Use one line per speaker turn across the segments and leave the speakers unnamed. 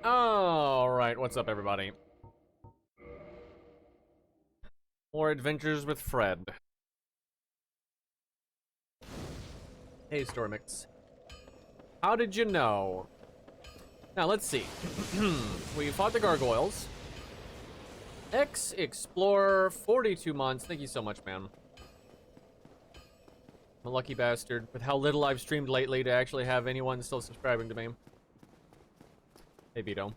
Alright, what's up, everybody? More adventures with Fred. Hey, Stormix. How did you know? Now, let's see. We fought the gargoyles. Explorer, 42 months. Thank you so much, man. I'm a lucky bastard with how little I've streamed lately to actually have anyone still subscribing to me. Hey, Vito.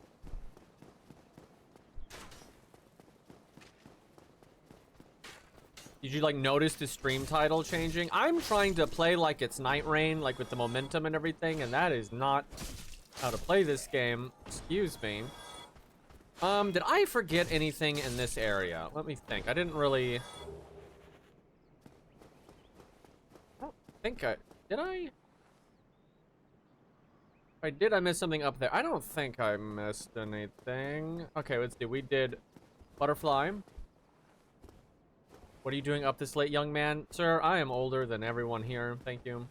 Did you, like, notice the stream title changing? I'm trying to play like it's Night Rain, like with the momentum and everything, and that is not how to play this game. Excuse me. Did I forget anything in this area? Let me think. I didn't really... I don't think I... Did I? If I did, I missed something up there. I don't think I missed anything. Okay, let's see. We did Butterfly. What are you doing up this late, young man? Sir, I am older than everyone here. Thank you.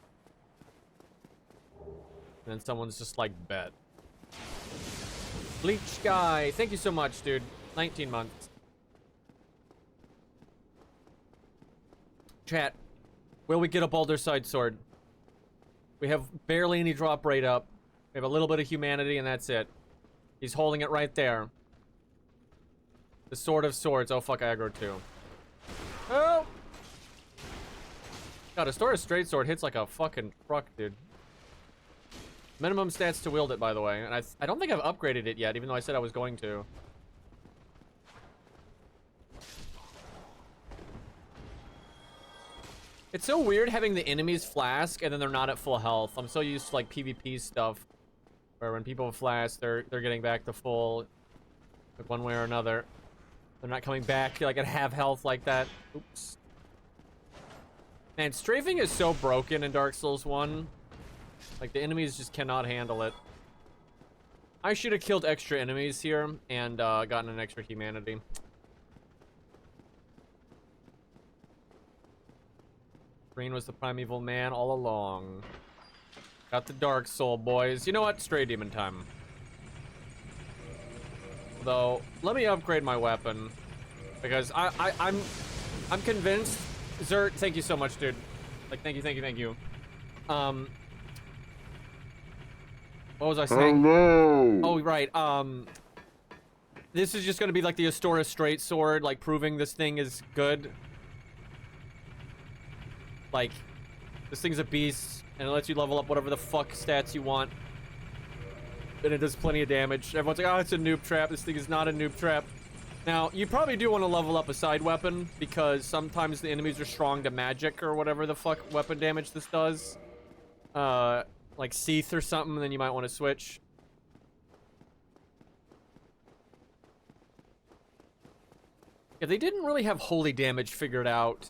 And then someone's just like, bet. Bleach guy. Thank you so much, dude. 19 months. Chat. Will we get a Baldur's Side sword? We have barely any drop rate up. We have a little bit of humanity, and that's it. He's holding it right there. The Sword of Swords. Oh, fuck, aggro too. Oh! God, a straight sword hits like a fucking truck, dude. Minimum stats to wield it, by the way. And I don't think I've upgraded it yet, even though I said I was going to. It's so weird having the enemies flask and then they're not at full health. I'm so used to, like, PvP stuff, where when people flask, they're getting back to full, like, one way or another. They're not coming back, like, at half health like that. Oops. Man, strafing is so broken in Dark Souls 1. Like, the enemies just cannot handle it. I should have killed extra enemies here and gotten an extra humanity. Green was the primeval man all along. Got the Dark Soul, boys. You know what? Stray Demon time. Though, let me upgrade my weapon, because I'm convinced. Zert, thank you so much, dude. Like, thank you. What was I saying?
Hello.
Oh, right. This is just gonna be like the Astora straight sword, like proving this thing is good. Like, this thing's a beast, and it lets you level up whatever the fuck stats you want. And it does plenty of damage. Everyone's like, oh, it's a noob trap. This thing is not a noob trap. Now, you probably do want to level up a side weapon, because sometimes the enemies are strong to magic or whatever the fuck weapon damage this does. Like Seath or something, then you might want to switch. Yeah, they didn't really have holy damage figured out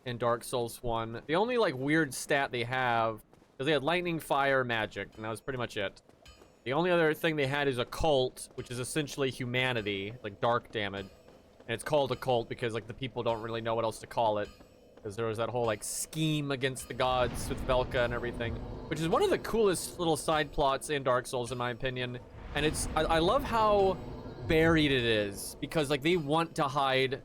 in Dark Souls 1. The only, like, weird stat they have is they had lightning, fire, magic, and that was pretty much it. The only other thing they had is occult, which is essentially humanity, like dark damage. And it's called occult because, like, the people don't really know what else to call it. Because there was that whole, like, scheme against the gods with Velka and everything. Which is one of the coolest little side plots in Dark Souls, in my opinion. And it's, I love how buried it is. Because, like, they want to hide,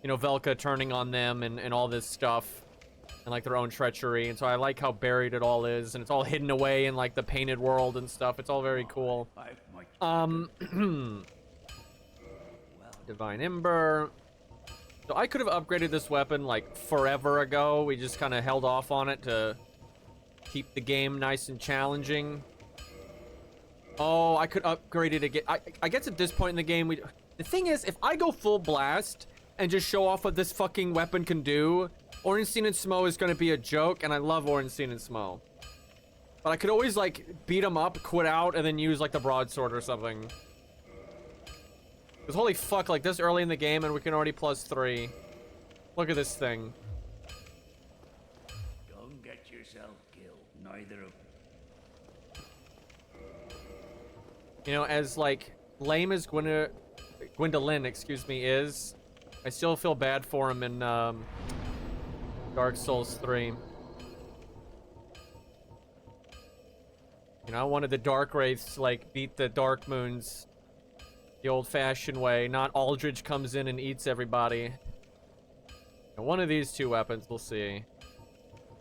you know, Velka turning on them and all this stuff. And, like, their own treachery. And so I like how buried it all is. And it's all hidden away in, like, the painted world and stuff. It's all very cool. Divine Ember. So I could have upgraded this weapon, like, forever ago. We just kind of held off on it to keep the game nice and challenging. Oh, I could upgrade it again. I guess at this point in the game, the thing is, if I go full blast and just show off what this fucking weapon can do, Ornstein and Smo is going to be a joke, and I love Ornstein and Smo. But I could always, like, beat them up, quit out, and then use, like, the broadsword or something. Because holy fuck, like, this early in the game, and we can already +3. Look at this thing.
Don't get yourself killed, neither of...
You know, as, like, lame as Gwendolyn, excuse me, is, I still feel bad for him in, Dark Souls 3. You know, I wanted the Dark Wraiths to, like, beat the Dark Moons the old-fashioned way. Not Aldridge comes in and eats everybody. And one of these two weapons, we'll see.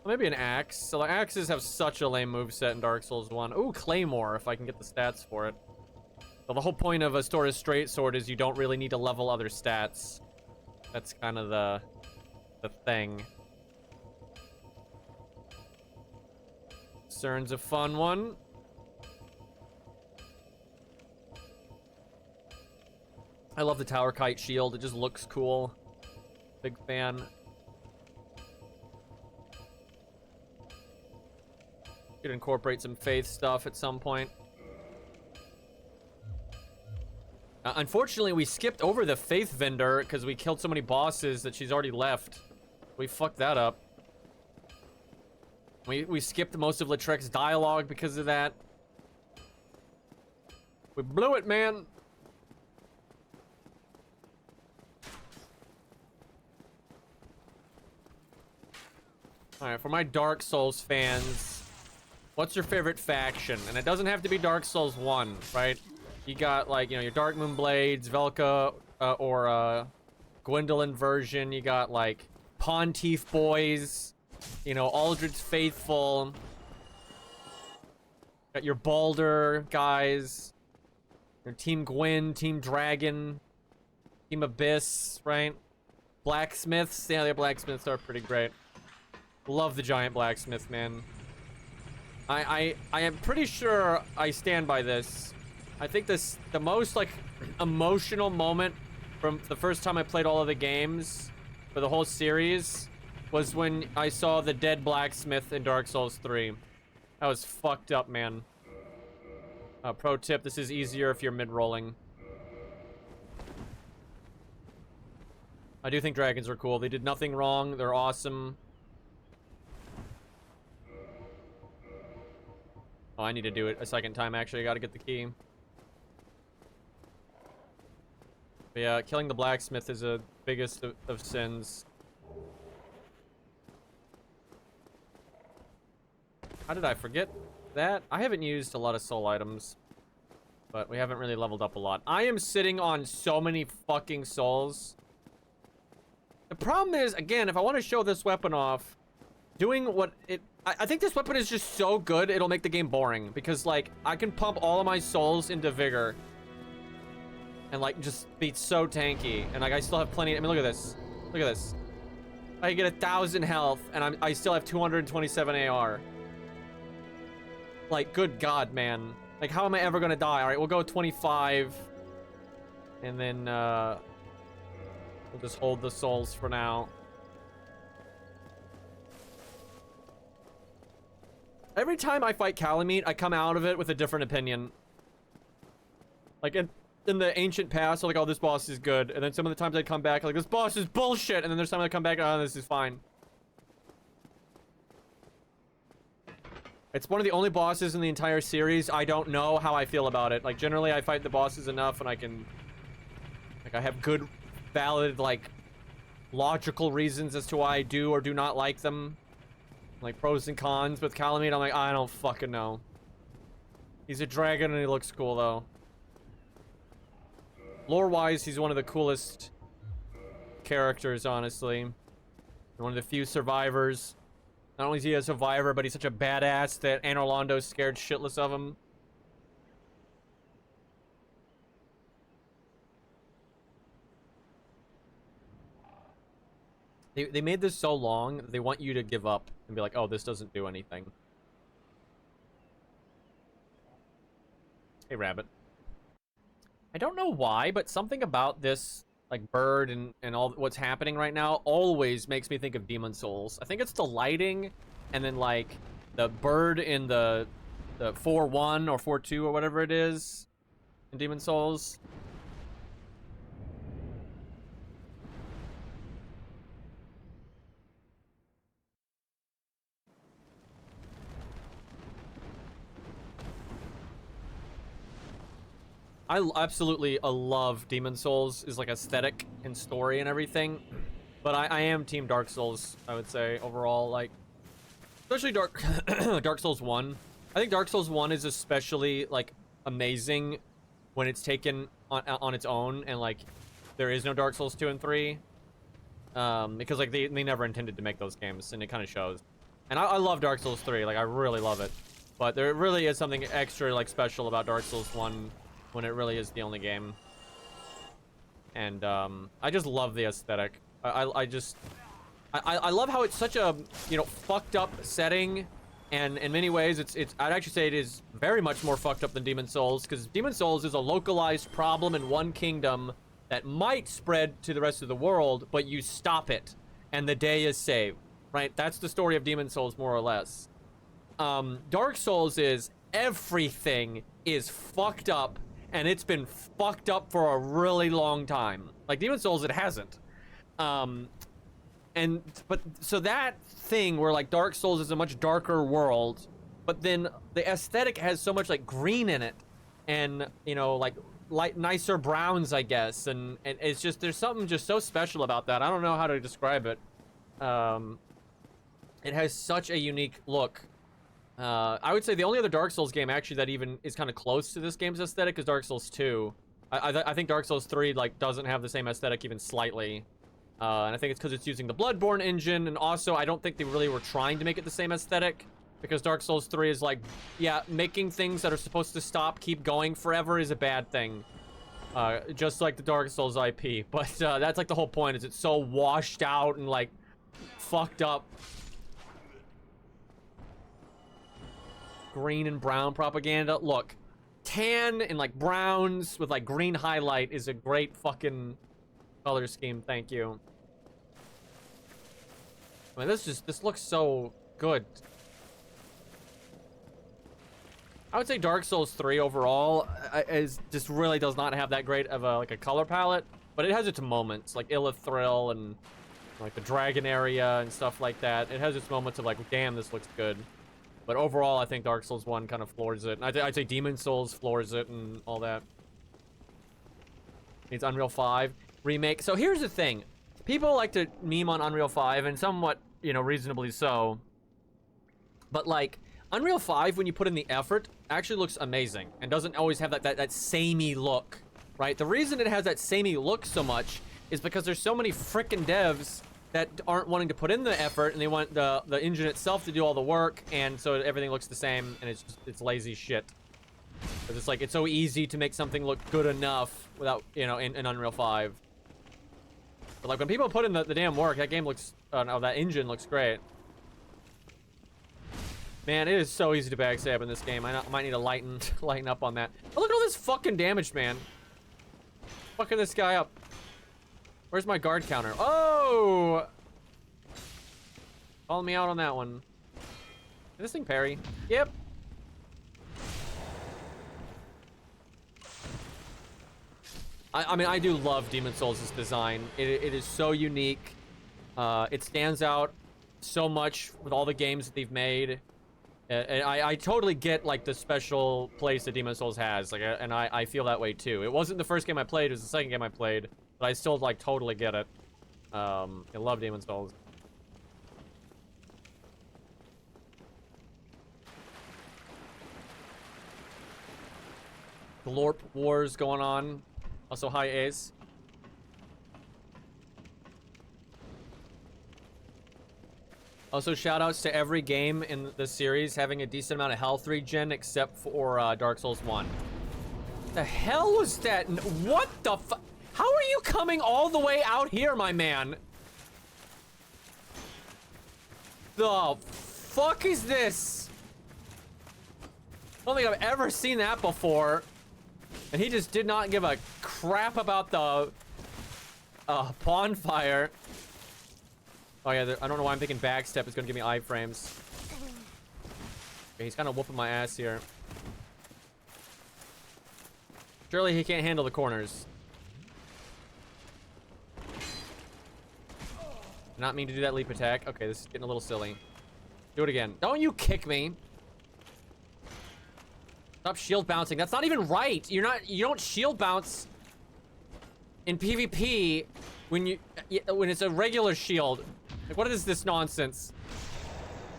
Well, maybe an axe. So the axes have such a lame moveset in Dark Souls 1. Ooh, Claymore, if I can get the stats for it. So the whole point of a Stora's Straight Sword is you don't really need to level other stats. That's kind of the thing. Cern's a fun one. I love the Tower Kite shield. It just looks cool. Big fan. Could incorporate some faith stuff at some point. Unfortunately, we skipped over the faith vendor because we killed so many bosses that she's already left. We fucked that up. We skipped most of Lautrec's dialogue because of that. We blew it, man. Alright, for my Dark Souls fans, what's your favorite faction? And it doesn't have to be Dark Souls 1, right? You got, like, you know, your Dark Moon Blades, Velka, or Gwendolyn version. You got, like, Pontiff Boys, you know, Aldrid's Faithful. Got your Baldur guys. Your Team Gwyn, Team Dragon, Team Abyss, right? Blacksmiths. Yeah, the blacksmiths are pretty great. Love the giant blacksmith, man. I am pretty sure I stand by this. I think the most, like, emotional moment from the first time I played all of the games for the whole series was when I saw the dead blacksmith in Dark Souls 3. That was fucked up, man. Pro tip, this is easier if you're mid-rolling. I do think dragons are cool. They did nothing wrong. They're awesome. Oh, I need to do it a second time, actually. I gotta get the key. But yeah, killing the blacksmith is the biggest of sins. How did I forget that? I haven't used a lot of soul items, but we haven't really leveled up a lot. I am sitting on so many fucking souls. The problem is, again, if I want to show this weapon off, doing what it... I think this weapon is just so good, it'll make the game boring. Because, like, I can pump all of my souls into Vigor. And, like, just be so tanky. And, like, I still have plenty... I mean, look at this. Look at this. I get 1,000 health, and I still have 227 AR. Like, good God, man. Like, how am I ever gonna die? Alright, we'll go 25. And then, we'll just hold the souls for now. Every time I fight Calamite, I come out of it with a different opinion. Like, in the ancient past, I'm like, oh, this boss is good. And then some of the times I come back, like, this boss is bullshit. And then there's some I come back, oh, this is fine. It's one of the only bosses in the entire series. I don't know how I feel about it. Like, generally, I fight the bosses enough and I can... Like, I have good, valid, like, logical reasons as to why I do or do not like them. Like, pros and cons. With Calamite, I'm like, I don't fucking know. He's a dragon and he looks cool, though. Lore-wise, he's one of the coolest characters, honestly. One of the few survivors. Not only is he a survivor, but he's such a badass that Anor Londo's scared shitless of him. They made this so long, they want you to give up and be like, oh, this doesn't do anything. Hey, rabbit. I don't know why, but something about this, like, bird and all what's happening right now always makes me think of Demon Souls. I think it's the lighting and then, like, the bird in the 4-1 or 4-2 or whatever it is in Demon Souls. I absolutely love Demon Souls is like aesthetic and story and everything, but I am team Dark Souls, I would say, overall, like, especially Dark Souls 1. I think Dark Souls 1 is especially like amazing when it's taken on its own, and like there is no Dark Souls 2 and 3. Because like they never intended to make those games, and it kind of shows. And I love Dark Souls 3, like I really love it. But there really is something extra like special about Dark Souls 1 when it really is the only game. And I just love the aesthetic. I love how it's such a, you know, fucked up setting, and in many ways I'd actually say it is very much more fucked up than Demon Souls, because Demon Souls is a localized problem in one kingdom that might spread to the rest of the world, but you stop it and the day is saved, right? That's the story of Demon Souls, more or less. Dark Souls is everything is fucked up, and it's been fucked up for a really long time. Like Demon Souls, it hasn't. But so that thing where like Dark Souls is a much darker world, but then the aesthetic has so much like green in it, and you know, like nicer browns, I guess, and it's just, there's something just so special about that. I don't know how to describe it. It has such a unique look. I would say the only other Dark Souls game actually that even is kind of close to this game's aesthetic is Dark Souls 2. I think Dark Souls 3 like doesn't have the same aesthetic even slightly. And I think it's because it's using the Bloodborne engine, and also I don't think they really were trying to make it the same aesthetic, because Dark Souls 3 is like, yeah, making things that are supposed to stop keep going forever is a bad thing. Just like the Dark Souls IP. But that's like the whole point, is it's so washed out and like fucked up. Green and brown propaganda. Look, tan and like browns with like green highlight is a great fucking color scheme. Thank you. I mean, this looks so good. I would say Dark Souls 3 overall just really does not have that great of a like a color palette, but it has its moments, like Illithrill and like the dragon area and stuff like that. It has its moments of like, damn, this looks good. But overall, I think Dark Souls 1 kind of floors it. I'd say Demon Souls floors it and all that. It's Unreal 5 remake. So here's the thing. People like to meme on Unreal 5, and somewhat, you know, reasonably so. But like, Unreal 5, when you put in the effort, actually looks amazing and doesn't always have that samey look, right? The reason it has that samey look so much is because there's so many frickin' devs that aren't wanting to put in the effort, and they want the engine itself to do all the work, and so everything looks the same, and it's lazy shit. But it's like, it's so easy to make something look good enough without, you know, in Unreal 5. But like when people put in the damn work, that game looks, that engine looks great. Man, it is so easy to backstab in this game. I might need to lighten up on that. Oh, look at all this fucking damage, man. Fucking this guy up. Where's my guard counter? Oh! Calling me out on that one. Did this thing parry? Yep. I mean, I do love Demon Souls' design. It is so unique. It stands out so much with all the games that they've made. And I totally get like the special place that Demon Souls has, like, and I feel that way too. It wasn't the first game I played; it was the second game I played, but I still like totally get it. I love Demon Souls. Glorp wars going on. Also, hi Ace. Also, shoutouts to every game in the series having a decent amount of health regen except for Dark Souls 1. The hell was that? What the fu- How are you coming all the way out here, my man? The fuck is this? I don't think I've ever seen that before. And he just did not give a crap about the bonfire. Oh yeah, I don't know why I'm thinking backstep is gonna give me iframes. Okay, he's kind of whooping my ass here. Surely he can't handle the corners. Not mean to do that leap attack. Okay, this is getting a little silly. Do it again. Don't you kick me. Stop shield bouncing. That's not even right. You don't shield bounce in PvP when it's a regular shield. Like, what is this nonsense?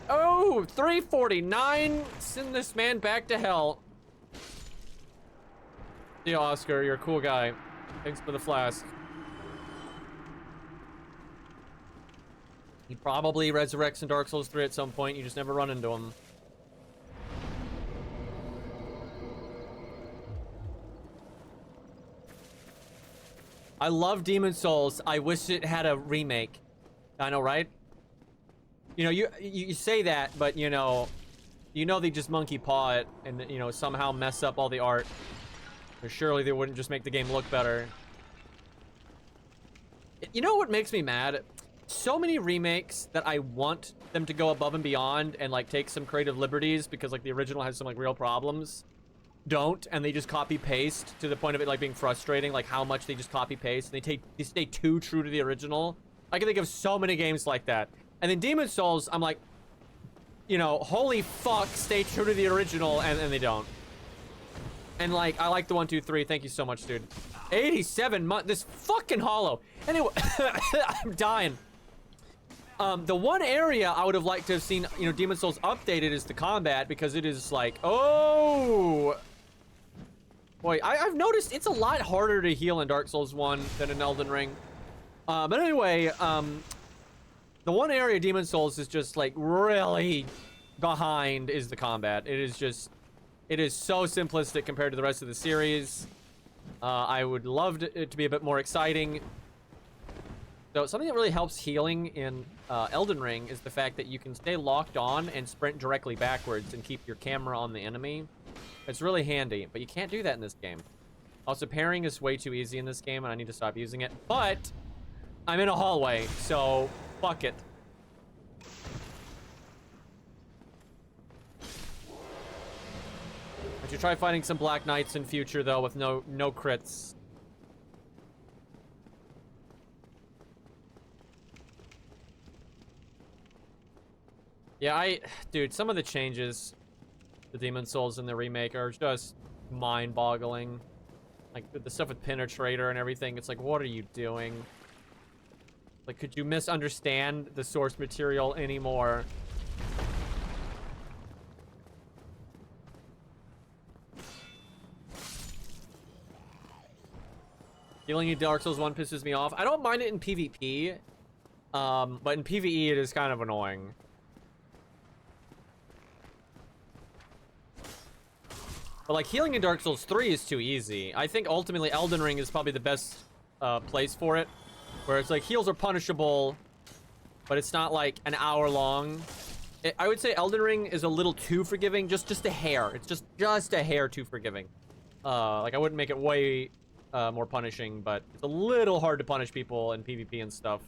Oh, 349. Send this man back to hell. See you, Oscar. You're a cool guy. Thanks for the flask. He probably resurrects in Dark Souls 3 at some point. You just never run into him. I love Demon Souls. I wish it had a remake. I know, right? You know, you say that, but you know they just monkey paw it and you know somehow mess up all the art. Or surely they wouldn't just make the game look better. You know what makes me mad? So many remakes that I want them to go above and beyond and like take some creative liberties because like the original has some like real problems. Don't, and they just copy paste to the point of it like being frustrating, like how much they just copy paste and they stay too true to the original. I can think of so many games like that. And then Demon Souls, I'm like, you know, holy fuck, stay true to the original, and they don't. And like, I like the 1, 2, 3. Thank you so much, dude. 87 months. This fucking hollow. Anyway, I'm dying. The one area I would have liked to have seen, you know, Demon Souls updated is the combat because it is like, oh. Boy, I've noticed it's a lot harder to heal in Dark Souls 1 than in Elden Ring. But anyway, the one area Demon Souls is just like really behind is the combat. It is so simplistic compared to the rest of the series. I would love it to be a bit more exciting. So something that really helps healing in Elden Ring is the fact that you can stay locked on and sprint directly backwards and keep your camera on the enemy. It's really handy, but you can't do that in this game. Also, parrying is way too easy in this game, and I need to stop using it. But I'm in a hallway, so fuck it. I should try fighting some Black Knights in future, though, with no crits. Yeah, dude, some of the changes to Demon Souls in the remake are just mind-boggling. Like, the stuff with Penetrator and everything, it's like, what are you doing? Like, could you misunderstand the source material anymore? Healing in Dark Souls 1 pisses me off. I don't mind it in PvP, but in PvE it is kind of annoying. But like healing in Dark Souls 3 is too easy. I think ultimately Elden Ring is probably the best place for it. Where it's like heals are punishable, but it's not like an hour long. I would say Elden Ring is a little too forgiving, just a hair. It's just a hair too forgiving. Like I wouldn't make it way more punishing, but it's a little hard to punish people in PvP and stuff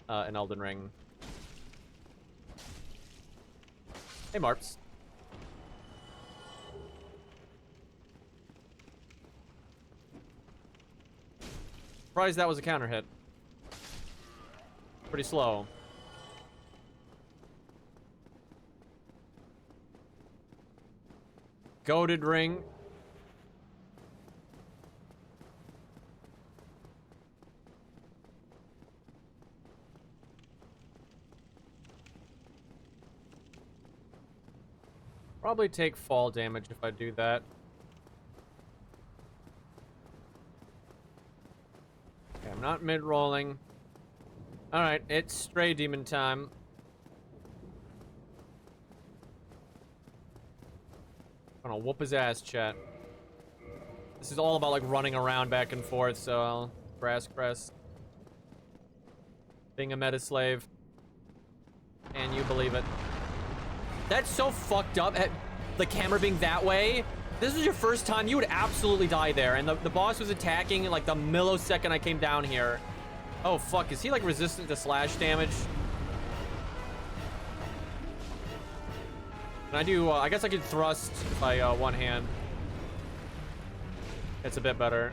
in Elden Ring. Hey, Marps. Surprised that was a counter hit. Pretty slow. Goated ring. Probably take fall damage if I do that. Okay, I'm not mid-rolling. Alright, it's Stray Demon time. I'm gonna whoop his ass, chat. This is all about like running around back and forth, so I'll brass crest. Being a meta slave. And you believe it. That's so fucked up. The camera being that way. This was your first time, you would absolutely die there. And the boss was attacking like the millisecond I came down here. Oh fuck, is he like resistant to slash damage? Can I do, I guess I could thrust by one hand. It's a bit better.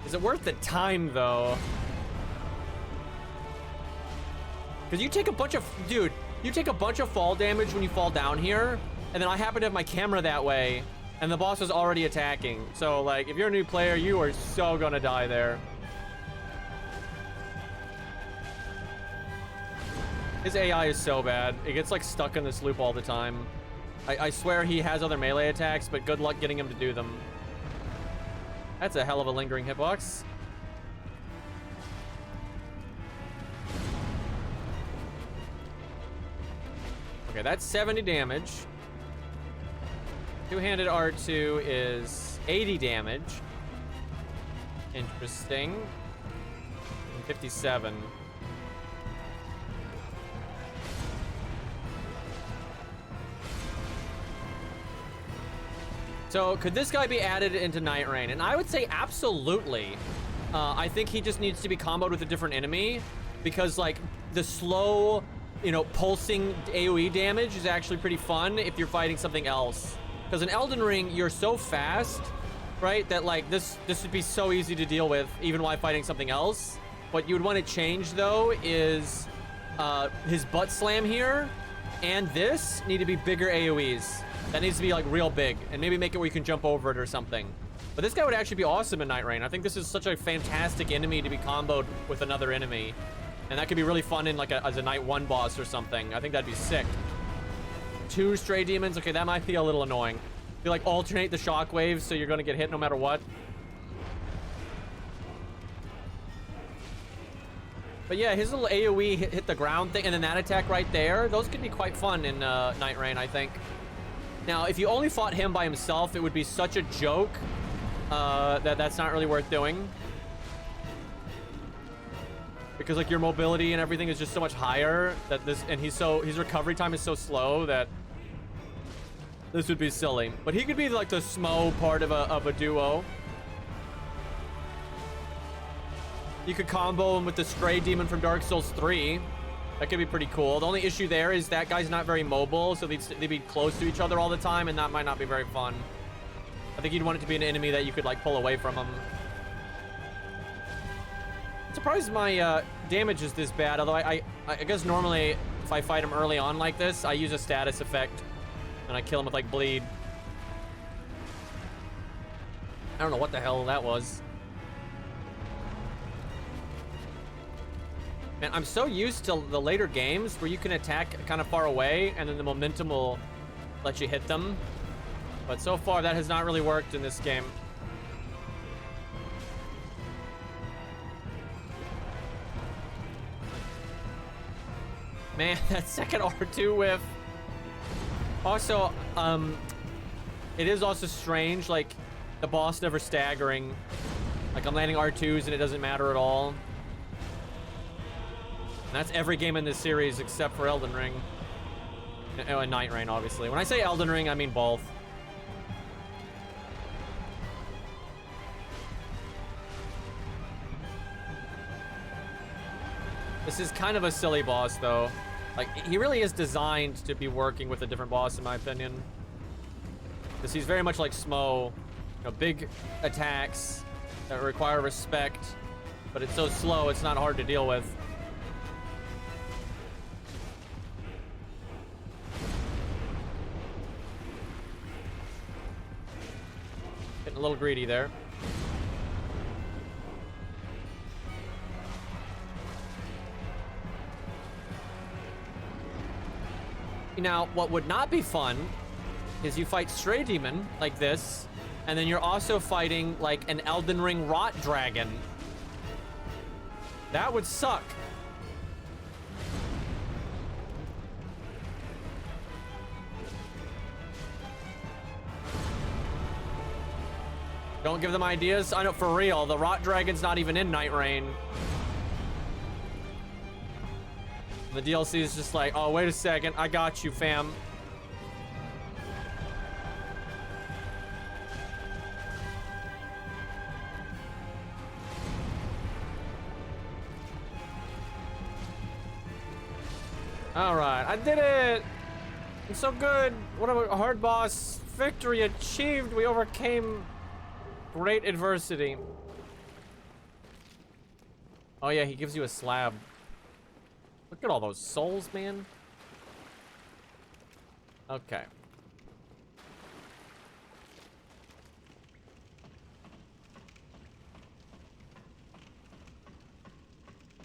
Is it worth the time though? Because you take a bunch of, dude, you take a bunch of fall damage when you fall down here. And then I happen to have my camera that way. And the boss is already attacking. So like, if you're a new player, you are so gonna die there. His AI is so bad. It gets like stuck in this loop all the time. I swear he has other melee attacks, but good luck getting him to do them. That's a hell of a lingering hitbox. Okay, that's 70 damage. Two-handed R2 is 80 damage. Interesting. And 57. So, could this guy be added into Night Rain? And I would say absolutely. I think he just needs to be comboed with a different enemy because, like, the slow, you know, pulsing AoE damage is actually pretty fun if you're fighting something else. Because in Elden Ring, you're so fast, right, that, like, this would be so easy to deal with even while fighting something else. What you would want to change, though, is his butt slam here and this need to be bigger AoEs. That needs to be, like, real big, and maybe make it where you can jump over it or something. But this guy would actually be awesome in Night Rain. I think this is such a fantastic enemy to be comboed with another enemy. And that could be really fun in, like, as a Night 1 boss or something. I think that'd be sick. 2 stray demons. Okay, that might be a little annoying. You, like, alternate the shockwaves, so you're gonna get hit no matter what. But yeah, his little AoE hit the ground thing, and then that attack right there, those could be quite fun in Night Rain, I think. Now, if you only fought him by himself, it would be such a joke that's not really worth doing. Because, like, your mobility and everything is just so much higher that this, and his recovery time is so slow that this would be silly. But he could be, like, the Smo part of a duo. You could combo him with the Stray Demon from Dark Souls 3. That could be pretty cool. The only issue there is that guy's not very mobile, so they'd be close to each other all the time, and that might not be very fun. I think you'd want it to be an enemy that you could, like, pull away from him. I'm surprised my damage is this bad, although I guess normally if I fight him early on like this, I use a status effect, and I kill him with, like, bleed. I don't know what the hell that was. Man, I'm so used to the later games where you can attack kind of far away and then the momentum will let you hit them. But so far, that has not really worked in this game. Man, that second R2 whiff. Also, it is also strange, like, the boss never staggering. Like, I'm landing R2s and it doesn't matter at all. And that's every game in this series except for Elden Ring. And Night Rain, obviously. When I say Elden Ring, I mean both. This is kind of a silly boss, though. Like, he really is designed to be working with a different boss, in my opinion. Because he's very much like Smo. You know, big attacks that require respect. But it's so slow, it's not hard to deal with. Getting a little greedy there. Now, what would not be fun is you fight Stray Demon like this, and then you're also fighting like an Elden Ring Rot Dragon. That would suck. Don't give them ideas. I know, for real, the Rot Dragon's not even in Night Rain. The DLC is just like, oh, wait a second, I got you, fam. All right, I did it. I'm so good. What a hard boss. Victory achieved. We overcame great adversity. Oh yeah, he gives you a slab. Look at all those souls, man. Okay.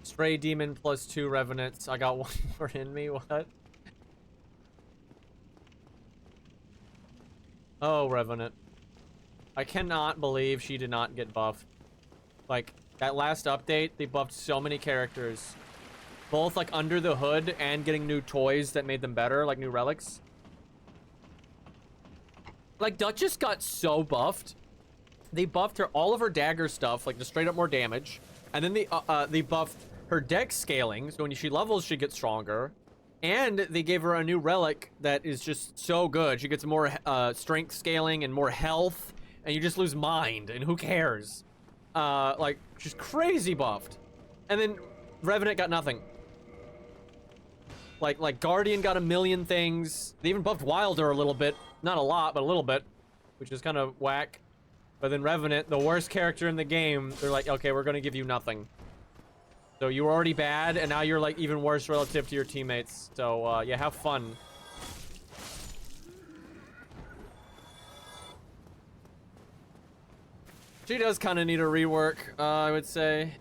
Stray Demon +2 Revenants. I got one more in me. What? Oh, Revenant. I cannot believe she did not get buffed. Like, that last update, they buffed so many characters. Both, like, under the hood and getting new toys that made them better, like new relics. Like, Duchess got so buffed. They buffed her, all of her dagger stuff, like, just straight up more damage. And then they buffed her dex scaling, so when she levels, she gets stronger. And they gave her a new relic that is just so good. She gets more strength scaling and more health, and you just lose mind, and who cares? Like, she's crazy buffed. And then Revenant got nothing. Like Guardian got a million things. They even buffed Wilder a little bit. Not a lot, but a little bit, which is kind of whack. But then Revenant, the worst character in the game, they're like, okay, we're gonna give you nothing. So you were already bad, and now you're like even worse relative to your teammates. So yeah, have fun. She does kind of need a rework, I would say.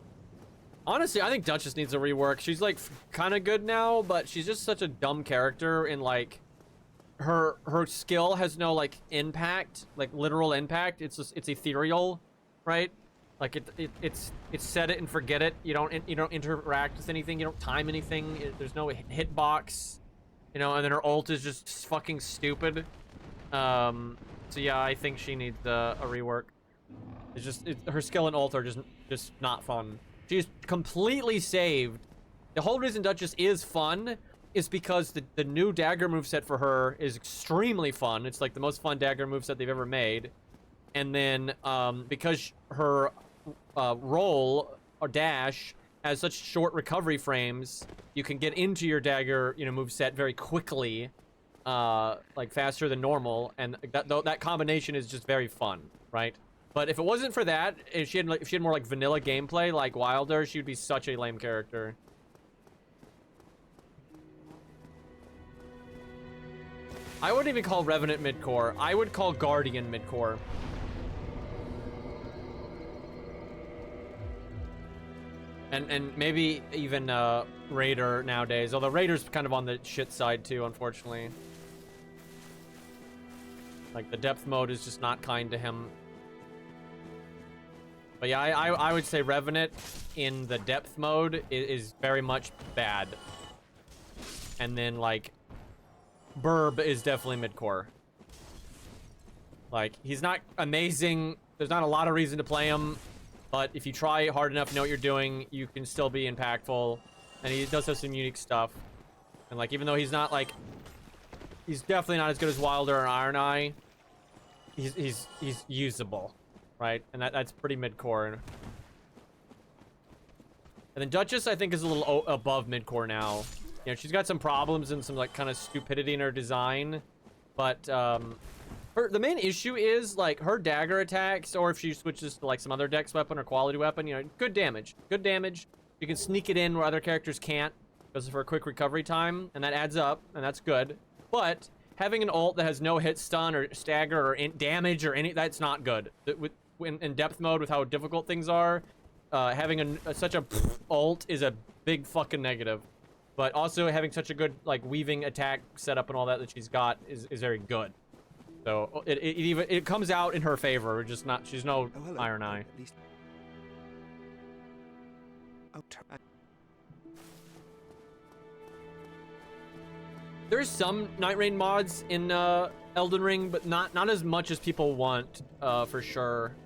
Honestly, I think Duchess needs a rework. She's like kind of good now, but she's just such a dumb character in like her skill has no like impact, like literal impact. It's just it's ethereal, right? Like it's set it and forget it. You don't interact with anything. You don't time anything. There's no hitbox, you know. And then her ult is just fucking stupid. So yeah, I think she needs a rework. It's just her skill and ult are just not fun. She's completely saved. The whole reason Duchess is fun is because the new dagger moveset for her is extremely fun. It's like the most fun dagger moveset they've ever made. And then because her roll or dash has such short recovery frames, you can get into your dagger, you know, moveset very quickly, like faster than normal, and that combination is just very fun, right? But if it wasn't for that, if she had more like vanilla gameplay like Wilder, she would be such a lame character. I wouldn't even call Revenant mid-core. I would call Guardian mid-core. And maybe even Raider nowadays, although Raider's kind of on the shit side too, unfortunately. Like the depth mode is just not kind to him. But yeah, I would say Revenant in the depth mode is very much bad. And then like Burb is definitely mid-core. Like he's not amazing. There's not a lot of reason to play him. But if you try hard enough, know what you're doing, you can still be impactful. And he does have some unique stuff. And like, even though he's not like, he's definitely not as good as Wilder or Iron Eye, he's usable, right? And that's pretty mid-core. And then Duchess, I think, is a little above mid-core now. You know, she's got some problems and some like kind of stupidity in her design, but the main issue is like her dagger attacks, or if she switches to like some other dex weapon or quality weapon, you know, good damage. You can sneak it in where other characters can't because of her quick recovery time, and that adds up, and that's good. But having an ult that has no hit stun or stagger or damage or that's not good. In depth mode with how difficult things are, having such a ult is a big fucking negative. But also having such a good like weaving attack setup and all that she's got is very good. So it comes out in her favor. Just not, she's no Iron Eye. There's some Night Rain mods in Elden Ring, but not as much as people want, for sure.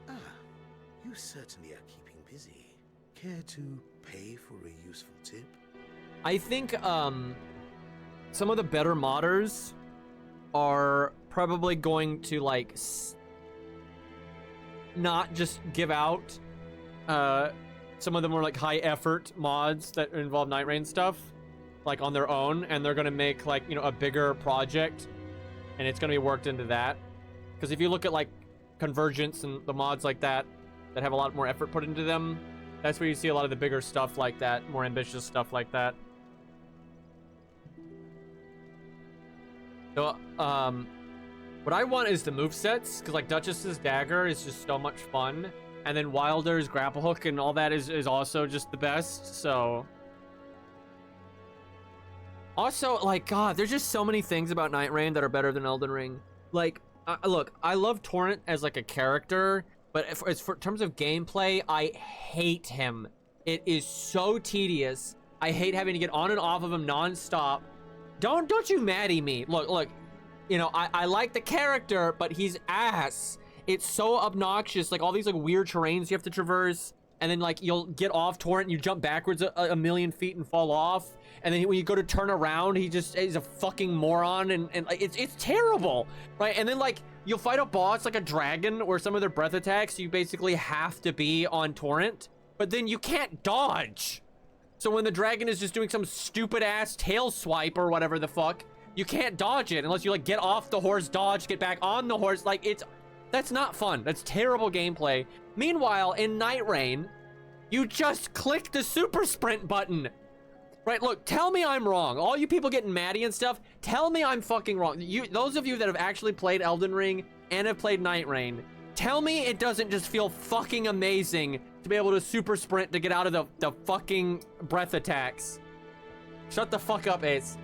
Ah, you certainly are keeping busy. Care to pay for a useful tip?
I think some of the better modders are probably going to like not just give out some of the more like high effort mods that involve Night Rain stuff like on their own, and they're gonna make like, you know, a bigger project and it's gonna be worked into that. Because if you look at like Convergence and the mods like that have a lot more effort put into them, that's where you see a lot of the bigger stuff like that, more ambitious stuff like that. So, what I want is the movesets, because like Duchess's dagger is just so much fun. And then Wilder's grapple hook and all that is also just the best, so... Also, like, God, there's just so many things about Night Rain that are better than Elden Ring. Like, look, I love Torrent as, like, a character, but in terms of gameplay, I hate him. It is so tedious. I hate having to get on and off of him non-stop. Don't you maddie me. Look, you know, I like the character, but he's ass. It's so obnoxious, like, all these, like, weird terrains you have to traverse, and then, like, you'll get off Torrent and you jump backwards a million feet and fall off. And then when you go to turn around, he's a fucking moron, and like, it's terrible, right? And then, like, you'll fight a boss like a dragon or some of their breath attacks, you basically have to be on Torrent, but then you can't dodge. So when the dragon is just doing some stupid ass tail swipe or whatever the fuck, you can't dodge it unless you, like, get off the horse, dodge, get back on the horse. Like, that's not fun. That's terrible gameplay. Meanwhile, in Night Rain, you just click the super sprint button. Right, look, tell me I'm wrong. All you people getting maddie and stuff, tell me I'm fucking wrong. Those of you that have actually played Elden Ring and have played Night Rain, tell me it doesn't just feel fucking amazing to be able to super sprint to get out of the fucking breath attacks. Shut the fuck up, Ace.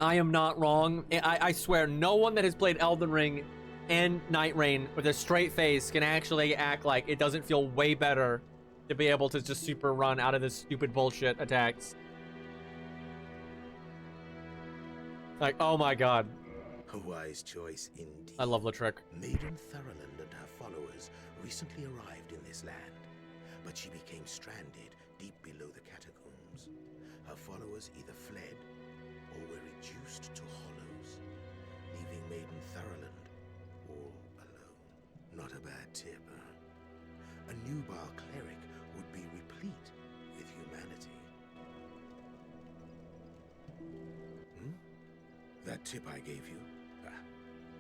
I am not wrong. I swear, no one that has played Elden Ring and Night Rain with a straight face can actually act like it doesn't feel way better to be able to just super run out of this stupid bullshit attacks. Like, oh my god.
A wise choice indeed.
I love Latrick.
Maiden Thurland and her followers recently arrived in this land, but she became stranded deep below the catacombs. Her followers either fled or were reduced to hollows, leaving Maiden Thurland all alone. Not a bad tip, huh? A Nubar cleric would be replete with humanity. That tip I gave you?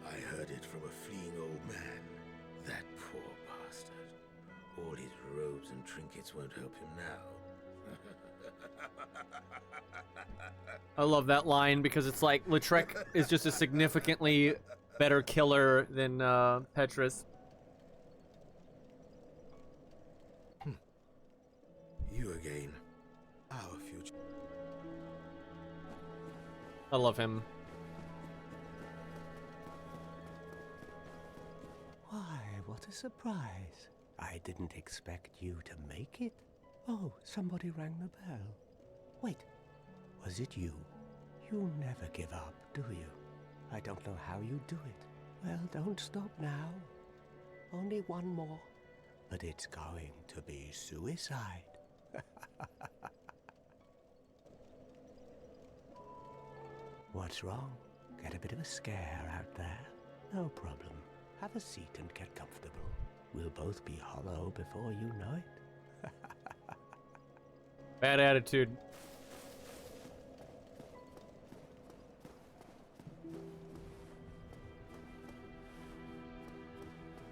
I heard it from a fleeing old man. That poor bastard. All his robes and trinkets won't help him now.
I love that line because it's like Lautrec is just a significantly better killer than Petrus.
You again. Our future.
I love him.
Why, what a surprise. I didn't expect you to make it. Oh, somebody rang the bell. Wait, was it you? You never give up, do you? I don't know how you do it. Well, don't stop now. Only one more. But it's going to be suicide. What's wrong? Get a bit of a scare out there? No problem. Have a seat and get comfortable. We'll both be hollow before you know it.
Bad attitude.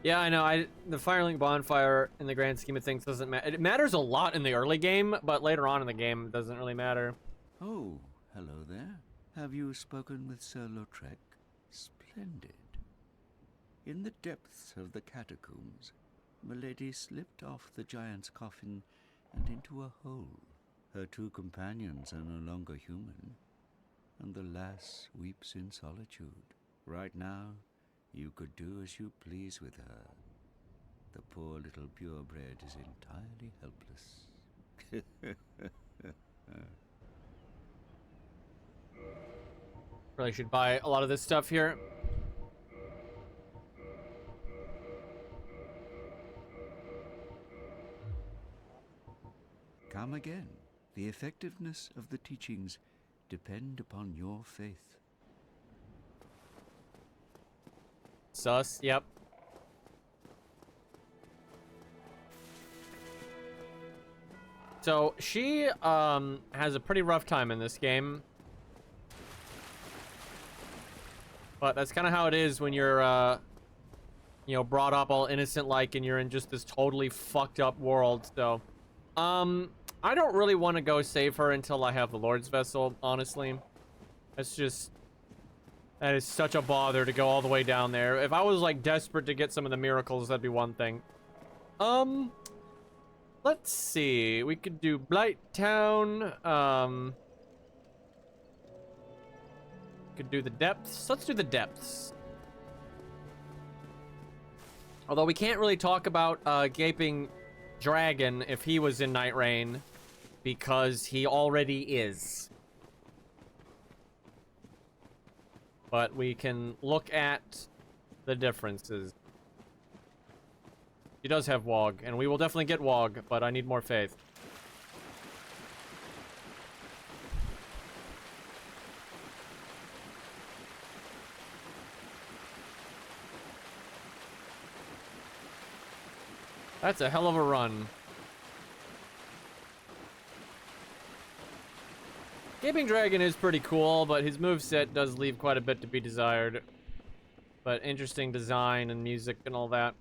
Yeah, I know. The Firelink bonfire in the grand scheme of things doesn't matter. It matters a lot in the early game, but later on in the game, it doesn't really matter.
Oh, hello there. Have you spoken with Sir Lautrec? Splendid. In the depths of the catacombs, Milady slipped off the giant's coffin and into a hole. Her two companions are no longer human, and the lass weeps in solitude. Right now, you could do as you please with her. The poor little purebred is entirely helpless.
Really should buy a lot of this stuff here.
Come again. The effectiveness of the teachings depend upon your faith.
Sus, yep. So she has a pretty rough time in this game. But that's kind of how it is when you're you know, brought up all innocent like and you're in just this totally fucked up world. So I don't really want to go save her until I have the Lord's Vessel, honestly. That's just That is such a bother to go all the way down there. If I was like desperate to get some of the miracles, that'd be one thing. Let's see. We could do Blighttown. Could do the depths. Let's do the depths. Although we can't really talk about Gaping Dragon if he was in Night Rain, because he already is. But we can look at the differences. He does have Wog, and we will definitely get Wog, but I need more faith. That's a hell of a run. Gaping Dragon is pretty cool, but his moveset does leave quite a bit to be desired. But interesting design and music and all that.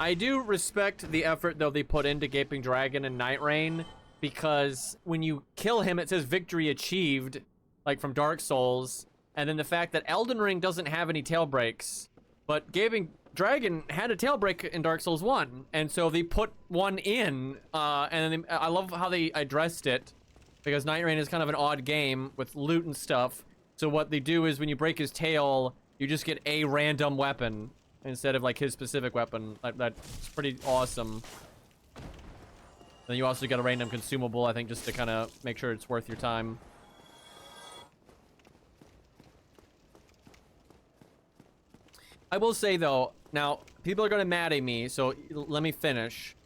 I do respect the effort, though, they put into Gaping Dragon and Night Rain, because when you kill him, it says victory achieved, like from Dark Souls, and then the fact that Elden Ring doesn't have any tail breaks, but Gaping Dragon had a tail break in Dark Souls 1, and so they put one in, and then I love how they addressed it, because Night Rain is kind of an odd game with loot and stuff, so what they do is when you break his tail, you just get a random weapon, instead of like his specific weapon. That's pretty awesome. Then you also get a random consumable, I think, just to kind of make sure it's worth your time. I will say, though, now, people are going to mad at me, so let me finish.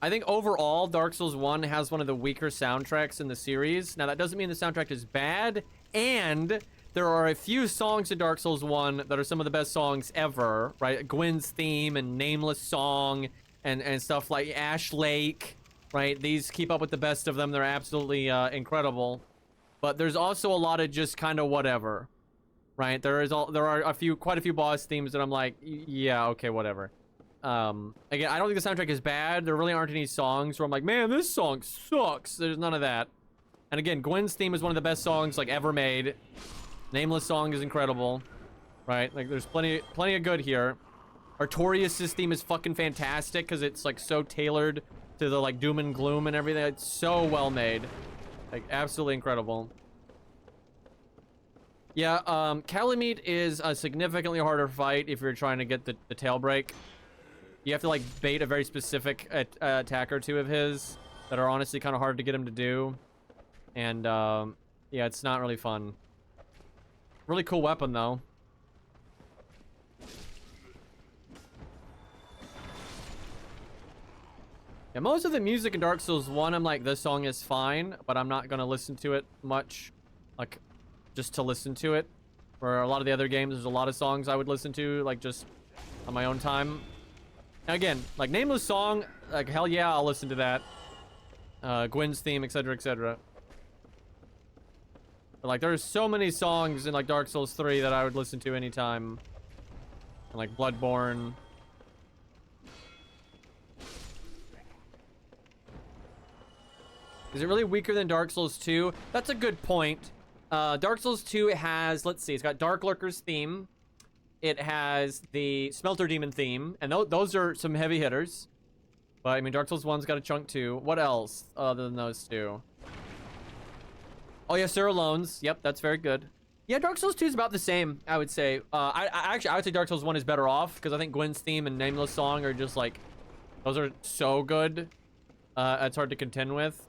I think overall, Dark Souls 1 has one of the weaker soundtracks in the series. Now, that doesn't mean the soundtrack is bad, and there are a few songs in Dark Souls 1 that are some of the best songs ever, right? Gwyn's theme and Nameless Song and stuff like Ash Lake, right? These keep up with the best of them. They're absolutely incredible. But there's also a lot of just kind of whatever. Right, there are quite a few boss themes that I'm like, yeah, okay, whatever. Again, I don't think the soundtrack is bad. There really aren't any songs where I'm like, man, this song sucks. There's none of that. And again, Gwyn's theme is one of the best songs like ever made. Nameless Song is incredible, right? Like, there's plenty of good here. Artorias' theme is fucking fantastic because it's like so tailored to the like doom and gloom and everything. It's so well made, like absolutely incredible. Yeah, Calamite is a significantly harder fight if you're trying to get the tail break. You have to, like, bait a very specific attack or two of his that are honestly kind of hard to get him to do. And, yeah, it's not really fun. Really cool weapon, though. Yeah, most of the music in Dark Souls 1, I'm like, this song is fine, but I'm not gonna listen to it much. Like, just to listen to it. For a lot of the other games, there's a lot of songs I would listen to, like, just on my own time. Now, again, like, Nameless Song, like, hell yeah, I'll listen to that. Gwyn's theme, etc., etc. But, like, there's so many songs in, like, Dark Souls 3 that I would listen to anytime. And, like, Bloodborne. Is it really weaker than Dark Souls 2? That's a good point. Dark Souls 2 has, let's see, it's got Dark Lurker's theme. It has the Smelter Demon theme, and those are some heavy hitters. But, I mean, Dark Souls 1's got a chunk too. What else other than those two? Oh, yeah, Sir Alone's. Yep, that's very good. Yeah, Dark Souls 2 is about the same, I would say. I would say Dark Souls 1 is better off, because I think Gwyn's theme and Nameless Song are just, like, those are so good. It's hard to contend with.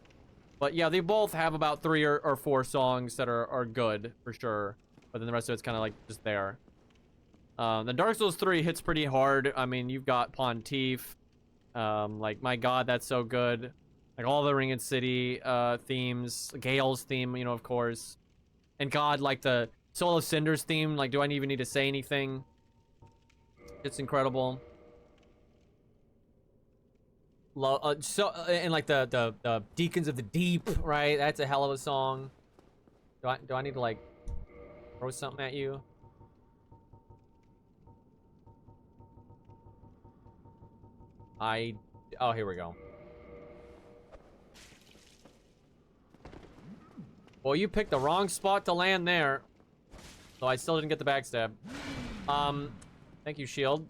But yeah, they both have about 3 or 4 songs that are good, for sure. But then the rest of it's kind of like just there. The Dark Souls 3 hits pretty hard. I mean, you've got Pontiff. Like, my god, that's so good. Like, all the Ringed City themes. Gale's theme, you know, of course. And god, like, the Soul of Cinder's theme. Like, do I even need to say anything? It's incredible. And like the Deacons of the Deep, right? That's a hell of a song. Do I need to like throw something at you? Oh, here we go. Well, you picked the wrong spot to land there. So I still didn't get the backstab. Thank you, shield.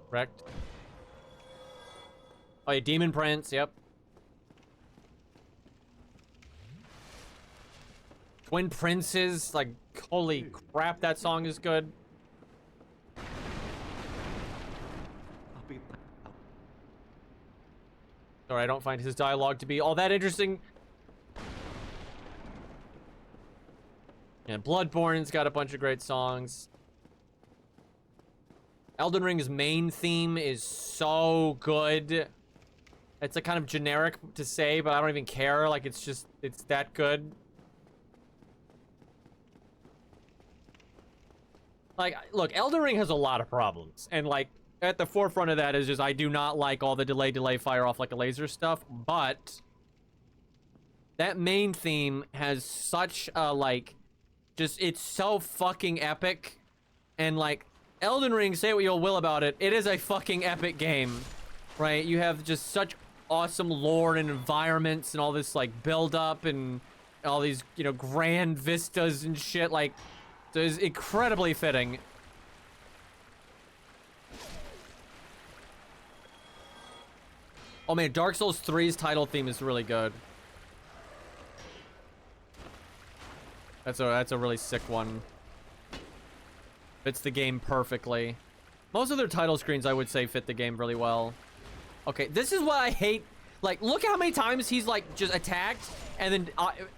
Wrecked. Oh, yeah, Demon Prince, yep. Twin Princes, like, holy crap, that song is good. Sorry, I don't find his dialogue to be all that interesting. Yeah, Bloodborne's got a bunch of great songs. Elden Ring's main theme is so good. It's like kind of generic to say, but I don't even care. Like, it's just, it's that good. Like, look, Elden Ring has a lot of problems. And, like, at the forefront of that is just I do not like all the delay, fire off like a laser stuff. But that main theme has such a, like, just, it's so fucking epic. And, like, Elden Ring, say what you will about it, it is a fucking epic game, right? You have just such awesome lore and environments and all this, like, build-up and all these, you know, grand vistas and shit, like, so it's incredibly fitting. Oh man, Dark Souls 3's title theme is really good. That's a really sick one. Fits the game perfectly. Most of their title screens, I would say, fit the game really well. Okay, this is what I hate. Like, look how many times he's, like, just attacked and then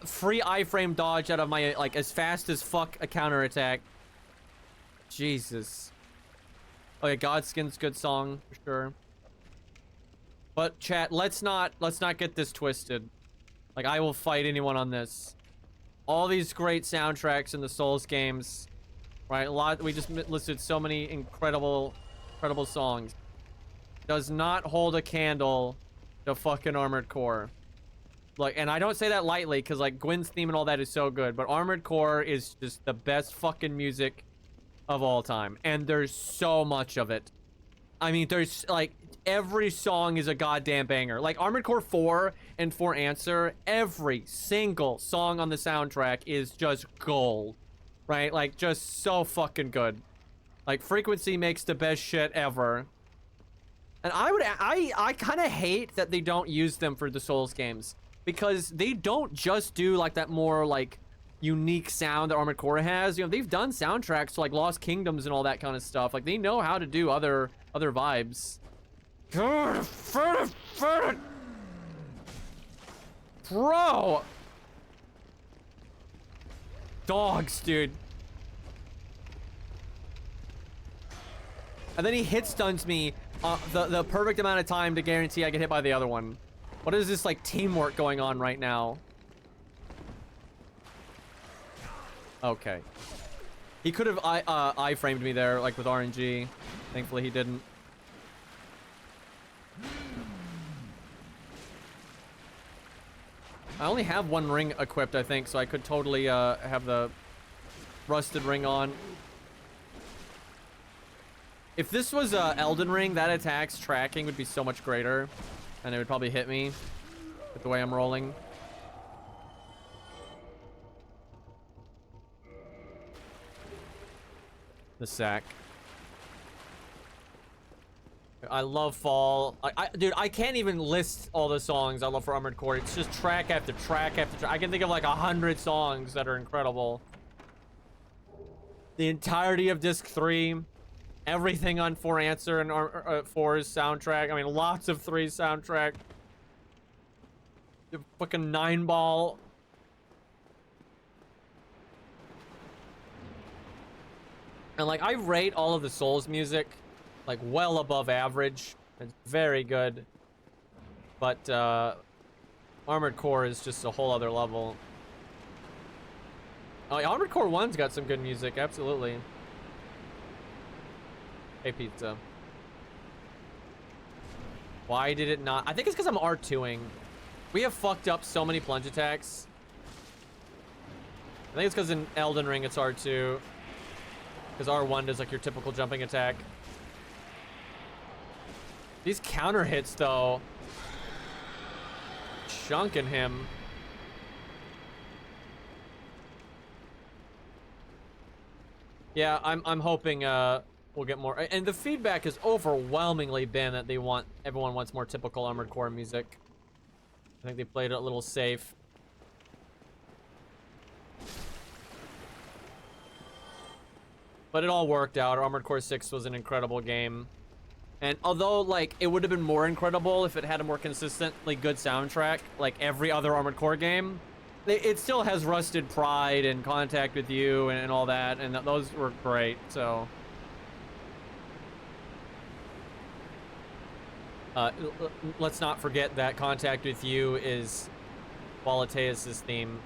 free iframe dodge out of my, like, as fast as fuck a counter attack. Jesus. Oh yeah, Godskin's good song for sure. But chat, let's not get this twisted. Like, I will fight anyone on this. All these great soundtracks in the Souls games, right? We just listed so many incredible songs. Does not hold a candle to fucking Armored Core. Like, and I don't say that lightly, because, like, Gwyn's theme and all that is so good, but Armored Core is just the best fucking music of all time. And there's so much of it. I mean, there's, like, every song is a goddamn banger. Like, Armored Core 4 and 4 Answer, every single song on the soundtrack is just gold. Right? Like, just so fucking good. Like, Frequency makes the best shit ever. And I kind of hate that they don't use them for the Souls games. Because they don't just do, like, that more, like, unique sound that Armored Core has. You know, they've done soundtracks to, like, Lost Kingdoms and all that kind of stuff. Like, they know how to do other vibes. Bro! Dogs, dude. And then he hit stuns me the perfect amount of time to guarantee I get hit by the other one. What is this, like, teamwork going on right now? Okay. He could have I-framed me there, like, with RNG. Thankfully, he didn't. I only have one ring equipped, I think, so I could totally have the rusted ring on. If this was Elden Ring, that attack's tracking would be so much greater. And it would probably hit me with the way I'm rolling. The sack. I love Fall. Dude, I can't even list all the songs I love for Armored Core. It's just track after track after track. I can think of like 100 songs that are incredible. The entirety of Disc 3. Everything on 4 Answer and 4's soundtrack. I mean, lots of 3's soundtrack. The fucking 9-ball. And like, I rate all of the Souls music like well above average. It's very good. But Armored Core is just a whole other level. Oh, Armored Core 1's got some good music, absolutely. Hey, pizza. Why did it not? I think it's because I'm R2ing. We have fucked up so many plunge attacks. I think it's because in Elden Ring it's R2. Because R1 does like your typical jumping attack. These counter hits, though. Chunking him. Yeah, I'm hoping we'll get more. And the feedback has overwhelmingly been that everyone wants more typical Armored Core music. I think they played it a little safe. But it all worked out. Armored Core 6 was an incredible game. And although, like, it would have been more incredible if it had a more consistently good soundtrack, like every other Armored Core game, it still has Rusted Pride and Contact with You and all that, and those were great, so. Let's not forget that Contact with You is Volateus' theme.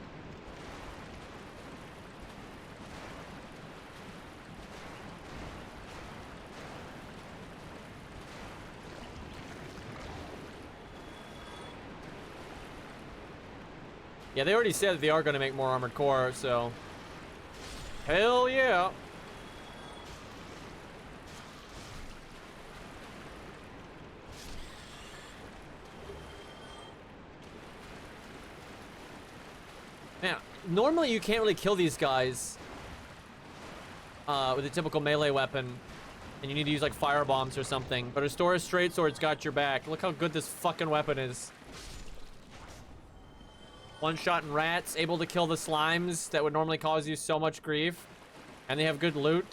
Yeah, they already said that they are going to make more Armored Core, so. Hell yeah. Now, normally you can't really kill these guys with a typical melee weapon, and you need to use like fire bombs or something. But Restora's Straight Sword's got your back. Look how good this fucking weapon is. One-shotting rats, able to kill the slimes that would normally cause you so much grief. And they have good loot.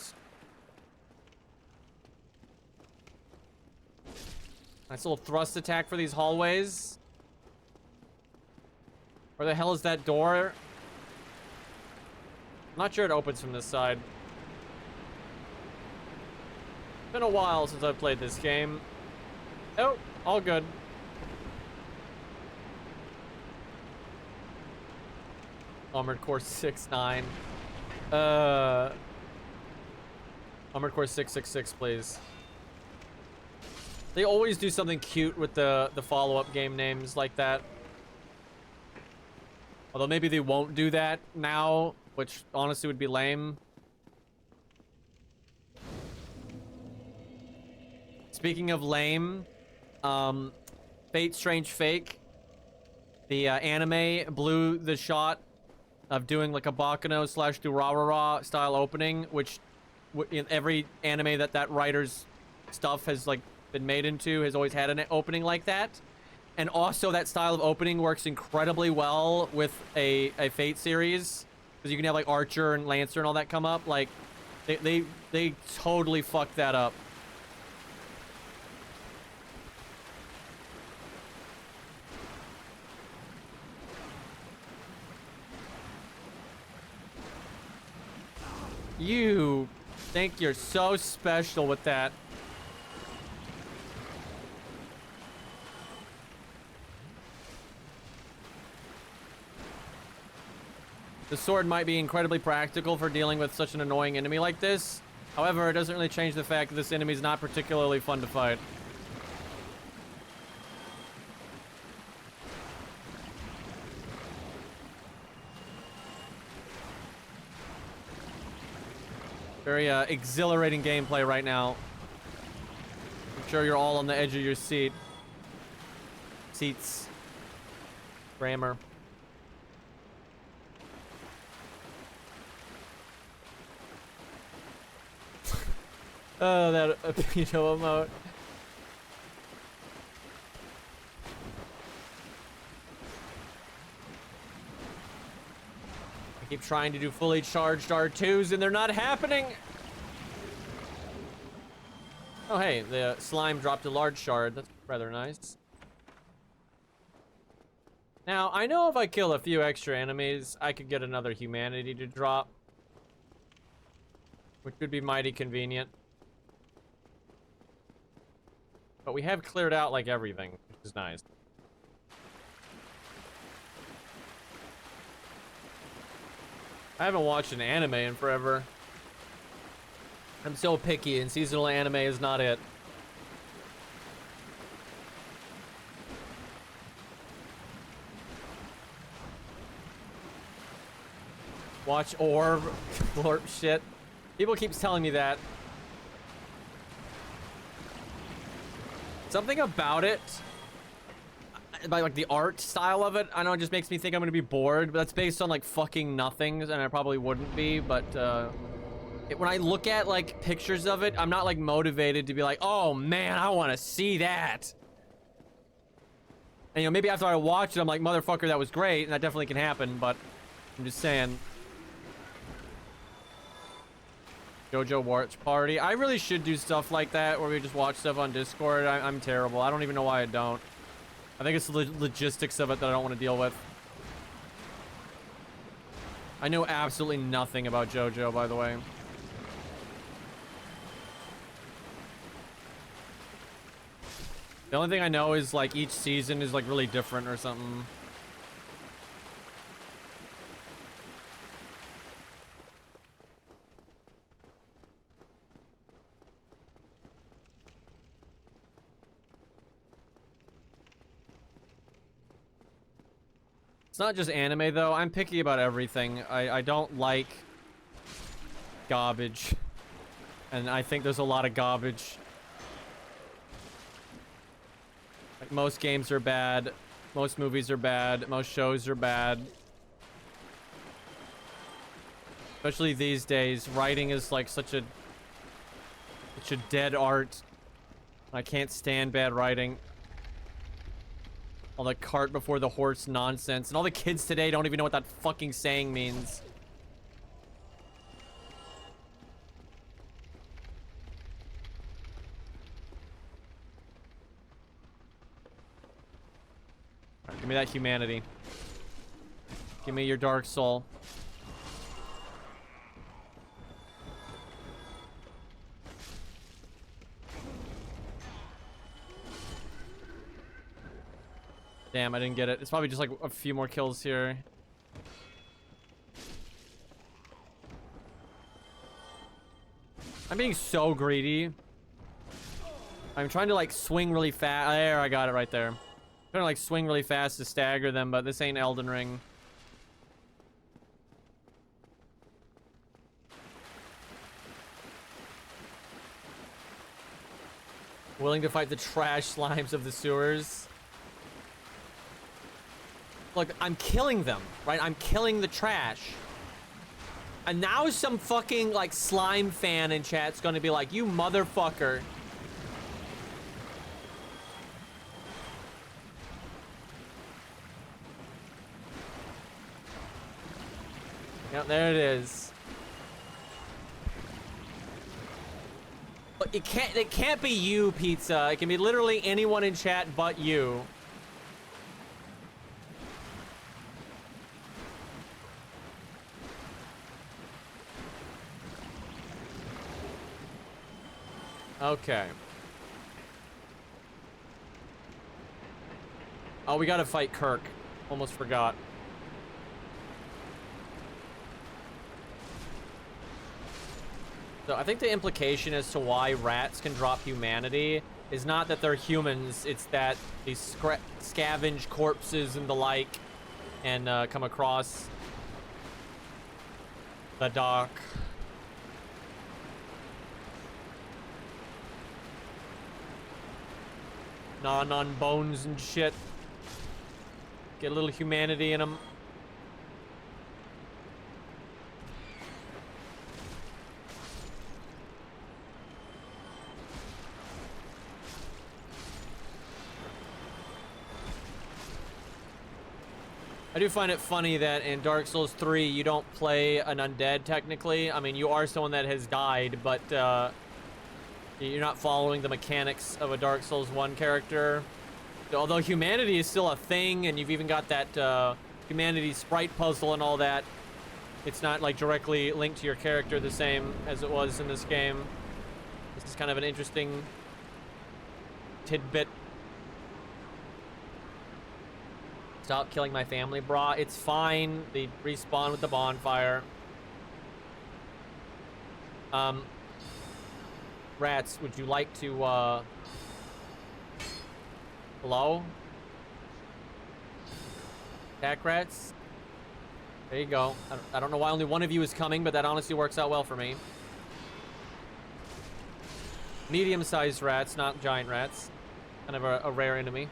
Nice little thrust attack for these hallways. Where the hell is that door? I'm not sure it opens from this side. Been a while since I've played this game. Oh, all good. Armored Core 6-9. Armored Core 666, please. They always do something cute with the follow-up game names like that. Although maybe they won't do that now, which honestly would be lame. Speaking of lame, Fate Strange Fake, the anime blew the shot of doing like a Bakano / Durarara style opening, which in every anime that writer's stuff has like been made into has always had an opening like that. And also that style of opening works incredibly well with a Fate series, because you can have like Archer and Lancer and all that come up. Like they totally fucked that up. You think you're so special with that. The sword might be incredibly practical for dealing with such an annoying enemy like this. However, it doesn't really change the fact that this enemy is not particularly fun to fight. Very exhilarating gameplay right now. I'm sure you're all on the edge of your seats. Grammar. Oh, that Pino emote. I keep trying to do fully charged R2s and they're not happening. Oh, hey, the slime dropped a large shard. That's rather nice. Now, I know if I kill a few extra enemies, I could get another humanity to drop, which would be mighty convenient. But we have cleared out, like, everything, which is nice. I haven't watched an anime in forever. I'm so picky, and seasonal anime is not it. Watch Orb, blorp shit. People keep telling me that. Something about it, by like the art style of it, I know it just makes me think I'm gonna be bored, but that's based on like fucking nothing, and I probably wouldn't be, but when I look at like pictures of it, I'm not like motivated to be like, oh man, I want to see that. And you know, maybe after I watch it, I'm like, motherfucker, that was great, and that definitely can happen, but I'm just saying. JoJo Watch Party. I really should do stuff like that where we just watch stuff on Discord. I'm terrible. I don't even know why I don't. I think it's the logistics of it that I don't want to deal with. I know absolutely nothing about JoJo, by the way. The only thing I know is like each season is like really different or something. It's not just anime though. I'm picky about everything. I don't like garbage. And I think there's a lot of garbage. Like most games are bad. Most movies are bad. Most shows are bad. Especially these days. Writing is like such a dead art. I can't stand bad writing. All the cart before the horse nonsense. And all the kids today don't even know what that fucking saying means. Alright, give me that humanity. Give me your dark soul. Damn, I didn't get it. It's probably just like a few more kills here. I'm being so greedy. I'm trying to like swing really fast. There, I got it right there. I'm trying to like swing really fast to stagger them, but this ain't Elden Ring. Willing to fight the trash slimes of the sewers. Look, I'm killing them, right? I'm killing the trash. And now some fucking, like, slime fan in chat's gonna be like, you motherfucker. Yep, there it is. Look, it can't be you, Pizza. It can be literally anyone in chat but you. Okay. Oh, we gotta fight Kirk. Almost forgot. So I think the implication as to why rats can drop humanity is not that they're humans, it's that they scavenge corpses and the like and come across the dock. Gnawing on bones and shit. Get a little humanity in them. I do find it funny that in Dark Souls 3 you don't play an undead technically. I mean, you are someone that has died, but you're not following the mechanics of a Dark Souls 1 character. Although humanity is still a thing, and you've even got that humanity sprite puzzle and all that, it's not like directly linked to your character the same as it was in this game. This is kind of an interesting tidbit. Stop killing my family, brah. It's fine. They respawn with the bonfire. Rats, would you like to, hello? Attack rats? There you go. I don't know why only one of you is coming, but that honestly works out well for me. Medium-sized rats, not giant rats. Kind of a rare enemy.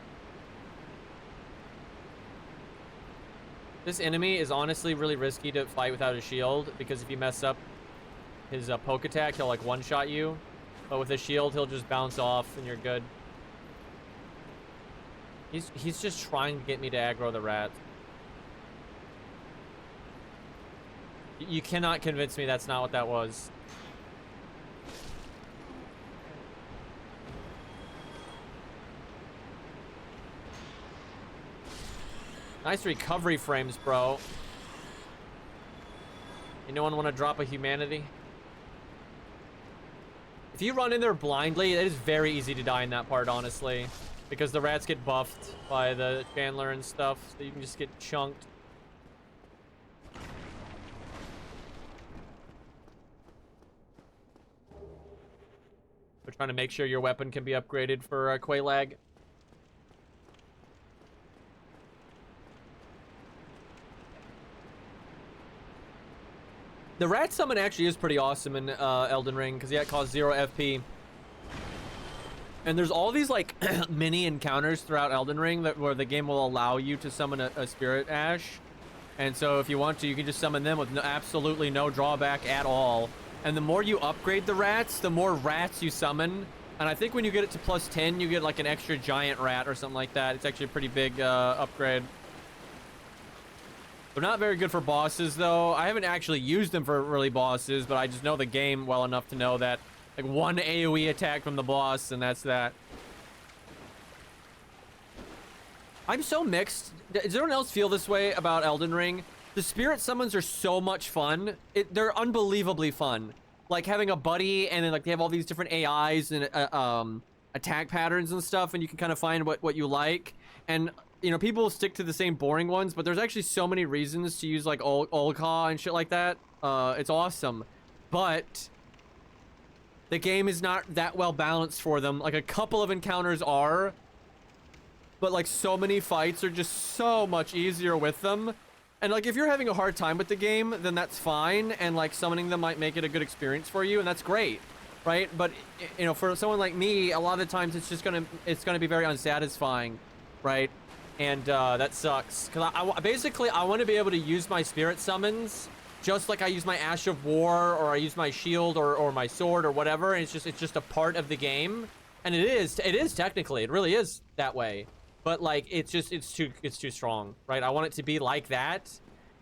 This enemy is honestly really risky to fight without a shield, because if you mess up his poke attack, he'll like one-shot you. But with a shield, he'll just bounce off and you're good. He's just trying to get me to aggro the rat. You cannot convince me that's not what that was. Nice recovery frames, bro. Anyone want to drop a humanity? If you run in there blindly, it is very easy to die in that part, honestly. Because the rats get buffed by the Chandler and stuff, so you can just get chunked. We're trying to make sure your weapon can be upgraded for Quaylag. The rat summon actually is pretty awesome in Elden Ring, because yeah, it costs 0 FP. And there's all these like mini encounters throughout Elden Ring where the game will allow you to summon a spirit ash. And so if you want to, you can just summon them with absolutely no drawback at all. And the more you upgrade the rats, the more rats you summon. And I think when you get it to plus 10, you get like an extra giant rat or something like that. It's actually a pretty big upgrade. They're not very good for bosses, though. I haven't actually used them for really bosses, but I just know the game well enough to know that like one AoE attack from the boss, and that's that. I'm so mixed. Does anyone else feel this way about Elden Ring? The spirit summons are so much fun. They're unbelievably fun. Like having a buddy, and then like they have all these different AIs and attack patterns and stuff, and you can kind of find what you like. And you know, people stick to the same boring ones, but there's actually so many reasons to use like Olka and shit like that. It's awesome. But the game is not that well balanced for them. Like a couple of encounters are, but like so many fights are just so much easier with them. And like if you're having a hard time with the game, then that's fine, and like summoning them might make it a good experience for you, and that's great, right? But you know, for someone like me, a lot of the times it's gonna be very unsatisfying, right? And that sucks, because I want to be able to use my spirit summons just like I use my Ash of War, or I use my shield, or my sword, or whatever. And it's just a part of the game, and it is technically, it really is that way. But like it's too strong, right? I want it to be like that,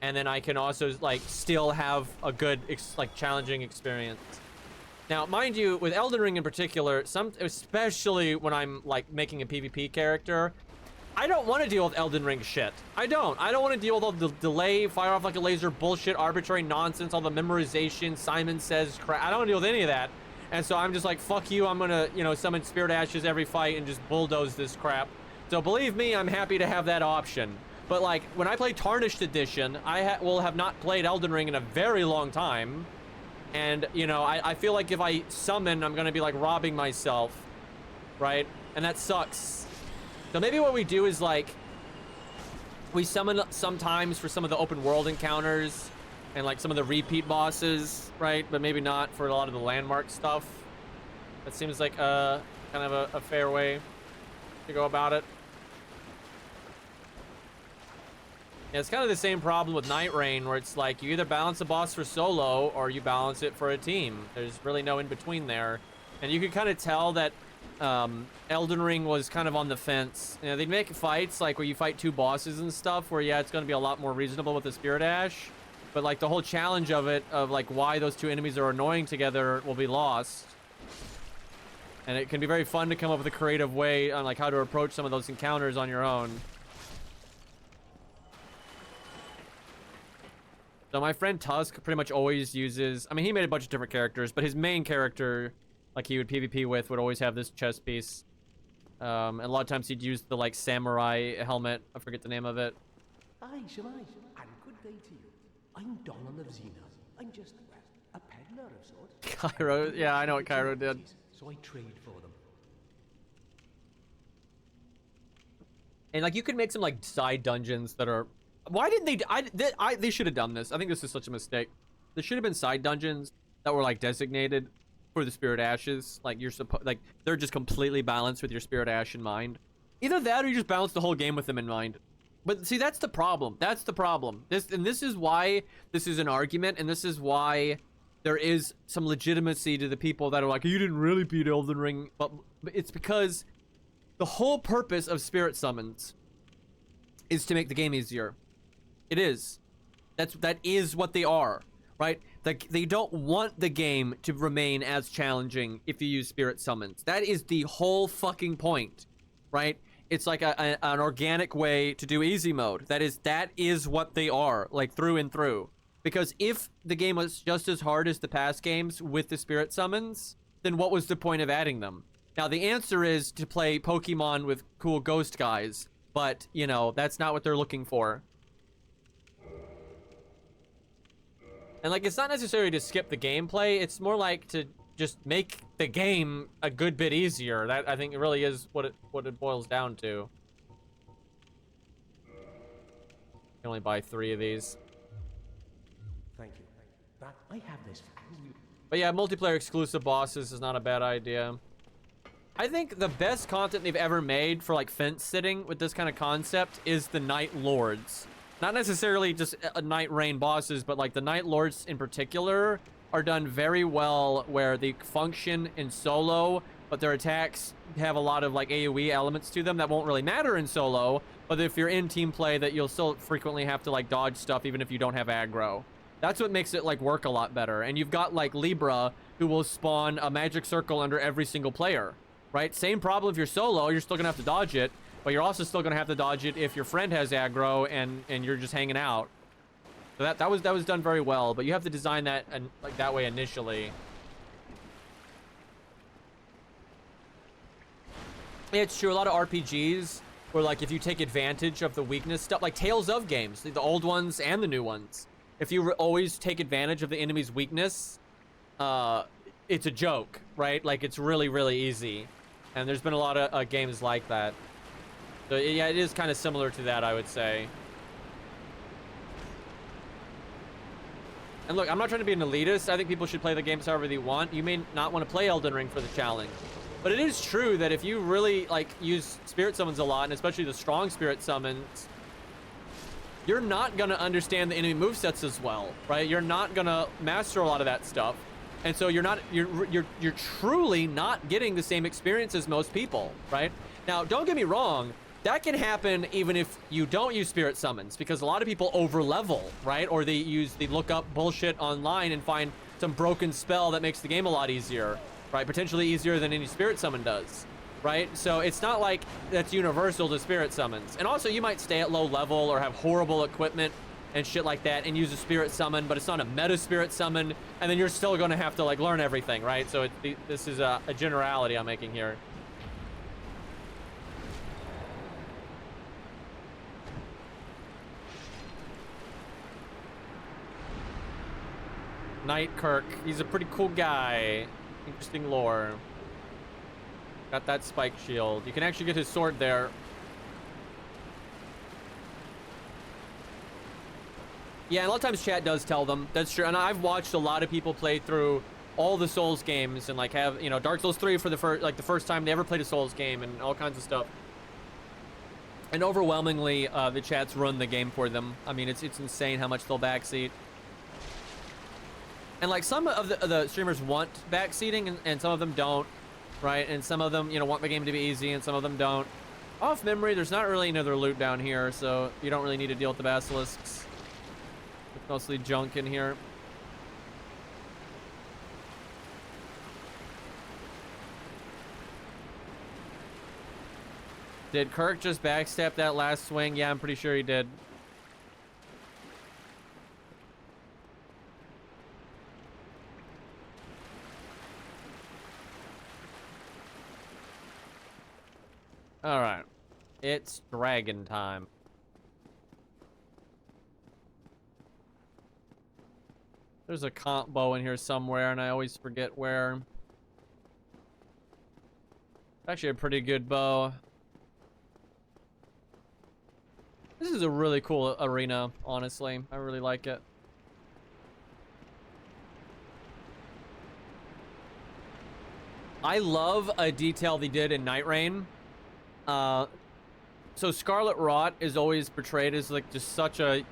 and then I can also like still have a good like challenging experience. Now, mind you, with Elden Ring in particular, especially when I'm like making a PvP character, I don't want to deal with Elden Ring shit. I don't want to deal with all the delay, fire off like a laser bullshit, arbitrary nonsense, all the memorization, Simon Says crap. I don't want to deal with any of that. And so I'm just like, fuck you, I'm gonna, you know, summon Spirit Ashes every fight and just bulldoze this crap. So believe me, I'm happy to have that option. But like, when I play Tarnished Edition, I will have not played Elden Ring in a very long time. And, you know, I feel like if I summon, I'm gonna be like robbing myself, right? And that sucks. So maybe what we do is like, we summon sometimes for some of the open world encounters and like some of the repeat bosses, right? But maybe not for a lot of the landmark stuff. That seems like kind of a fair way to go about it. Yeah, it's kind of the same problem with Night Rain, where it's like you either balance a boss for solo or you balance it for a team. There's really no in between there. And you can kind of tell that Elden Ring was kind of on the fence. You know, they'd make fights like where you fight two bosses and stuff, where yeah, it's going to be a lot more reasonable with the Spirit Ash, but like the whole challenge of it, of like why those two enemies are annoying together, will be lost. And it can be very fun to come up with a creative way on like how to approach some of those encounters on your own. So my friend Tusk pretty much always uses, I mean, he made a bunch of different characters, but his main character, like he would PvP with, would always have this chest piece. And a lot of times he'd use the like samurai helmet. I forget the name of it.
Aye, Shemai, and good day to you. I'm Donald of Xena. I'm just a peddler of sorts.
Cairo, yeah, I know what Cairo did.
So I trade for them.
And like you could make some like side dungeons that are, why didn't they, they should have done this. I think this is such a mistake. There should have been side dungeons that were like designated for the Spirit Ashes. Like like they're just completely balanced with your Spirit Ash in mind. Either that or you just balance the whole game with them in mind. But see, that's the problem. That's the problem. This is why this is an argument, and this is why there is some legitimacy to the people that are like, you didn't really beat Elden Ring. But it's because the whole purpose of Spirit Summons is to make the game easier. It is. That is what they are, right? Like, they don't want the game to remain as challenging if you use Spirit Summons. That is the whole fucking point, right? It's like an organic way to do easy mode. That is what they are, like, through and through. Because if the game was just as hard as the past games with the Spirit Summons, then what was the point of adding them? Now, the answer is to play Pokemon with cool ghost guys, but, you know, that's not what they're looking for. And, like, it's not necessarily to skip the gameplay, it's more like to just make the game a good bit easier. That, I think, it really is what it boils down to. You can only buy 3 of these.
Thank you. But I have this.
But yeah, multiplayer exclusive bosses is not a bad idea. I think the best content they've ever made for, like, fence sitting with this kind of concept is the Night Lords. Not necessarily just Night Rain bosses, but, like, the Night Lords in particular are done very well, where they function in solo, but their attacks have a lot of, like, AoE elements to them that won't really matter in solo, but if you're in team play, that you'll still frequently have to, like, dodge stuff even if you don't have aggro. That's what makes it, like, work a lot better. And you've got, like, Libra, who will spawn a magic circle under every single player, right? Same problem if you're solo, you're still gonna have to dodge it, but you're also still gonna have to dodge it if your friend has aggro and you're just hanging out. So that was done very well, but you have to design that and like that way initially. Yeah, it's true. A lot of RPGs where, like, if you take advantage of the weakness stuff, like Tales of games, the old ones and the new ones, if you always take advantage of the enemy's weakness, it's a joke, right? Like, it's really, really easy. And there's been a lot of games like that. So yeah, it is kind of similar to that, I would say. And look, I'm not trying to be an elitist. I think people should play the games however they want. You may not want to play Elden Ring for the challenge. But it is true that if you really, like, use Spirit Summons a lot, and especially the strong Spirit Summons, you're not going to understand the enemy movesets as well, right? You're not going to master a lot of that stuff. And so you're truly not getting the same experience as most people, right? Now, don't get me wrong. That can happen even if you don't use Spirit Summons, because a lot of people over-level, right? Or they look up bullshit online and find some broken spell that makes the game a lot easier, right? Potentially easier than any Spirit Summon does, right? So it's not like that's universal to Spirit Summons. And also, you might stay at low level or have horrible equipment and shit like that and use a Spirit Summon, but it's not a meta Spirit Summon, and then you're still going to have to, like, learn everything, right? So this is a generality I'm making here. Knight Kirk, he's a pretty cool guy. Interesting lore. Got that spike shield. You can actually get his sword there. Yeah, a lot of times chat does tell them. That's true. And I've watched a lot of people play through all the Souls games and, like, have, you know, Dark Souls 3 for the first time they ever played a Souls game and all kinds of stuff. And overwhelmingly, the chats run the game for them. I mean, it's insane how much they'll backseat. And, like, some of the streamers want backseating and some of them don't, right? And some of them, you know, want the game to be easy and some of them don't. Off memory, there's not really any other loot down here, so you don't really need to deal with the basilisks. It's mostly junk in here. Did Kirk just backstep that last swing? Yeah, I'm pretty sure he did. All right, it's dragon time. There's a comp bow in here somewhere, and I always forget where. Actually, a pretty good bow. This is a really cool arena, honestly. I really like it. I love a detail they did in Night Rain. So Scarlet Rot is always portrayed as like just such a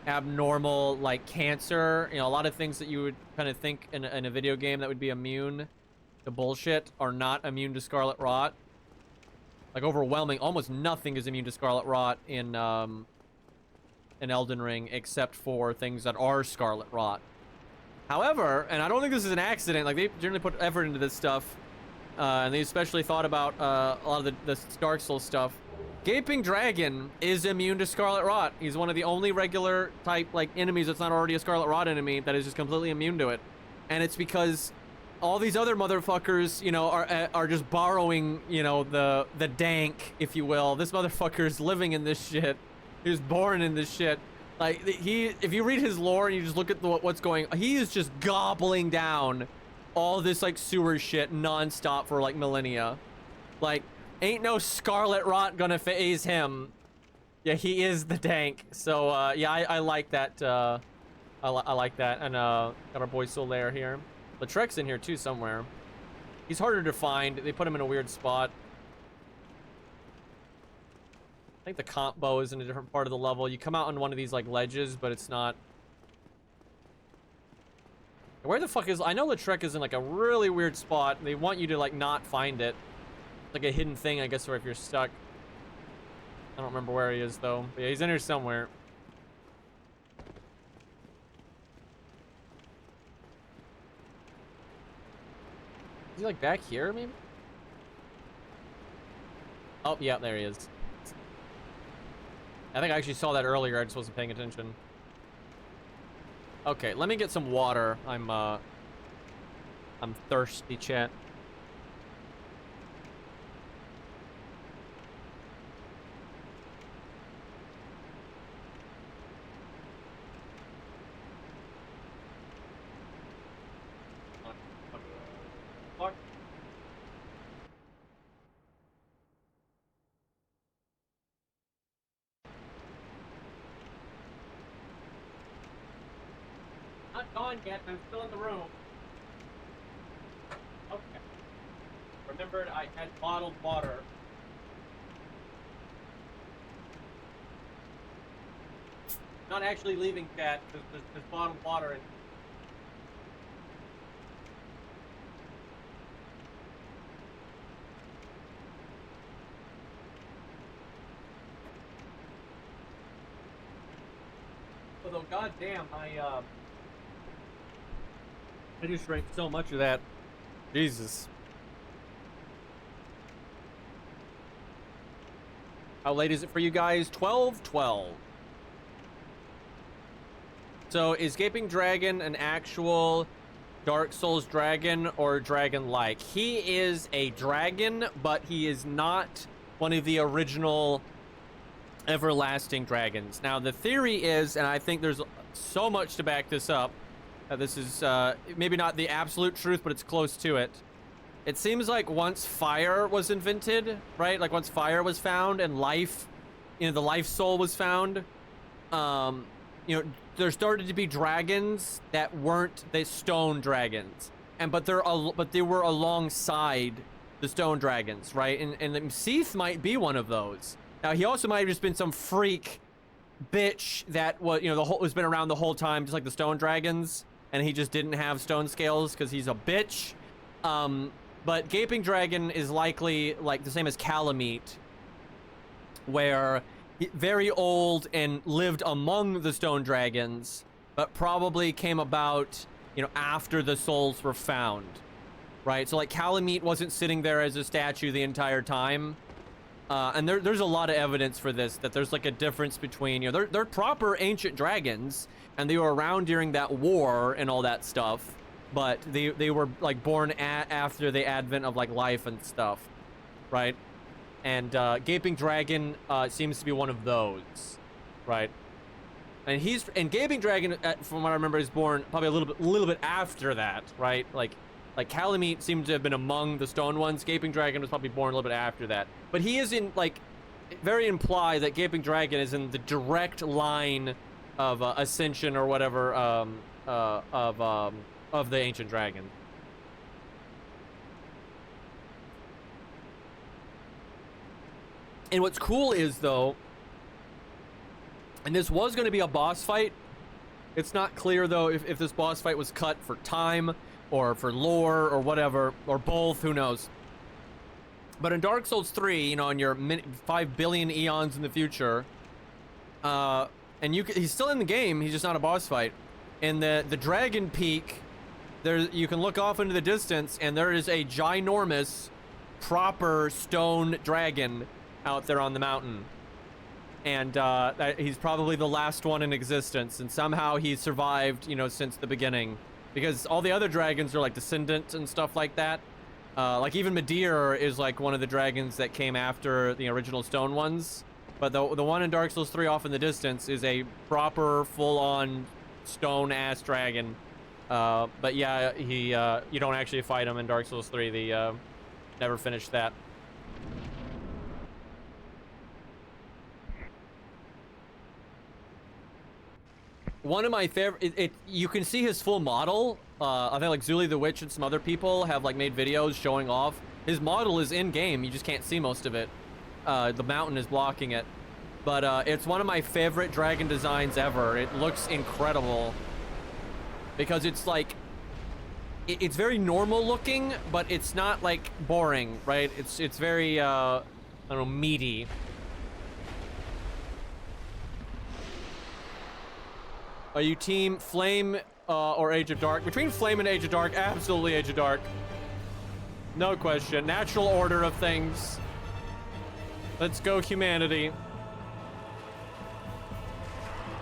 abnormal like cancer. You know, a lot of things that you would kind of think in a video game that would be immune to bullshit are not immune to Scarlet Rot. Like overwhelming, almost nothing is immune to Scarlet Rot in Elden Ring except for things that are Scarlet Rot. However, and I don't think this is an accident, like they generally put effort into this stuff, and they especially thought about a lot of the Dark Souls stuff. Gaping Dragon is immune to Scarlet Rot. He's one of the only regular type like enemies that's not already a Scarlet Rot enemy that is just completely immune to it. And it's because all these other motherfuckers, you know, are just borrowing, you know, the dank, if you will. This motherfucker's living in this shit. He was born in this shit. Like, if you read his lore and you just look at what's going on, he is just gobbling down all this, like, sewer shit nonstop for, like, millennia. Like, ain't no Scarlet Rot gonna phase him. Yeah, he is the dank. So, yeah, I like that, I like that. And, got our boy Solaire here. Lautrec's in here, too, somewhere. He's harder to find. They put him in a weird spot. I think the comp bow is in a different part of the level. You come out on one of these like ledges, but it's not. Where the fuck is? I know Lautrec is in like a really weird spot. They want you to like not find it. It's like a hidden thing, I guess, or if you're stuck. I don't remember where he is though. But yeah, he's in here somewhere. Is he like back here, maybe? Oh yeah, there he is. I think I actually saw that earlier. I just wasn't paying attention. Okay, let me get some water. I'm thirsty, chat. Not gone yet, I'm still in the room. Okay. Remembered I had bottled water. Not actually leaving chat, there's bottled water in. Although goddamn, I just drank so much of that. Jesus. How late is it for you guys? 12:12. So is Gaping Dragon an actual Dark Souls dragon or dragon-like? He is a dragon, but he is not one of the original everlasting dragons. Now the theory is, and I think there's so much to back this up, this is maybe not the absolute truth, but it's close to it. It seems like once fire was invented, right? Like once fire was found and life, you know, the life soul was found, you know, there started to be dragons that weren't the stone dragons, but they were alongside the stone dragons, right? And Seath might be one of those. Now he also might have just been some freak bitch that was, you know, has been around the whole time, just like the stone dragons. And he just didn't have stone scales because he's a bitch. But Gaping Dragon is likely like the same as Calamite, where very old and lived among the stone dragons, but probably came about, you know, after the souls were found, right? So like Calamite wasn't sitting there as a statue the entire time. And there's a lot of evidence for this, that there's like a difference between, you know, they're proper ancient dragons, and they were around during that war and all that stuff, but they were like born after the advent of like life and stuff, right? And Gaping Dragon seems to be one of those, right? And Gaping Dragon, from what I remember, is born probably a little bit after that, right? Like Calamite seems to have been among the stone ones. Gaping Dragon was probably born a little bit after that. But he is in, like, very implied that Gaping Dragon is in the direct line of ascension or whatever of the ancient dragon. And what's cool is, though, and this was going to be a boss fight. It's not clear, though, if this boss fight was cut for time or for lore or whatever, or both, who knows. But in Dark Souls 3, you know, in your 5 billion eons in the future, and he's still in the game, he's just not a boss fight. In the Dragon Peak, you can look off into the distance, and there is a ginormous, proper stone dragon out there on the mountain. And he's probably the last one in existence, and somehow he's survived, you know, since the beginning. Because all the other dragons are like descendants and stuff like that. Like even Midir is like one of the dragons that came after the original stone ones. But the one in Dark Souls 3 off in the distance is a proper, full-on stone-ass dragon. But yeah, you don't actually fight him in Dark Souls 3. They never finished that. One of my favorite, you can see his full model. I think like Zuli the Witch and some other people have like made videos showing off. His model is in game. You just can't see most of it. The mountain is blocking it. But it's one of my favorite dragon designs ever. It looks incredible. Because it's like, it's very normal looking, but it's not like boring, right? It's very, I don't know, meaty. Are you team Flame or Age of Dark? Between Flame and Age of Dark, absolutely Age of Dark. No question. Natural order of things. Let's go humanity.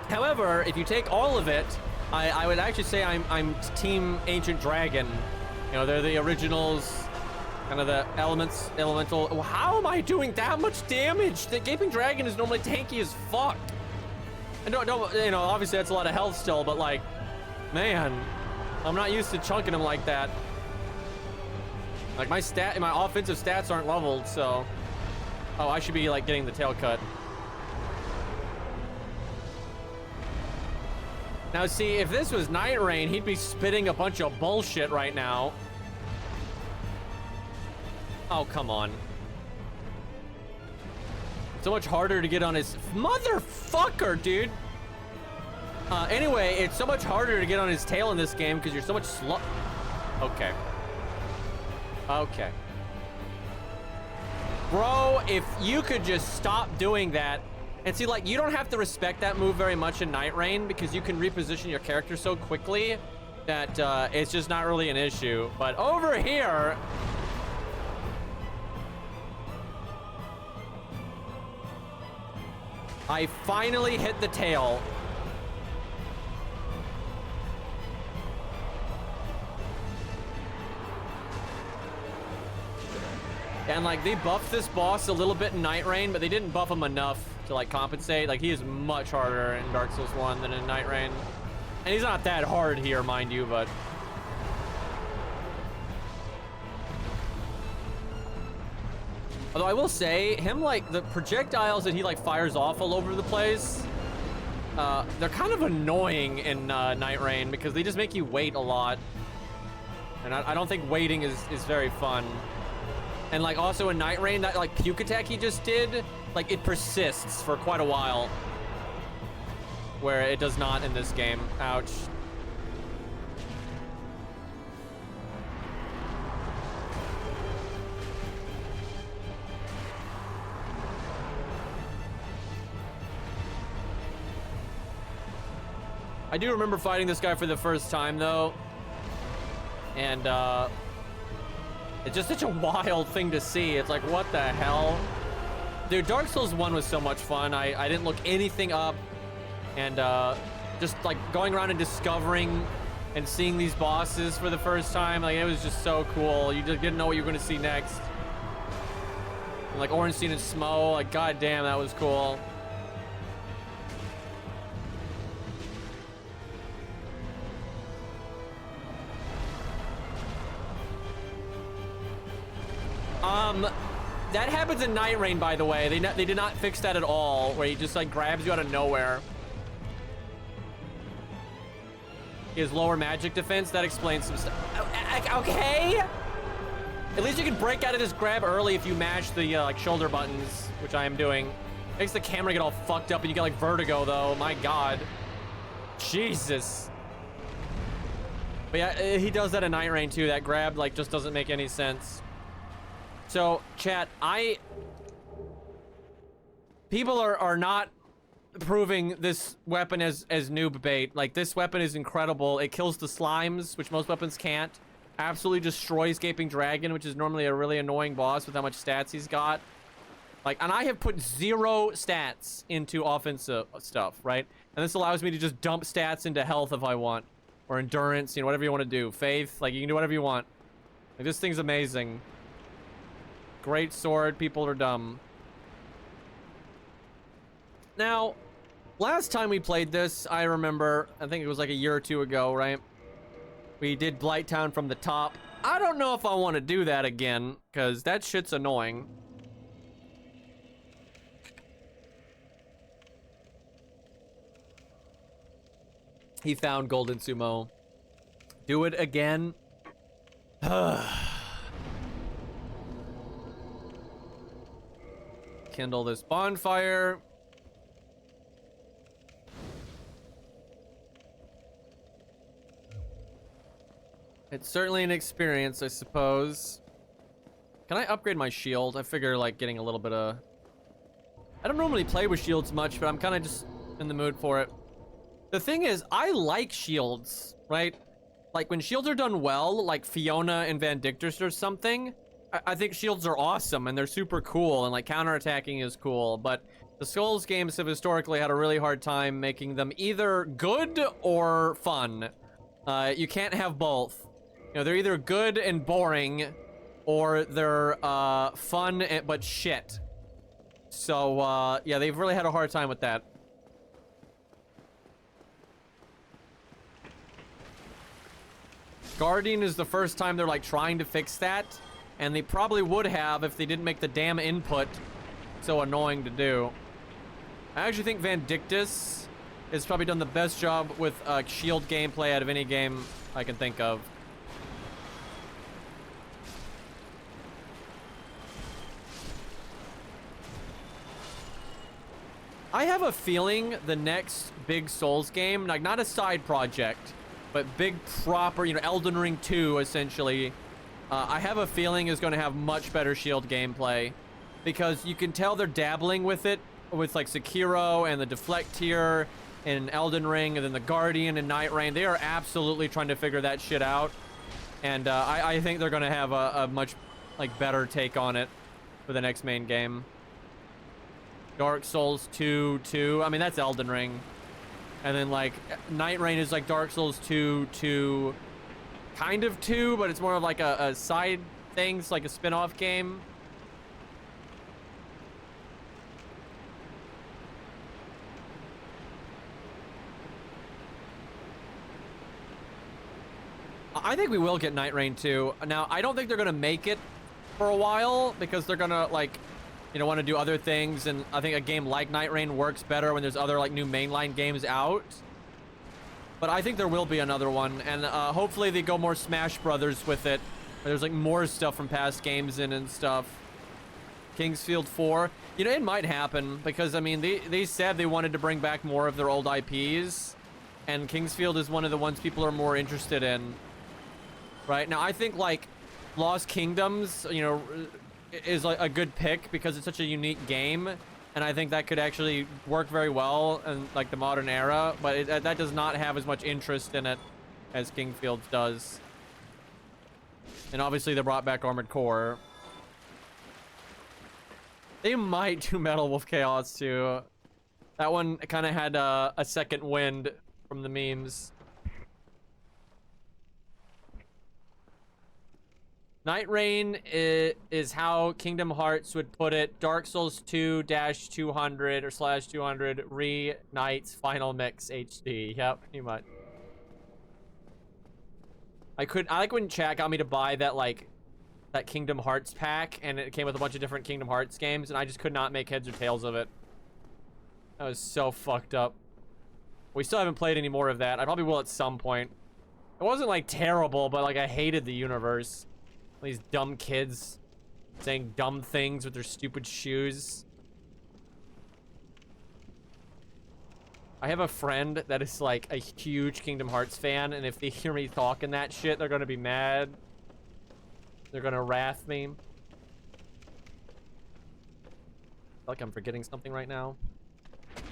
However, if you take all of it, I would actually say I'm team Ancient Dragon. You know, they're the originals, kind of the elemental. Well, how am I doing that much damage? The Gaping Dragon is normally tanky as fuck. And don't, you know, obviously that's a lot of health still, but like, man, I'm not used to chunking him like that. Like my offensive stats aren't leveled, so. Oh, I should be like getting the tail cut. Now see, if this was Night Rain, he'd be spitting a bunch of bullshit right now. Oh, come on. So much harder to get on his motherfucker, dude. Anyway, it's so much harder to get on his tail in this game because you're so much slow. Okay. Okay. Bro, if you could just stop doing that. And see, like, you don't have to respect that move very much in Night Rain because you can reposition your character so quickly that it's just not really an issue. But over here, I finally hit the tail. And like they buffed this boss a little bit in Night Rain, but they didn't buff him enough to like compensate. Like he is much harder in Dark Souls 1 than in Night Rain. And he's not that hard here, mind you, but although I will say, him, like, the projectiles that he, like, fires off all over the place, they're kind of annoying in Night Rain because they just make you wait a lot. And I don't think waiting is very fun. And, like, also in Night Rain, that, like, puke attack he just did, like, it persists for quite a while. Where it does not in this game. Ouch. I do remember fighting this guy for the first time, though. And, it's just such a wild thing to see. It's like, what the hell? Dude, Dark Souls 1 was so much fun. I didn't look anything up. And, just, like, going around and discovering and seeing these bosses for the first time, like, it was just so cool. You just didn't know what you were going to see next. And, like, Ornstein and Smo, like, goddamn, that was cool. That happens in Night Rain, by the way. They did not fix that at all, where he just like grabs you out of nowhere. His lower magic defense, that explains some stuff. Okay? At least you can break out of this grab early if you mash the like shoulder buttons, which I am doing. Makes the camera get all fucked up and you get like vertigo though. My God. Jesus. But yeah, he does that in Night Rain too. That grab like just doesn't make any sense. So chat, people are not proving this weapon as noob bait. Like, this weapon is incredible. It kills the slimes, which most weapons can't. Absolutely destroys Gaping Dragon, which is normally a really annoying boss with how much stats he's got. Like, and I have put 0 stats into offensive stuff, right? And this allows me to just dump stats into health if I want. Or endurance, you know, whatever you want to do. Faith, like, you can do whatever you want. Like, this thing's amazing. Great sword, people are dumb. Now, last time we played this, I remember, I think it was like a year or 2 ago, right? We did Blighttown from the top. I don't know if I want to do that again, because that shit's annoying. He found Golden Sumo. Do it again. Kindle this bonfire. It's certainly an experience, I suppose. Can I upgrade my shield? I figure like getting a little bit of... I don't normally play with shields much, but I'm kind of just in the mood for it. The thing is, I like shields, right? Like when shields are done well, like Fiona and Vandictus or something, I think shields are awesome and they're super cool and like counterattacking is cool, but the Souls games have historically had a really hard time making them either good or fun. You can't have both. You know, they're either good and boring or they're fun but shit. So yeah, they've really had a hard time with that. Guarding is the first time they're like trying to fix that, and they probably would have if they didn't make the damn input so annoying to do. I actually think Vandictus has probably done the best job with shield gameplay out of any game I can think of. I have a feeling the next big Souls game, like not a side project, but big proper, you know, Elden Ring 2 essentially, I have a feeling is going to have much better shield gameplay, because you can tell they're dabbling with it with like Sekiro and the Deflect tier and Elden Ring and then the Guardian and Night Rain. They are absolutely trying to figure that shit out, and I think they're going to have a much like better take on it for the next main game. Dark Souls 2, I mean that's Elden Ring. And then like Night Rain is like Dark Souls 2, kind of 2, but it's more of like a side thing. It's like a spin-off game. I think we will get Night Rain 2. Now, I don't think they're gonna make it for a while because they're gonna like, you know, want to do other things, and I think a game like Night Rain works better when there's other like new mainline games out. But I think there will be another one, and hopefully they go more Smash Brothers with it. Where there's like more stuff from past games in and stuff. Kingsfield 4, you know, it might happen because I mean they said they wanted to bring back more of their old IPs, and Kingsfield is one of the ones people are more interested in. Right now, I think like Lost Kingdoms, you know, is like a good pick because it's such a unique game, and I think that could actually work very well in like the modern era, but that does not have as much interest in it as Kingsfield does. And obviously they brought back Armored Core. They might do Metal Wolf Chaos too. That one kind of had a second wind from the memes. Night Rain is how Kingdom Hearts would put it. Dark Souls 2-200 or /200 re-Nights Final Mix HD. Yep, pretty much. I like when chat got me to buy that Kingdom Hearts pack, and it came with a bunch of different Kingdom Hearts games, and I just could not make heads or tails of it. That was so fucked up. We still haven't played any more of that. I probably will at some point. It wasn't like terrible, but like I hated the universe. These dumb kids saying dumb things with their stupid shoes. I have a friend that is like a huge Kingdom Hearts fan, and if they hear me talking that shit, they're gonna be mad. They're gonna wrath me. I feel like I'm forgetting something right now. Look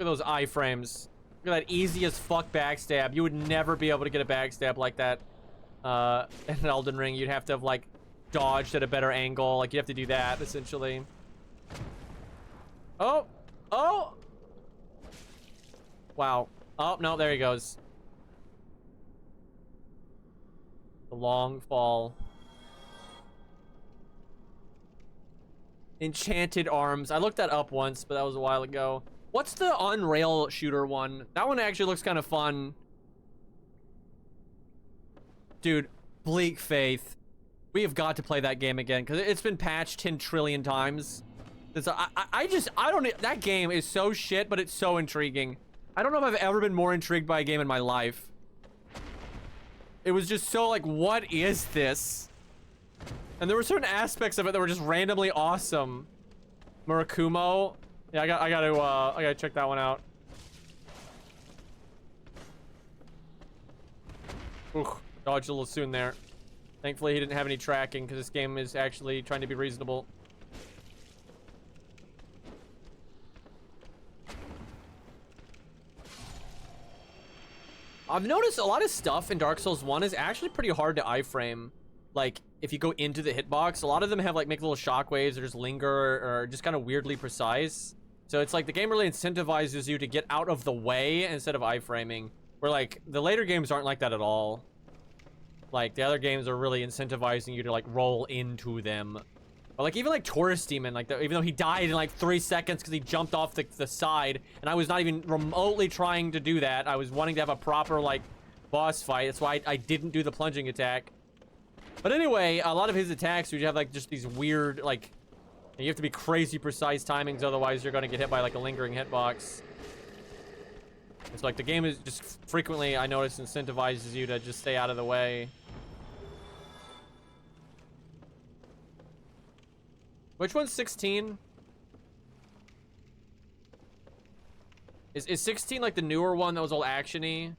at those iframes. Look at that easy as fuck backstab. You would never be able to get a backstab like that in Elden Ring. You'd have to have like dodged at a better angle. Like you have to do that essentially. Oh! Oh! Wow. Oh, no, there he goes. The long fall. Enchanted Arms. I looked that up once, but that was a while ago. What's the on-rail shooter one? That one actually looks kind of fun. Dude, Bleak Faith. We have got to play that game again, because it's been patched 10 trillion times. I don't... That game is so shit, but it's so intriguing. I don't know if I've ever been more intrigued by a game in my life. It was just so like, what is this? And there were certain aspects of it that were just randomly awesome. Murakumo. Yeah, I gotta check that one out. Ooh, dodged a little soon there. Thankfully, he didn't have any tracking because this game is actually trying to be reasonable. I've noticed a lot of stuff in Dark Souls 1 is actually pretty hard to iframe. Like, if you go into the hitbox, a lot of them have, like, make little shockwaves or just linger or just kind of weirdly precise. So it's like the game really incentivizes you to get out of the way instead of iframing. Where, like, the later games aren't like that at all. Like, the other games are really incentivizing you to, like, roll into them. But, like, even, like, Taurus Demon, like, even though he died in, like, 3 seconds because he jumped off the side, and I was not even remotely trying to do that. I was wanting to have a proper, like, boss fight. That's why I didn't do the plunging attack. But anyway, a lot of his attacks, you have, like, just these weird, like... You have to be crazy precise timings, otherwise you're going to get hit by, like, a lingering hitbox. It's like, the game is just frequently, I notice, incentivizes you to just stay out of the way. Which one's 16? Is 16 like the newer one that was all actiony?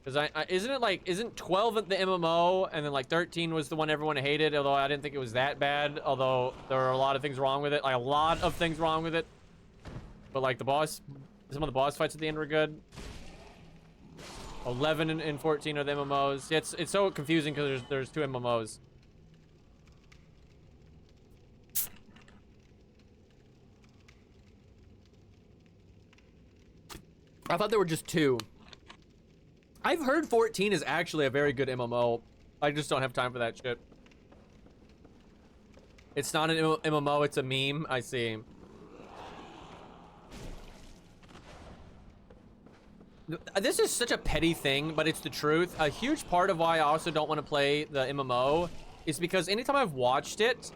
Because isn't 12 the MMO, and then like 13 was the one everyone hated, although I didn't think it was that bad, although there are a lot of things wrong with it, like a lot of things wrong with it. But like some of the boss fights at the end were good. 11 and 14 are the MMOs. Yeah, it's so confusing because there's 2 MMOs. I thought there were just 2. I've heard 14 is actually a very good MMO. I just don't have time for that shit. It's not an MMO, it's a meme. I see. This is such a petty thing, but it's the truth. A huge part of why I also don't want to play the MMO is because anytime I've watched it,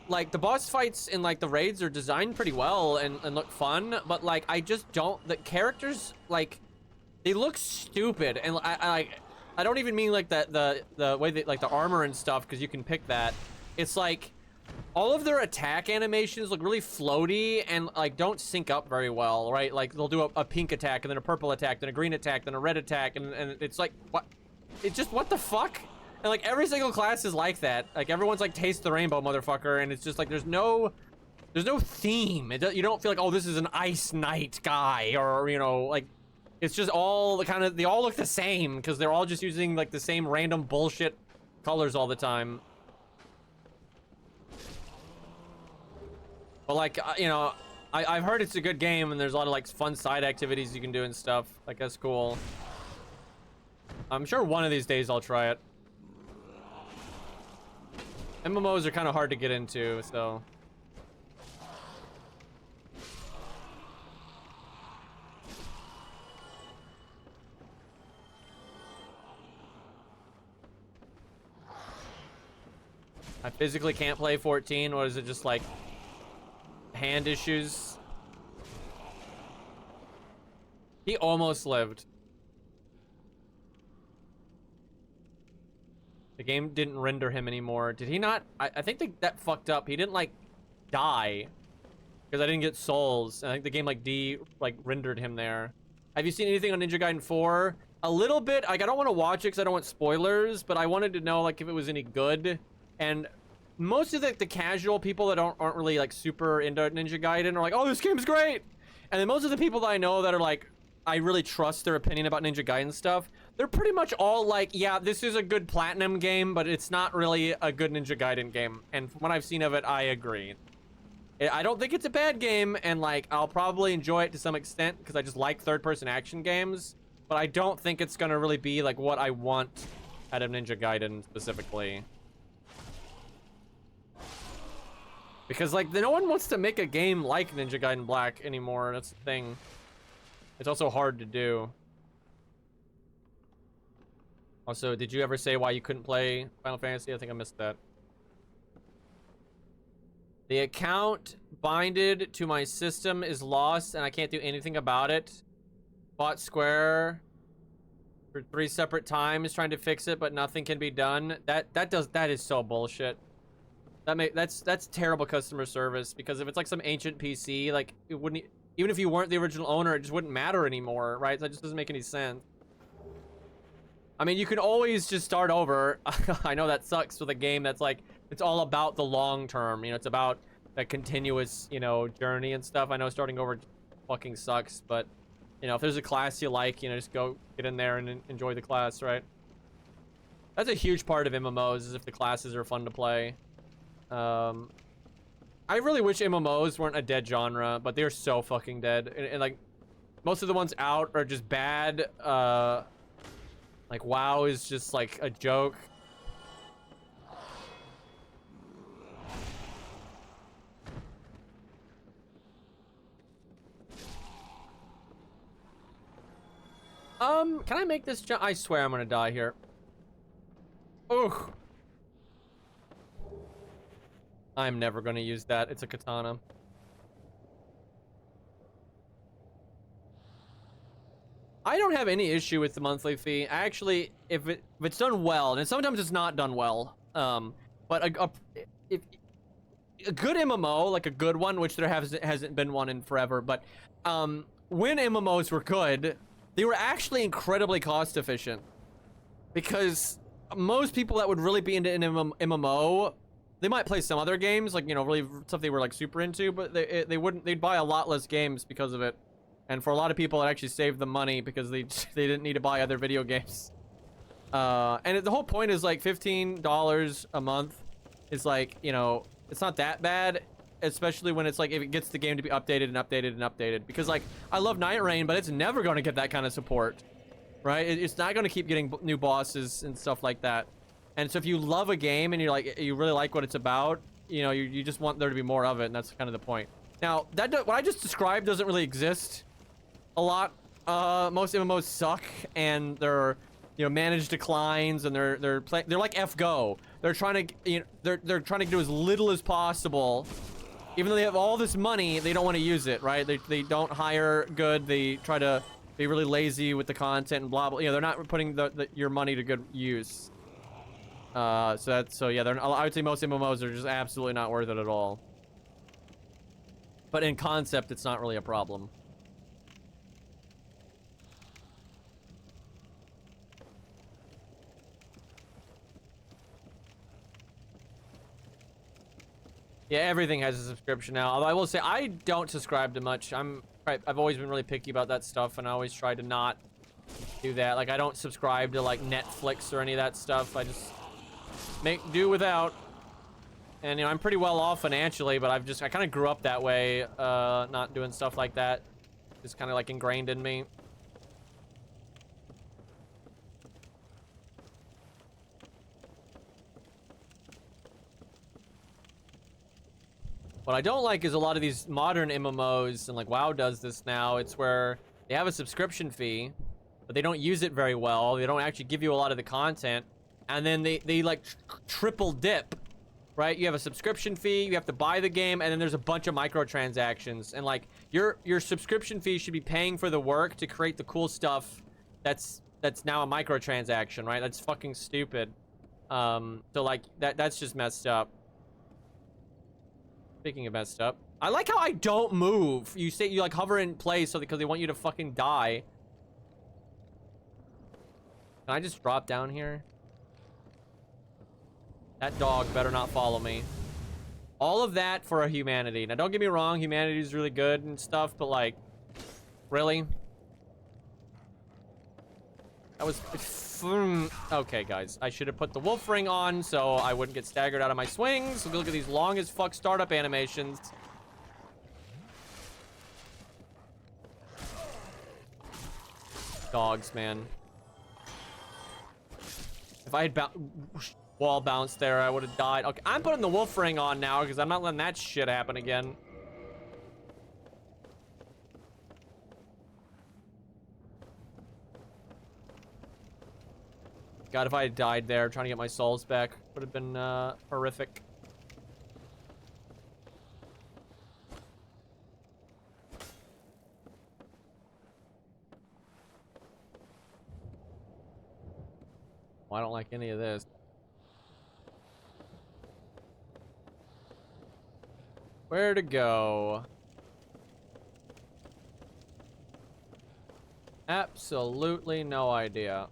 like the boss fights and like the raids are designed pretty well and look fun, but like I just don't, the characters, like they look stupid, and I don't even mean like the way that like the armor and stuff, because you can pick that. It's like all of their attack animations look really floaty and like don't sync up very well, right? Like they'll do a pink attack and then a purple attack, then a green attack, then a red attack, and it's like, what? It's just, what the fuck? And like every single class is like that. Like everyone's like Taste the Rainbow, motherfucker, and it's just like there's no theme. You don't feel like, oh, this is an Ice Knight guy, or you know, like it's just all they all look the same because they're all just using like the same random bullshit colors all the time. But like, you know, I've heard it's a good game and there's a lot of like fun side activities you can do and stuff. Like that's cool. I'm sure one of these days I'll try it. MMOs are kind of hard to get into, so. I physically can't play 14, or is it just like hand issues? He almost lived. The game didn't render him anymore. Did he not? I think that fucked up. He didn't like die because I didn't get souls. I think the game like rendered him there. Have you seen anything on Ninja Gaiden 4? A little bit. Like, I don't want to watch it because I don't want spoilers, but I wanted to know like if it was any good. And most of the casual people that aren't really like super into Ninja Gaiden are like, oh, this game's great. And then most of the people that I know that are like, I really trust their opinion about Ninja Gaiden stuff, they're pretty much all like, yeah, this is a good Platinum game, but it's not really a good Ninja Gaiden game. And from what I've seen of it, I agree. I don't think it's a bad game, and like, I'll probably enjoy it to some extent because I just like third-person action games, but I don't think it's gonna really be like what I want out of Ninja Gaiden specifically. Because like, no one wants to make a game like Ninja Gaiden Black anymore. That's the thing. It's also hard to do. Also, did you ever say why you couldn't play Final Fantasy? I think I missed that. The account binded to my system is lost and I can't do anything about it. Bought Square for 3 separate times trying to fix it, but nothing can be done. That is so bullshit. That's terrible customer service, because if it's like some ancient PC, like it wouldn't, even if you weren't the original owner, it just wouldn't matter anymore, right? That just doesn't make any sense. I mean, you can always just start over. I know that sucks with a game that's like, it's all about the long term, you know, it's about that continuous, you know, journey and stuff. I know starting over fucking sucks, but you know, if there's a class you like, you know, just go get in there and enjoy the class, right? That's a huge part of MMOs, is if the classes are fun to play. I really wish MMOs weren't a dead genre, but they're so fucking dead. And like, most of the ones out are just bad. Like WoW is just like a joke. Can I make this jump? I swear I'm gonna die here. Ugh. I'm never gonna use that. It's a katana. I don't have any issue with the monthly fee. Actually, if it's done well, and sometimes it's not done well, but if a good MMO, like a good one, which there hasn't been one in forever, but when MMOs were good, they were actually incredibly cost efficient, because most people that would really be into an MMO, they might play some other games, like, you know, really stuff they were like super into, but they'd buy a lot less games because of it. And for a lot of people, it actually saved them money because they didn't need to buy other video games. And the whole point is like $15 a month is like, you know, it's not that bad, especially when it's like, if it gets the game to be updated and updated and updated. Because like, I love Night Rain, but it's never going to get that kind of support, right? It's not going to keep getting new bosses and stuff like that. And so if you love a game and you really like what it's about, you know, you just want there to be more of it, and that's kind of the point. Now, what I just described doesn't really exist a lot. Most MMOs suck, and they're, you know, managed declines, and they're like FGO. They're trying to, you know, they're trying to do as little as possible. Even though they have all this money, they don't want to use it, right? They don't hire good. They try to be really lazy with the content and blah blah. You know, they're not putting your money to good use. So yeah, I would say most MMOs are just absolutely not worth it at all. But in concept, it's not really a problem. Yeah, everything has a subscription now. Although I will say, I don't subscribe to much. I've always been really picky about that stuff, and I always try to not do that. Like, I don't subscribe to like Netflix or any of that stuff. I just make do without. And you know, I'm pretty well off financially, but I kind of grew up that way, not doing stuff like that. It's kind of like ingrained in me. What I don't like is a lot of these modern MMOs, and like WoW does this now, it's where they have a subscription fee, but they don't use it very well. They don't actually give you a lot of the content, and then they like triple dip, right? You have a subscription fee, you have to buy the game, and then there's a bunch of microtransactions. And like your subscription fee should be paying for the work to create the cool stuff that's now a microtransaction, right? That's fucking stupid. So like that's just messed up. Speaking of messed up, I like how I don't move. You say you like hover in place so because they want you to fucking die. Can I just drop down here? That dog better not follow me. All of that for a humanity. Now don't get me wrong, humanity is really good and stuff, but like, really? That was... Okay, guys. I should have put the wolf ring on so I wouldn't get staggered out of my swings. Look at these long as fuck startup animations. Dogs, man. If I had wall bounced there, I would have died. Okay, I'm putting the wolf ring on now because I'm not letting that shit happen again. God, if I had died there trying to get my souls back, would have been horrific. Well, I don't like any of this. Where to go? Absolutely no idea.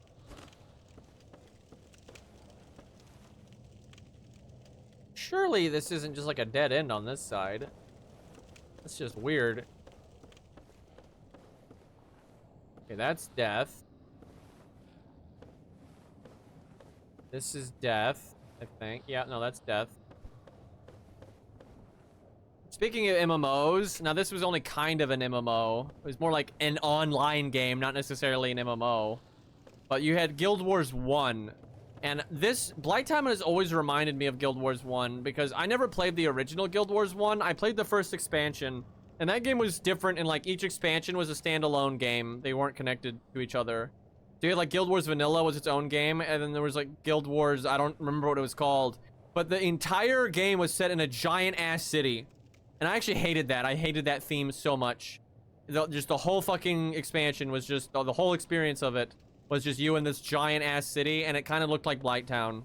Surely this isn't just like a dead end on this side. That's just weird. Okay, that's death. This is death, I think. Yeah, no, that's death. Speaking of MMOs, now this was only kind of an MMO. It was more like an online game, not necessarily an MMO. But you had Guild Wars 1. And this, Blighttown has always reminded me of Guild Wars 1 because I never played the original Guild Wars 1. I played the first expansion. And that game was different in like each expansion was a standalone game. They weren't connected to each other. So you had like Guild Wars Vanilla was its own game. And then there was like Guild Wars, I don't remember what it was called. But the entire game was set in a giant ass city. And I actually hated that. I hated that theme so much. Just the whole fucking expansion was just, the whole experience of it was just you in this giant ass city, and it kind of looked like Blighttown.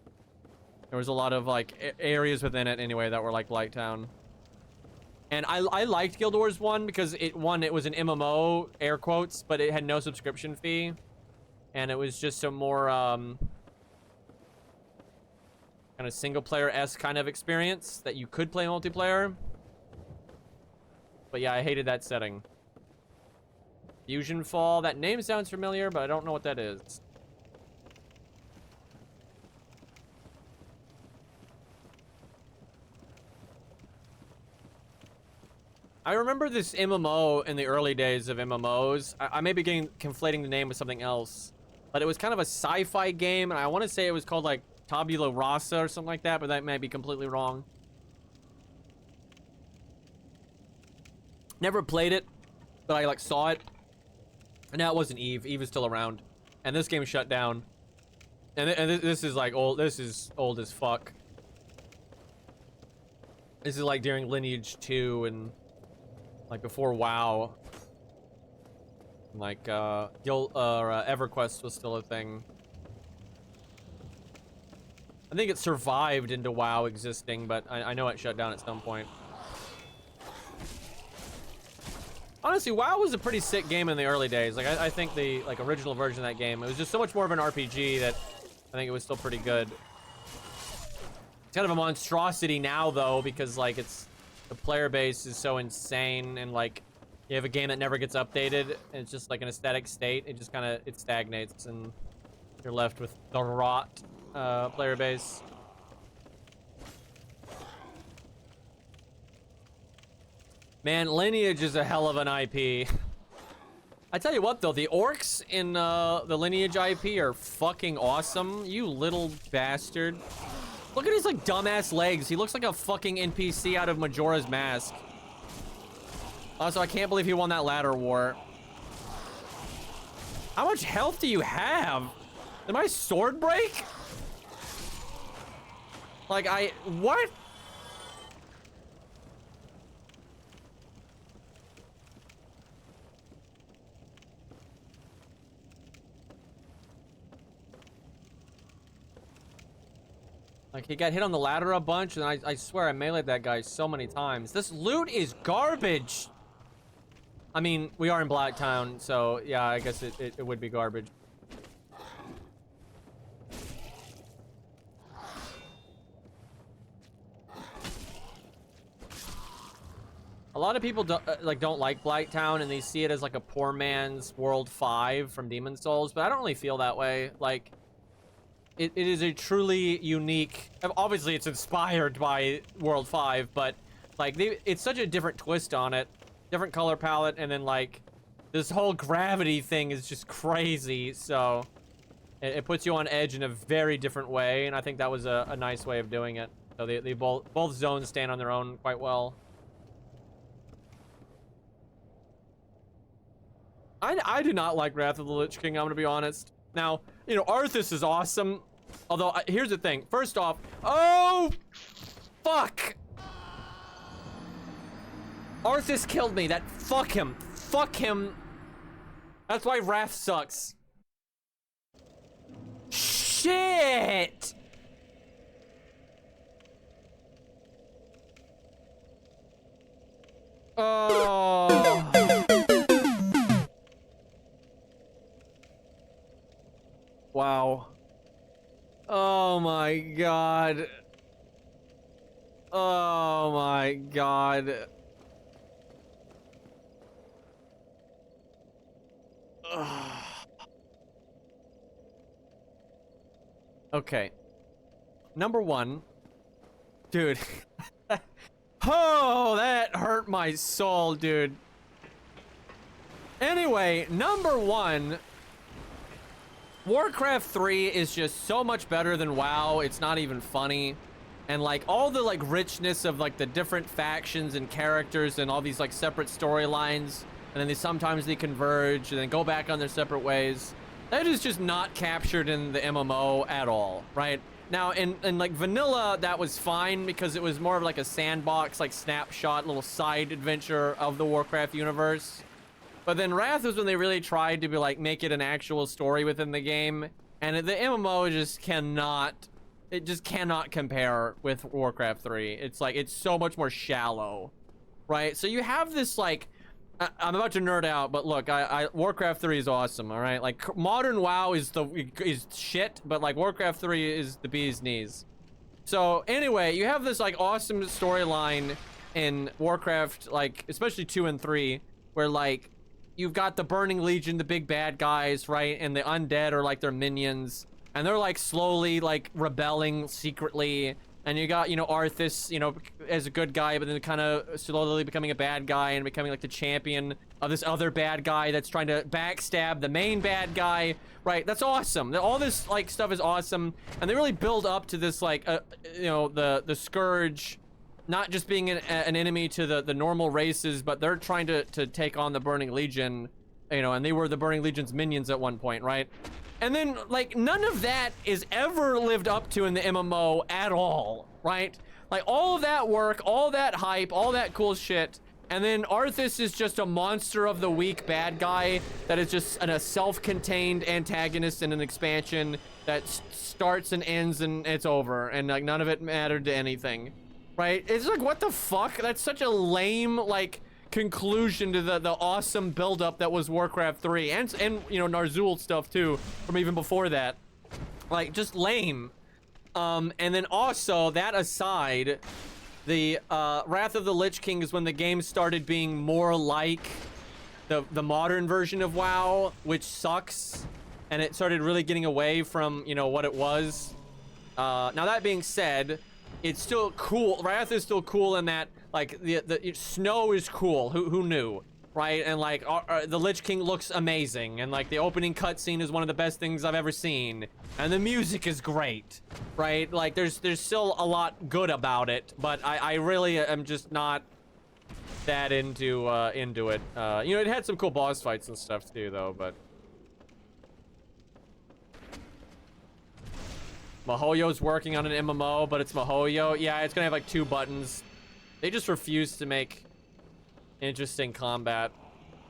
There was a lot of like areas within it anyway that were like Blighttown. And I liked Guild Wars 1 because it was an MMO, air quotes, but it had no subscription fee. And it was just a more kind of single player-esque kind of experience that you could play multiplayer. But yeah, I hated that setting. Fusion Fall. That name sounds familiar, but I don't know what that is. I remember this MMO in the early days of MMOs. I may be conflating the name with something else. But it was kind of a sci-fi game, and I want to say it was called like Tabula Rasa or something like that, but that might be completely wrong. Never played it, but I like saw it. And now it wasn't Eve. Eve is still around. And this game shut down. And this is like old. This is old as fuck. This is like during Lineage 2 and like before WoW. Like EverQuest was still a thing. I think it survived into WoW existing, but I know it shut down at some point. Honestly, WoW was a pretty sick game in the early days. Like, I think the like original version of that game, it was just so much more of an RPG that I think it was still pretty good. It's kind of a monstrosity now, though, because like the player base is so insane, and like you have a game that never gets updated, and it's just like an aesthetic state. It just kind of it stagnates, and you're left with the rot player base. Man, Lineage is a hell of an IP. I tell you what, though, the orcs in the Lineage IP are fucking awesome. You little bastard. Look at his, like, dumbass legs. He looks like a fucking NPC out of Majora's Mask. Also, I can't believe he won that ladder war. How much health do you have? Did my sword break? Like, what? Like, he got hit on the ladder a bunch, and I swear I meleeed that guy so many times. This loot is garbage! I mean, we are in Blighttown, so yeah, I guess it would be garbage. A lot of people don't like Blighttown, and they see it as like a poor man's World 5 from Demon Souls, but I don't really feel that way. Like, it is a truly unique... Obviously, it's inspired by World 5, but like, it's such a different twist on it. Different color palette, and then like, this whole gravity thing is just crazy, so... It puts you on edge in a very different way, and I think that was a nice way of doing it. So they both zones stand on their own quite well. I do not like Wrath of the Lich King, I'm gonna be honest. Now, you know, Arthas is awesome. Although, here's the thing. First off, oh! Fuck! Arthas killed me. Fuck him. Fuck him. That's why Wrath sucks. Shit! Oh. Wow. Oh my god. Oh my god. Ugh. Okay. Number one. Dude. Oh, that hurt my soul, dude. Anyway, number one. Warcraft 3 is just so much better than WoW. It's not even funny. And like all the like richness of like the different factions and characters and all these like separate storylines, and then sometimes they converge and then go back on their separate ways. That is just not captured in the MMO at all, right? Now in like vanilla, that was fine because it was more of like a sandbox, like snapshot little side adventure of the Warcraft universe. But then Wrath was when they really tried to be like make it an actual story within the game, and the MMO just cannot compare with Warcraft 3. It's like it's so much more shallow, right? So you have this like I'm about to nerd out, but look, Warcraft 3 is awesome, all right? Like modern WoW is shit, but like Warcraft 3 is the bee's knees. So anyway, you have this like awesome storyline in Warcraft, like especially 2 and 3, where like you've got the Burning Legion, the big bad guys, right? And the undead are like their minions. And they're like slowly like rebelling secretly. And you got, you know, Arthas, you know, as a good guy, but then kind of slowly becoming a bad guy and becoming like the champion of this other bad guy that's trying to backstab the main bad guy, right? That's awesome. All this like stuff is awesome. And they really build up to this like, you know, the Scourge not just being an enemy to the normal races, but they're trying to take on the Burning Legion, you know, and they were the Burning Legion's minions at one point, right? And then, like, none of that is ever lived up to in the MMO at all, right? Like, all of that work, all that hype, all that cool shit, and then Arthas is just a monster of the week bad guy that is just a self-contained antagonist in an expansion that starts and ends and it's over, and, like, none of it mattered to anything. Right? It's like, what the fuck? That's such a lame, like, conclusion to the awesome build-up that was Warcraft 3. And you know, Nar'zhul stuff, too, from even before that. Like, just lame. And then also, that aside, the Wrath of the Lich King is when the game started being more like the modern version of WoW, which sucks. And it started really getting away from, you know, what it was. Now, that being said, it's still cool. Wrath is still cool in that, like, the snow is cool. Who knew, right? And like, the Lich King looks amazing, and like the opening cutscene is one of the best things I've ever seen, and the music is great, right? Like, there's still a lot good about it, but I really am just not that into it. You know, it had some cool boss fights and stuff too, though, but. Mahoyo's working on an MMO, but it's Mahoyo. Yeah, it's gonna have like 2 buttons. They just refuse to make interesting combat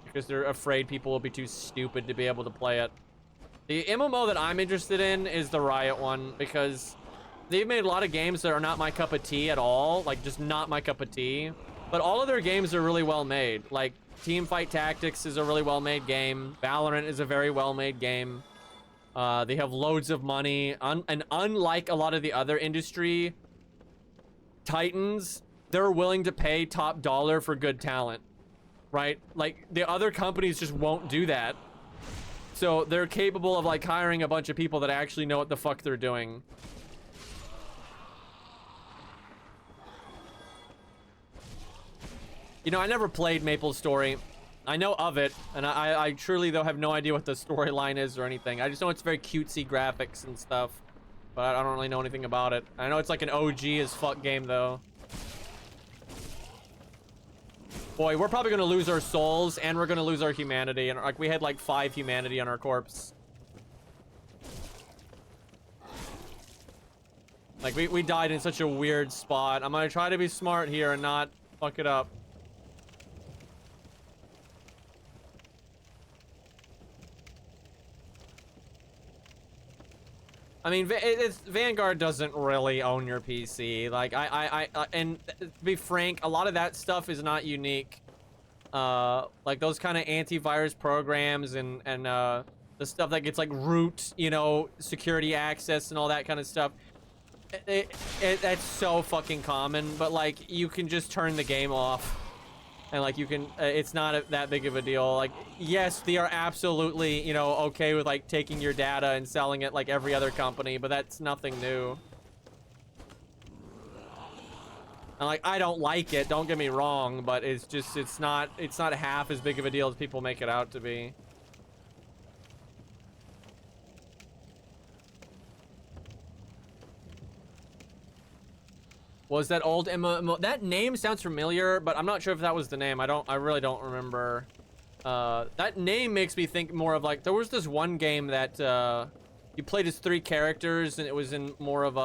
because they're afraid people will be too stupid to be able to play it. The MMO that I'm interested in is the Riot one, because they've made a lot of games that are not my cup of tea at all, like just not my cup of tea. But all of their games are really well made. Like Teamfight Tactics is a really well made game. Valorant is a very well made game. They have loads of money, and unlike a lot of the other industry titans, they're willing to pay top dollar for good talent, right? Like the other companies just won't do that. So they're capable of like hiring a bunch of people that actually know what the fuck they're doing. You know, I never played Maple Story. I know of it, and I truly, though, have no idea what the storyline is or anything. I just know it's very cutesy graphics and stuff, but I don't really know anything about it. I know it's like an OG as fuck game, though. Boy, we're probably gonna lose our souls, and we're gonna lose our humanity, and like we had like 5 humanity on our corpse. Like we died in such a weird spot. I'm gonna try to be smart here and not fuck it up. I mean, Vanguard doesn't really own your PC. Like, and to be frank, a lot of that stuff is not unique. Like those kind of antivirus programs and the stuff that gets like root, you know, security access and all that kind of stuff. That's so fucking common. But like, you can just turn the game off. And like you can, it's not that big of a deal. Like, yes, they are absolutely, you know, okay with like taking your data and selling it like every other company, but that's nothing new. And like, I don't like it, don't get me wrong, but it's just, it's not half as big of a deal as people make it out to be. Was that old MMO? That name sounds familiar, but I'm not sure if that was the name. I really don't remember. That name makes me think more of like, there was this one game that you played as 3 characters, and it was in more of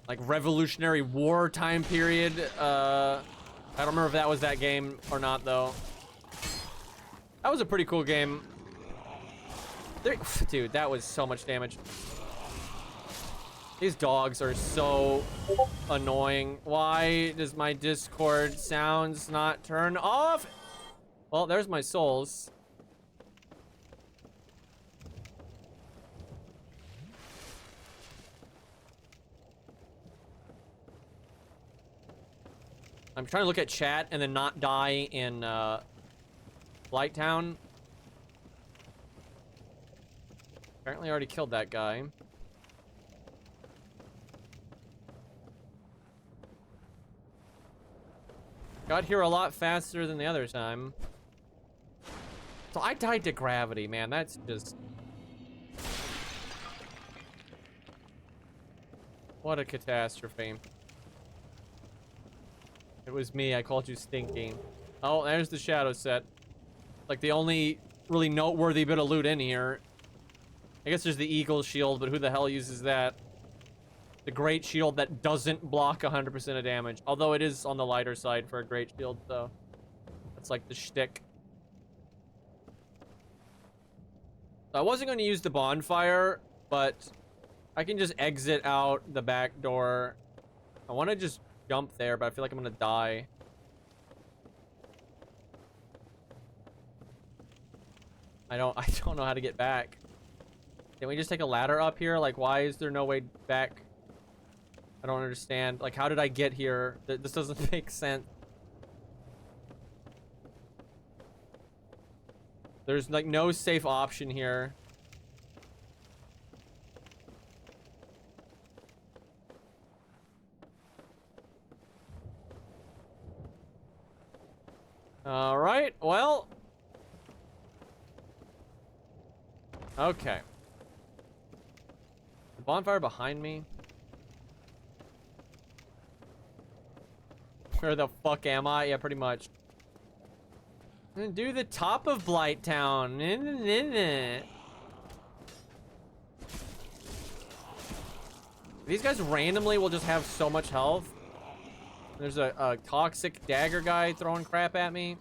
like Revolutionary War time period. I don't remember if that was that game or not, though. That was a pretty cool game. Dude, that was so much damage. These dogs are so annoying. Why does my Discord sounds not turn off? Well, there's my souls. I'm trying to look at chat and then not die in Blighttown. Apparently I already killed that guy. Got here a lot faster than the other time. So I died to gravity, man. That's just... What a catastrophe. It was me. I called you stinky. Oh, there's the shadow set. Like the only really noteworthy bit of loot in here. I guess there's the eagle shield, but who the hell uses that? The great shield that doesn't block 100% of damage. Although it is on the lighter side for a great shield, so that's like the shtick. I wasn't going to use the bonfire, but I can just exit out the back door. I want to just jump there, but I feel like I'm going to die. I don't know how to get back. Can we just take a ladder up here? Like, why is there no way back? I don't understand. Like, how did I get here? This doesn't make sense. There's, like, no safe option here. All right, well. Okay. The bonfire behind me. Where the fuck am I? Yeah, pretty much. Do the top of Blighttown. These guys randomly will just have so much health. There's a toxic dagger guy throwing crap at me.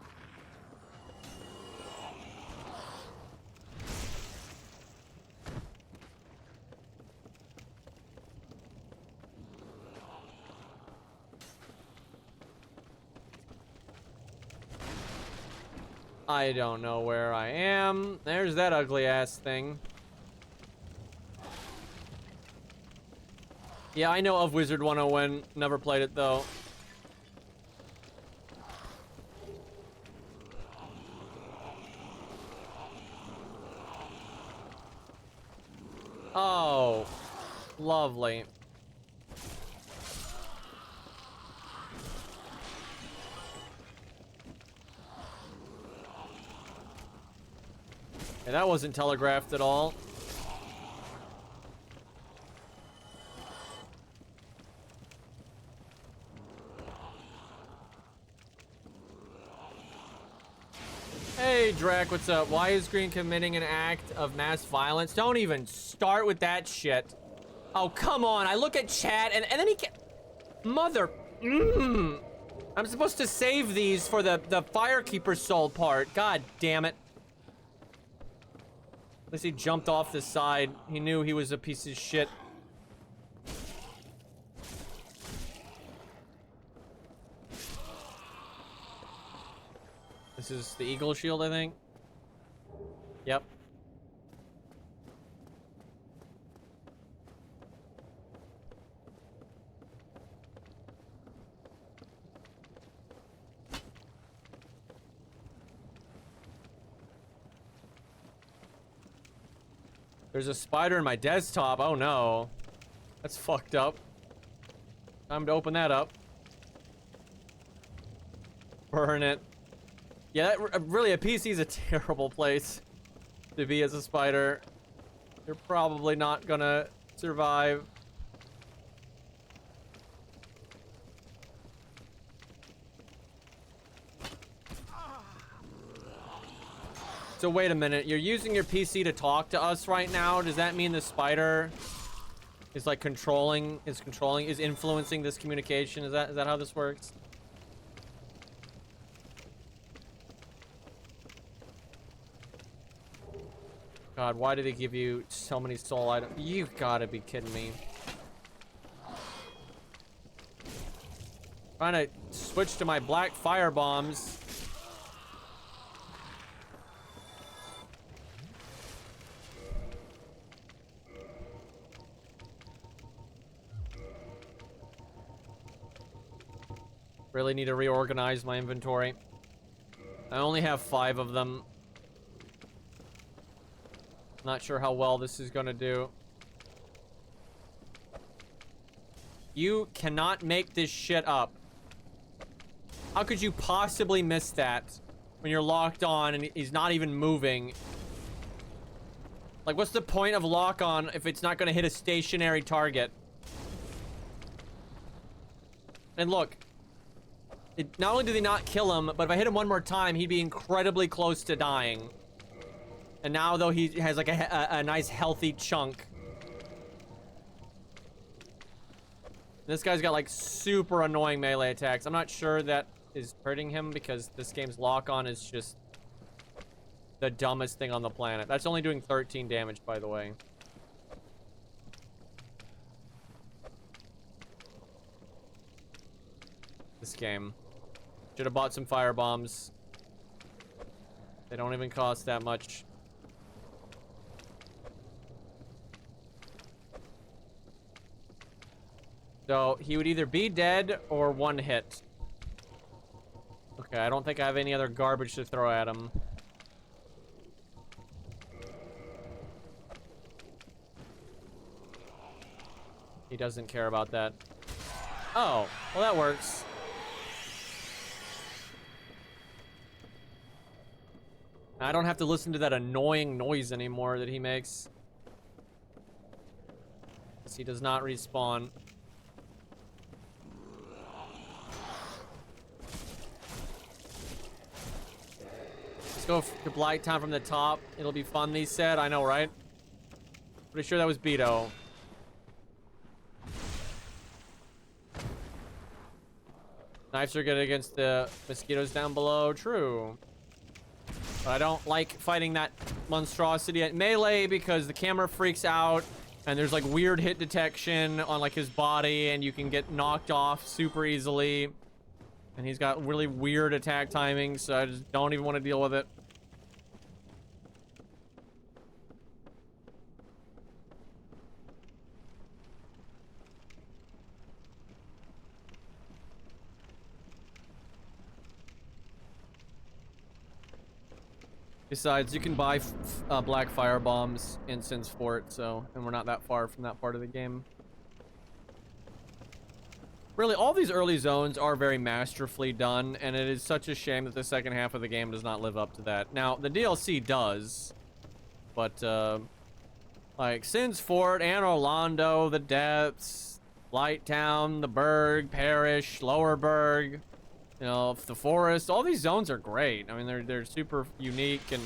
I don't know where I am. There's that ugly ass thing. Yeah, I know of Wizard 101. Never played it though. Oh, lovely. Yeah, that wasn't telegraphed at all. Hey, Drac, what's up? Why is Green committing an act of mass violence? Don't even start with that shit. Oh, come on. I look at chat and then he can't... Mother... I'm supposed to save these for the Firekeeper soul part. God damn it. At least he jumped off the side. He knew he was a piece of shit. This is the Eagle Shield, I think. Yep. There's a spider in my desktop. Oh no. That's fucked up. Time to open that up. Burn it. Yeah, really, a PC is a terrible place to be as a spider. You're probably not gonna survive. So wait a minute, you're using your PC to talk to us right now? Does that mean the spider is like is influencing this communication? Is that how this works? God, why did they give you so many soul items? You've got to be kidding me. Trying to switch to my black fire bombs. Really need to reorganize my inventory. I only have 5 of them. Not sure how well this is gonna do. You cannot make this shit up. How could you possibly miss that when you're locked on and he's not even moving? Like, what's the point of lock on if it's not gonna hit a stationary target? And look, not only did they not kill him, but if I hit him one more time, he'd be incredibly close to dying. And now, though, he has like a nice healthy chunk. This guy's got like super annoying melee attacks. I'm not sure that is hurting him because this game's lock-on is just the dumbest thing on the planet. That's only doing 13 damage, by the way. This game. Should have bought some fire bombs. They don't even cost that much. So, he would either be dead or one hit. Okay, I don't think I have any other garbage to throw at him. He doesn't care about that. Oh, well that works. I don't have to listen to that annoying noise anymore that he makes. He does not respawn. Go to Blighttown from the top. It'll be fun, they said. I know, right? Pretty sure that was Beto. Knives are good against the mosquitoes down below. True. But I don't like fighting that monstrosity at melee because the camera freaks out and there's like weird hit detection on like his body and you can get knocked off super easily. And he's got really weird attack timing, so I just don't even want to deal with it. Besides, you can buy black fire bombs in Sin's Fort, so, and we're not that far from that part of the game. Really, all these early zones are very masterfully done, and it is such a shame that the second half of the game does not live up to that. Now, the DLC does, but, like, Sin's Fort, Anne Orlando, the Depths, Blighttown, the Berg, Parish, Lower Berg, you know, the Forest, all these zones are great. I mean, they're super unique and,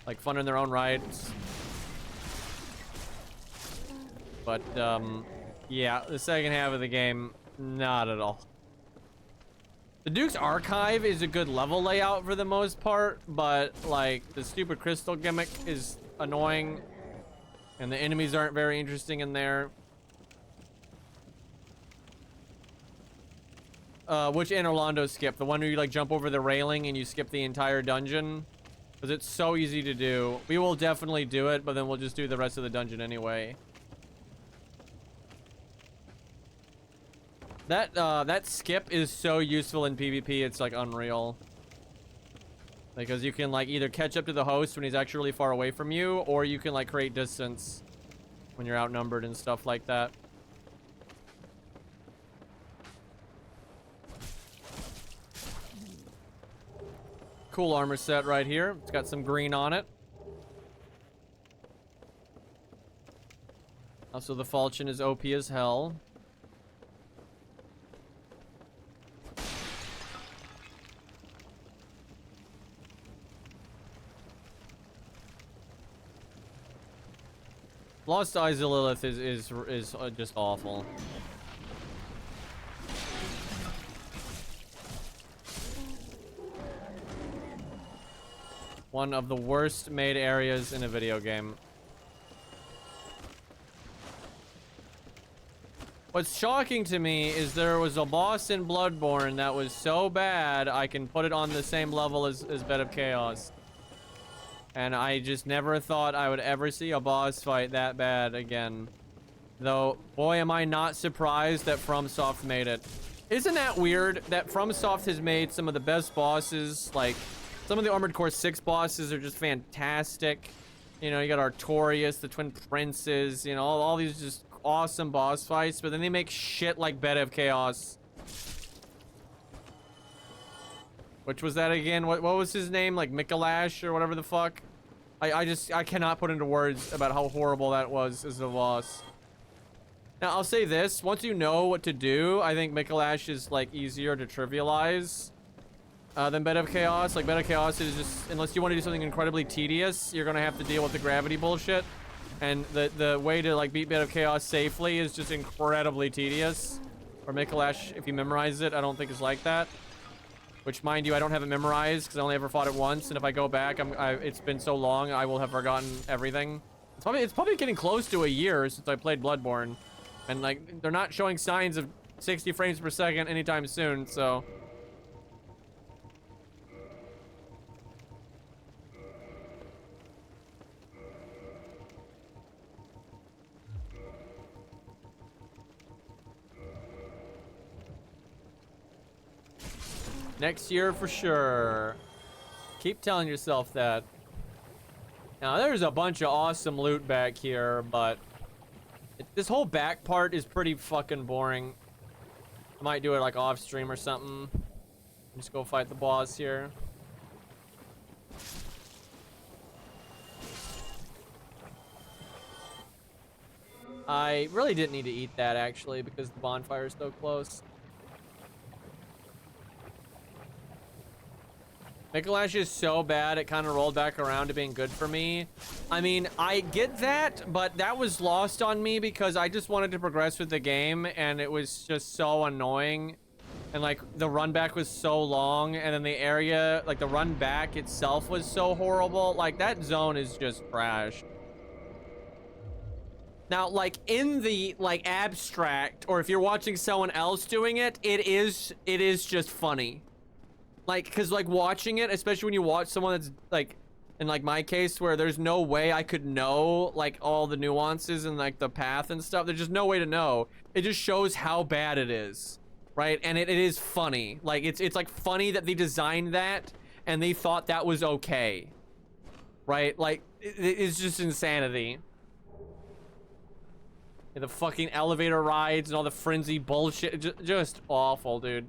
like, fun in their own rights. But, yeah, the second half of the game, not at all. The Duke's Archive is a good level layout for the most part, but, like, the stupid crystal gimmick is annoying, and the enemies aren't very interesting in there. Which Anne Orlando skip? The one where you, like, jump over the railing and you skip the entire dungeon? Because it's so easy to do. We will definitely do it, but then we'll just do the rest of the dungeon anyway. That skip is so useful in PvP, it's like unreal. Because you can like either catch up to the host when he's actually really far away from you, or you can like create distance when you're outnumbered and stuff like that. Cool armor set right here. It's got some green on it. Also, the falchion is OP as hell. Lost Eyes of Lilith is just awful. One of the worst made areas in a video game. What's shocking to me is there was a boss in Bloodborne that was so bad I can put it on the same level as Bed of Chaos. And I just never thought I would ever see a boss fight that bad again. Though, boy, am I not surprised that FromSoft made it. Isn't that weird that FromSoft has made some of the best bosses? Like, some of the Armored Core 6 bosses are just fantastic. You know, you got Artorias, the Twin Princes, you know, all these just awesome boss fights. But then they make shit like Bed of Chaos. Which was that again? What was his name? Like Mikalash or whatever the fuck? I cannot put into words about how horrible that was as a boss. Now, I'll say this. Once you know what to do, I think Mikalash is, like, easier to trivialize than Bed of Chaos. Like, Bed of Chaos is just... Unless you want to do something incredibly tedious, you're going to have to deal with the gravity bullshit. And the way to, like, beat Bed of Chaos safely is just incredibly tedious. Or Mikalash, if you memorize it, I don't think is like that. Which, mind you, I don't have it memorized because I only ever fought it once. And if I go back, it's been so long, I will have forgotten everything. It's probably getting close to a year since I played Bloodborne. And, like, they're not showing signs of 60 frames per second anytime soon, so... Next year for sure. Keep telling yourself that. Now, there's a bunch of awesome loot back here, but this whole back part is pretty fucking boring. I might do it like off stream or something. Just go fight the boss here. I really didn't need to eat that actually because the bonfire is so close. Mikalash is so bad, it kind of rolled back around to being good for me. I mean, I get that, but that was lost on me because I just wanted to progress with the game, and it was just so annoying. And, like, the run back was so long, and then the area, like, the run back itself was so horrible. Like, that zone is just trash. Now, like, in the, like, abstract, or if you're watching someone else doing it, it is just funny. Like, because, like, watching it, especially when you watch someone that's, like, in, like, my case, where there's no way I could know, like, all the nuances and, like, the path and stuff. There's just no way to know. It just shows how bad it is, right? And it is funny. Like, it's, like, funny that they designed that, and they thought that was okay. Right? Like, it's just insanity. The fucking elevator rides and all the frenzy bullshit. Just awful, dude.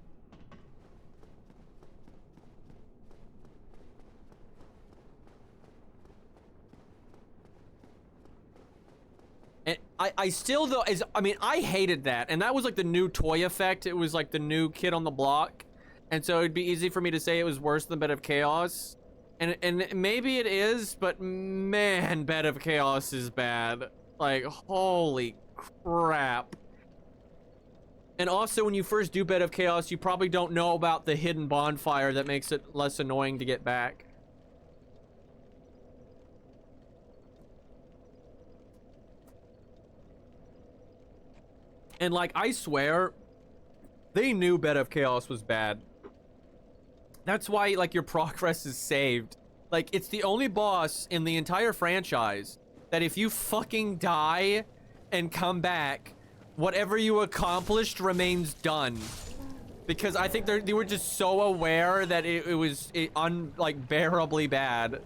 And I still, though, I mean, I hated that. And that was like the new toy effect. It was like the new kid on the block. And so it'd be easy for me to say it was worse than Bed of Chaos. And maybe it is, but man, Bed of Chaos is bad. Like, holy crap. And also, when you first do Bed of Chaos, you probably don't know about the hidden bonfire that makes it less annoying to get back. And, like, I swear, they knew Bed of Chaos was bad. That's why, like, your progress is saved. Like, it's the only boss in the entire franchise that if you fucking die and come back, whatever you accomplished remains done. Because I think they were just so aware that it was unbearably bad.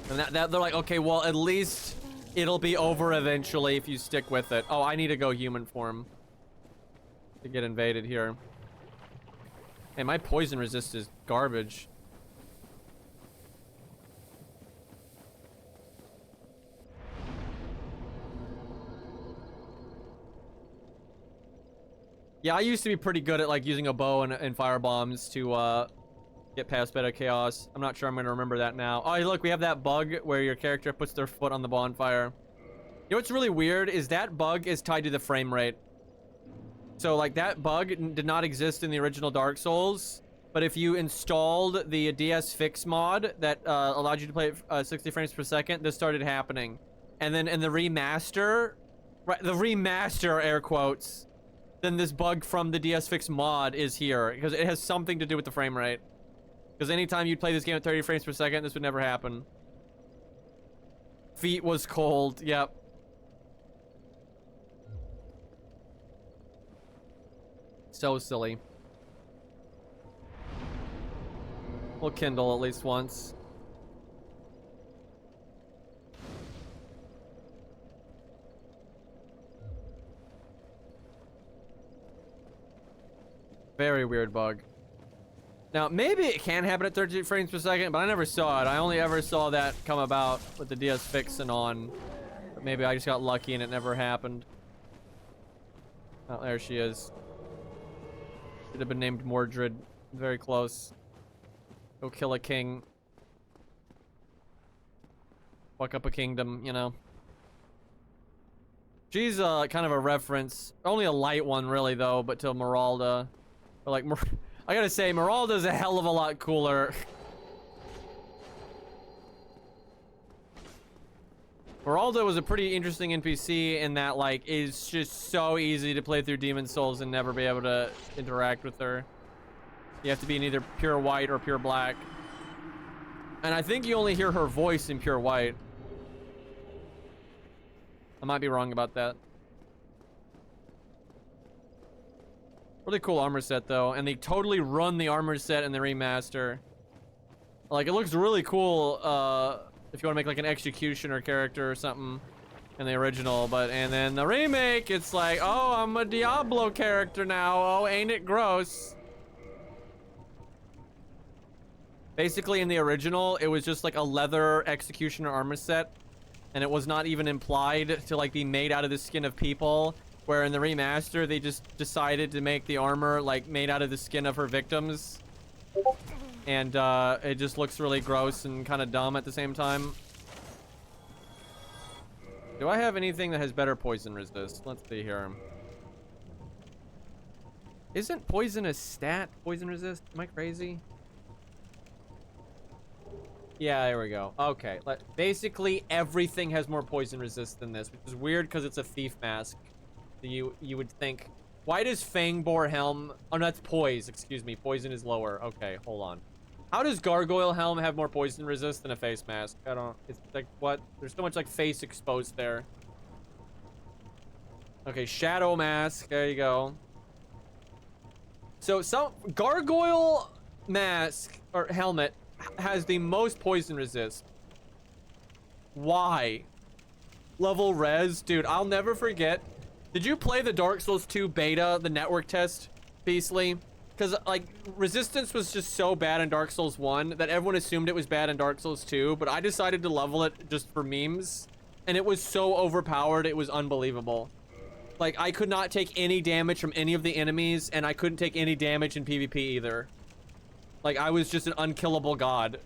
And that they're like, okay, well, at least it'll be over eventually if you stick with it. Oh, I need to go human form to get invaded here. Hey, my poison resist is garbage. Yeah, I used to be pretty good at like using a bow and fire bombs to get past Bed of Chaos. I'm not sure I'm gonna remember that now. Oh, look, we have that bug where your character puts their foot on the bonfire. You know what's really weird is that bug is tied to the frame rate. So like that bug did not exist in the original Dark Souls, but if you installed the DS Fix mod that allowed you to play at 60 frames per second, this started happening. And then in the remaster, right, the remaster air quotes, then this bug from the DS Fix mod is here because it has something to do with the frame rate. Because anytime you'd play this game at 30 frames per second, this would never happen. Feet was cold, yep. So silly. We'll kindle at least once. Very weird bug. Now, maybe it can happen at 30 frames per second, but I never saw it. I only ever saw that come about with the DS Fix and on. But maybe I just got lucky and it never happened. Oh, there she is. Should have been named Mordred. Very close. Go kill a king. Fuck up a kingdom, you know. She's kind of a reference. Only a light one, really, though, but to Meralda. But, like, I gotta say, Meralda's a hell of a lot cooler. Meralda was a pretty interesting NPC in that, like, it's just so easy to play through Demon Souls and never be able to interact with her. You have to be in either pure white or pure black. And I think you only hear her voice in pure white. I might be wrong about that. Really cool armor set, though. And they totally run the armor set in the remaster. Like, it looks really cool, if you want to make, like, an Executioner character or something in the original. But, and then the remake, it's like, oh, I'm a Diablo character now. Oh, ain't it gross? Basically, in the original, it was just, like, a leather Executioner armor set. And it was not even implied to, like, be made out of the skin of people. Where in the remaster, they just decided to make the armor, like, made out of the skin of her victims. And, it just looks really gross and kind of dumb at the same time. Do I have anything that has better poison resist? Let's see here. Isn't poison a stat? Poison resist? Am I crazy? Yeah, there we go. Okay, basically everything has more poison resist than this, which is weird because it's a thief mask. So you would think, why does Fangbore Helm? Oh, no, that's poise. Excuse me. Poison is lower. Okay, hold on. How does Gargoyle Helm have more poison resist than a face mask? I don't. It's like what? There's so much like face exposed there. Okay, Shadow Mask. There you go. So some Gargoyle Mask or helmet has the most poison resist. Why? Level res, dude. I'll never forget. Did you play the Dark Souls 2 beta, the network test, Beastly? Because like resistance was just so bad in Dark Souls 1 that everyone assumed it was bad in Dark Souls 2, but I decided to level it just for memes, and it was so overpowered, it was unbelievable. Like, I could not take any damage from any of the enemies, and I couldn't take any damage in PvP either. Like, I was just an unkillable god.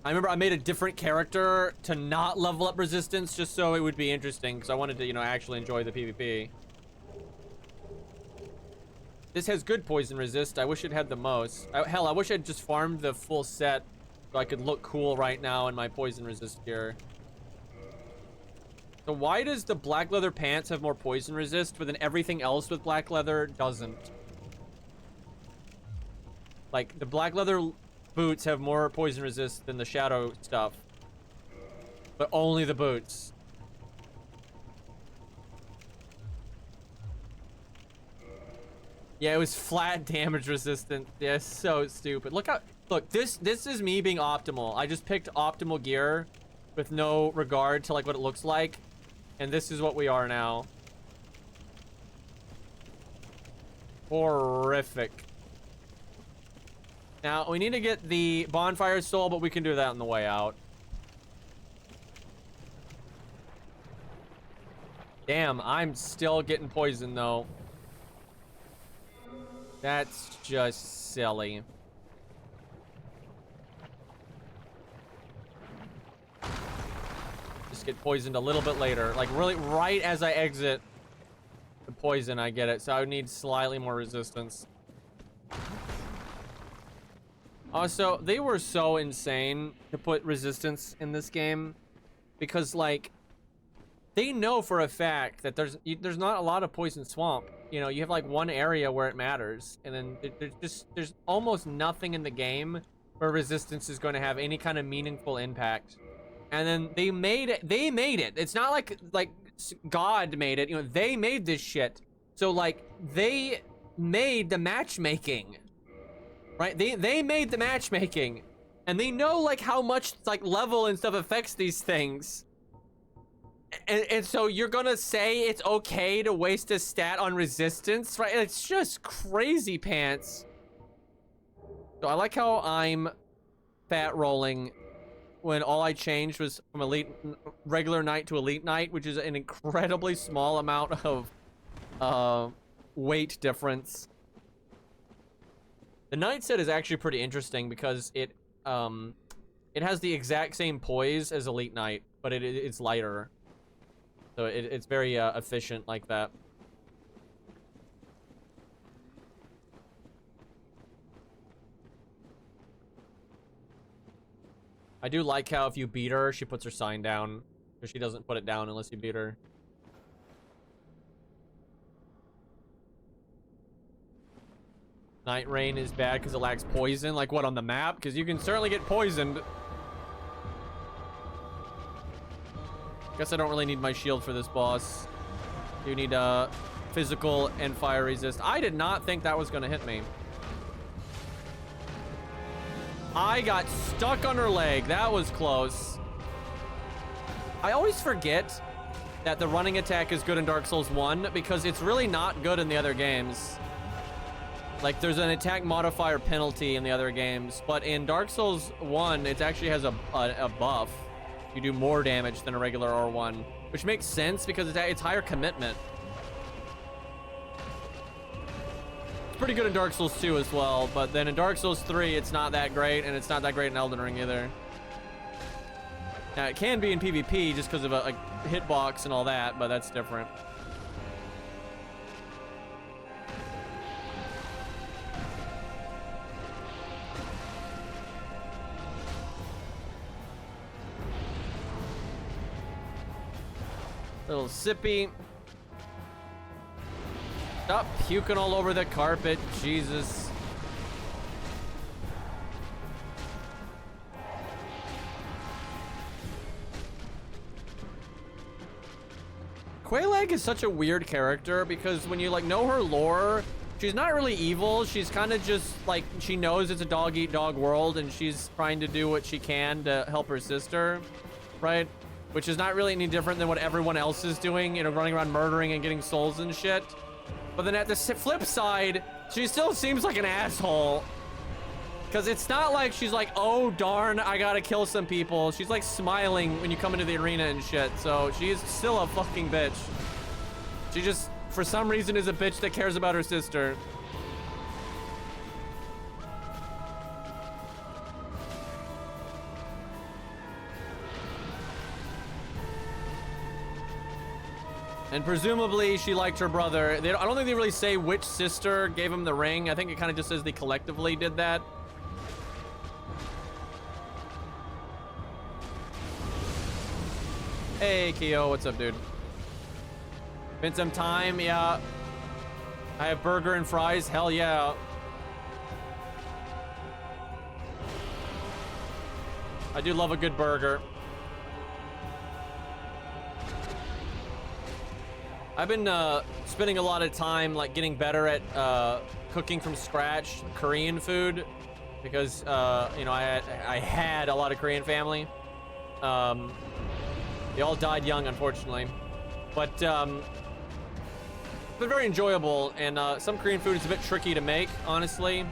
I remember I made a different character to not level up resistance just so it would be interesting, because I wanted to, you know, actually enjoy the PvP. This has good poison resist. I wish it had the most. Hell, I wish I'd just farmed the full set so I could look cool right now in my poison resist gear. So why does the black leather pants have more poison resist, but then everything else with black leather doesn't? Like, the black leather boots have more poison resist than the shadow stuff, but only the boots. Yeah, it was flat damage resistant. Yeah, so stupid. Look, this is me being optimal. I just picked optimal gear with no regard to like what it looks like, and this is what we are now. Horrific. Now, we need to get the bonfire soul, but we can do that on the way out. Damn, I'm still getting poisoned, though. That's just silly. Just get poisoned a little bit later. Like, really, right as I exit the poison, I get it. So I would need slightly more resistance. Also, they were so insane to put resistance in this game because, like, they know for a fact that there's not a lot of poison swamp. You know, you have like one area where it matters, and then there's almost nothing in the game where resistance is going to have any kind of meaningful impact. And then they made it. It's not like God made it. You know, they made this shit. So like they made the matchmaking. Right? They made the matchmaking, and they know like how much like level and stuff affects these things. And so you're gonna say it's okay to waste a stat on resistance, right? It's just crazy pants. So I like how I'm fat rolling when all I changed was from regular knight to elite knight, which is an incredibly small amount of weight difference. The knight set is actually pretty interesting because it has the exact same poise as elite knight, but it's lighter. So it's very efficient like that. I do like how if you beat her, she puts her sign down, because she doesn't put it down unless you beat her. Night Rain is bad because it lacks poison. Like what, on the map? Because you can certainly get poisoned. Guess I don't really need my shield for this boss. You need physical and fire resist. I did not think that was going to hit me. I got stuck on her leg. That was close. I always forget that the running attack is good in Dark Souls 1 because it's really not good in the other games. Like, there's an attack modifier penalty in the other games, but in Dark Souls 1, it actually has a buff. You do more damage than a regular R1, which makes sense because it's higher commitment. It's pretty good in Dark Souls 2 as well, but then in Dark Souls 3, it's not that great, and it's not that great in Elden Ring either. Now, it can be in PvP just because of a hitbox and all that, but that's different. Little sippy. Stop puking all over the carpet, Jesus. Quelaag is such a weird character because when you like know her lore, she's not really evil. She's kind of just like, she knows it's a dog eat dog world and she's trying to do what she can to help her sister, right? Which is not really any different than what everyone else is doing, you know, running around murdering and getting souls and shit. But then at the flip side, she still seems like an asshole. Because it's not like she's like, oh darn, I gotta kill some people. She's like smiling when you come into the arena and shit. So she is still a fucking bitch. She just, for some reason, is a bitch that cares about her sister. And presumably she liked her brother. I don't think they really say which sister gave him the ring. I think it kind of just says they collectively did that. Hey, Keo, what's up, dude? Been some time, yeah. I have burger and fries, hell yeah. I do love a good burger. I've been spending a lot of time like getting better at cooking from scratch Korean food because you know I had a lot of Korean family. They all died young, unfortunately, but it's been very enjoyable. And some Korean food is a bit tricky to make, honestly.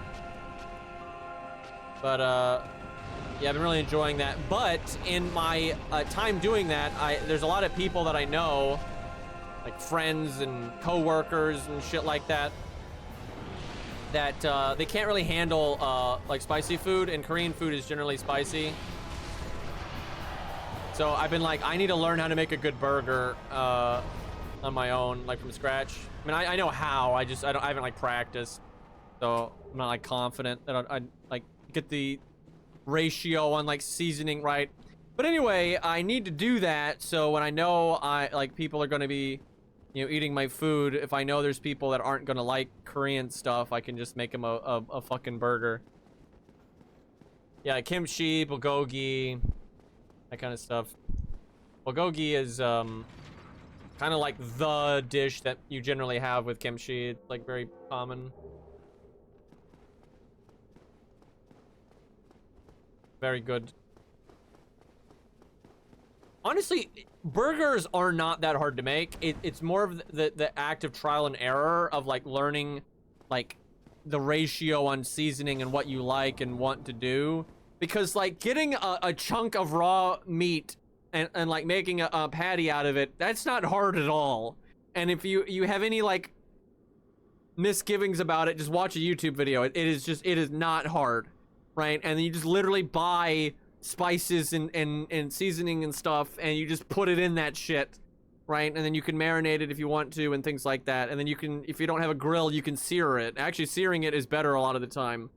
But yeah, I've been really enjoying that. But in my time doing that, there's a lot of people that I know, like friends and co-workers and shit like that, that they can't really handle like spicy food, and Korean food is generally spicy. So I've been like, I need to learn how to make a good burger on my own, like from scratch. I mean, I know how, I haven't like practiced, so I'm not like confident that I like get the ratio on like seasoning right. But anyway, I need to do that, so when I know people are going to be, you know, eating my food, if I know there's people that aren't going to like Korean stuff, I can just make them a fucking burger. Yeah, kimchi, bulgogi, that kind of stuff. Bulgogi is kind of like the dish that you generally have with kimchi. It's like very common. Very good. Honestly, burgers are not that hard to make. It's more of the act of trial and error of like learning like the ratio on seasoning and what you like and want to do. Because like getting a chunk of raw meat and like making a patty out of it, that's not hard at all. And if you have any like misgivings about it, just watch a YouTube video. It is not hard, right? And then you just literally buy spices and seasoning and stuff, and you just put it in that shit, right? And then you can marinate it if you want to and things like that. And then you can, if you don't have a grill, you can sear it. Actually, searing it is better a lot of the time.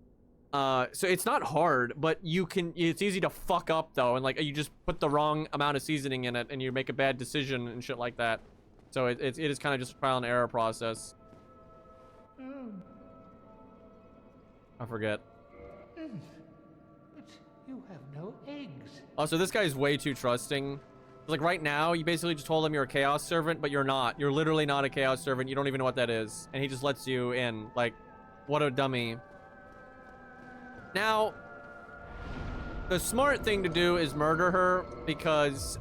So it's not hard, but it's easy to fuck up though, and like you just put the wrong amount of seasoning in it and you make a bad decision and shit like that. So it is kind of just a trial and error process. I forget.
But you have no eggs.
Oh, so this guy's way too trusting. Like right now, you basically just told him you're a chaos servant, but you're not. You're literally not a chaos servant. You don't even know what that is. And he just lets you in. Like, what a dummy. Now, the smart thing to do is murder her because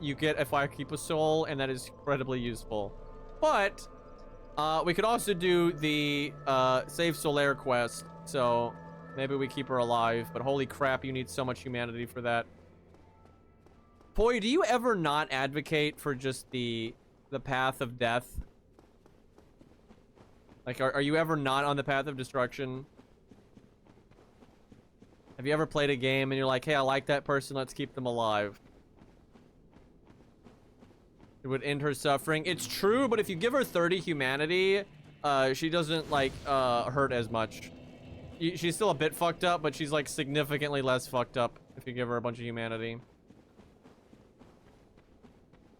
you get a Firekeeper soul, and that is incredibly useful. But we could also do the Save Solaire quest, so maybe we keep her alive. But holy crap, you need so much humanity for that. Poi, do you ever not advocate for just the path of death? Like, are you ever not on the path of destruction? Have you ever played a game and you're like, hey, I like that person, let's keep them alive? It would end her suffering. It's true, but if you give her 30 humanity, she doesn't, like, hurt as much. She's still a bit fucked up, but she's, like, significantly less fucked up if you give her a bunch of humanity.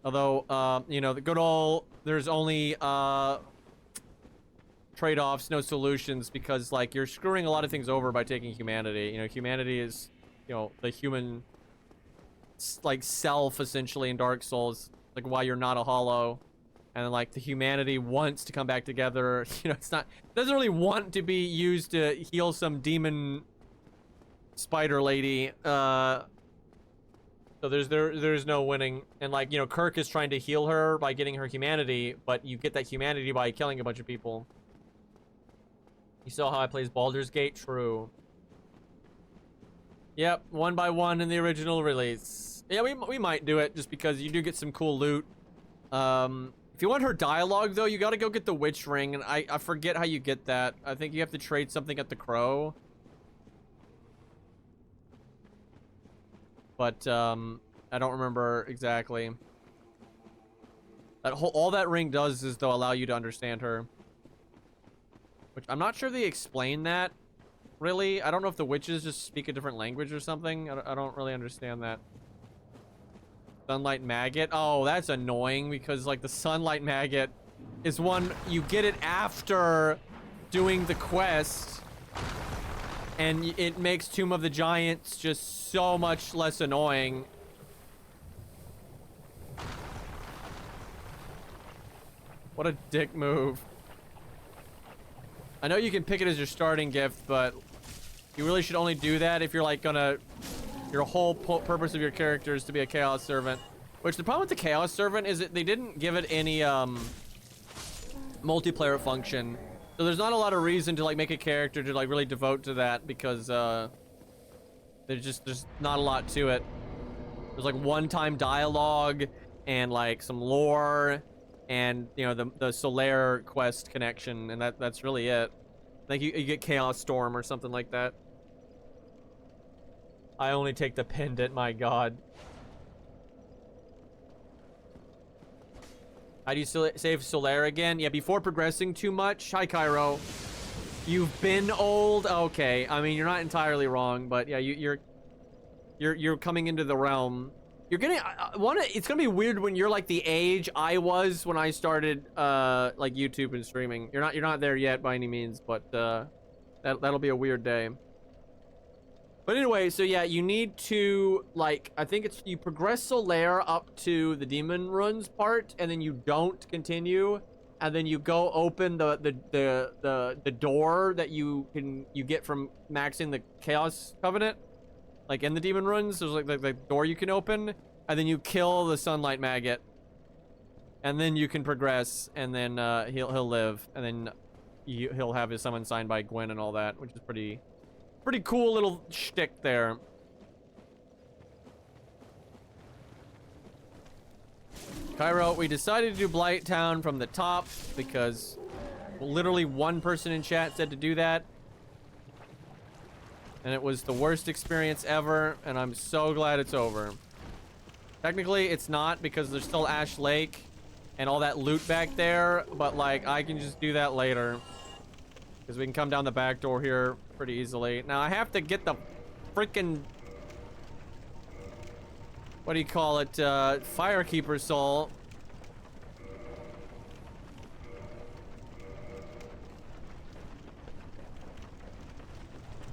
Although, you know, the good old, there's only trade-offs, no solutions, because like you're screwing a lot of things over by taking humanity. You know, humanity is, you know, the human like self essentially in Dark Souls, like why you're not a hollow. And then, like, the humanity wants to come back together. You know, it doesn't really want to be used to heal some demon spider lady. So there's no winning. And, like, you know, Kirk is trying to heal her by getting her humanity, but you get that humanity by killing a bunch of people. You saw how I plays Baldur's Gate? True. Yep, 1 by 1 in the original release. Yeah, we might do it just because you do get some cool loot. If you want her dialogue, though, you gotta go get the witch ring, and I forget how you get that. I think you have to trade something at the Crow. But, I don't remember exactly. All that ring does is, though, allow you to understand her. Which, I'm not sure they explain that, really. I don't know if the witches just speak a different language or something. I don't really understand that. Sunlight maggot. Oh, that's annoying because like the sunlight maggot is one you get it after doing the quest, and it makes Tomb of the Giants just so much less annoying. What a dick move. I know you can pick it as your starting gift, but you really should only do that if you're like gonna your whole purpose of your character is to be a Chaos Servant. Which, the problem with the Chaos Servant is that they didn't give it any, multiplayer function. So there's not a lot of reason to, like, make a character to, like, really devote to that because, there's not a lot to it. There's, like, one-time dialogue and, like, some lore and, you know, the Solaire quest connection, and that's really it. Like, you get Chaos Storm or something like that. I only take the pendant, my god. How do you save Solaire again? Yeah, before progressing too much. Hi, Cairo. You've been old? Okay. I mean, you're not entirely wrong, but yeah, you're coming into the realm. You're gonna it's gonna be weird when you're like the age I was when I started like YouTube and streaming. You're not there yet by any means, but that'll be a weird day. But anyway, so yeah, you need to, like, I think it's, you progress Solaire up to the Demon Ruins part, and then you don't continue, and then you go open the door that you get from maxing the Chaos Covenant, like in the Demon Ruins. There's like the door you can open, and then you kill the Sunlight Maggot, and then you can progress, and then he'll live, and then he'll have his summon signed by Gwen and all that, which is pretty cool little shtick there. Cairo, we decided to do Blighttown from the top because literally one person in chat said to do that. And it was the worst experience ever, and I'm so glad it's over. Technically, it's not because there's still Ash Lake and all that loot back there, but like I can just do that later. Because we can come down the back door here pretty easily. Now I have to get the freaking, what do you call it, Firekeeper soul.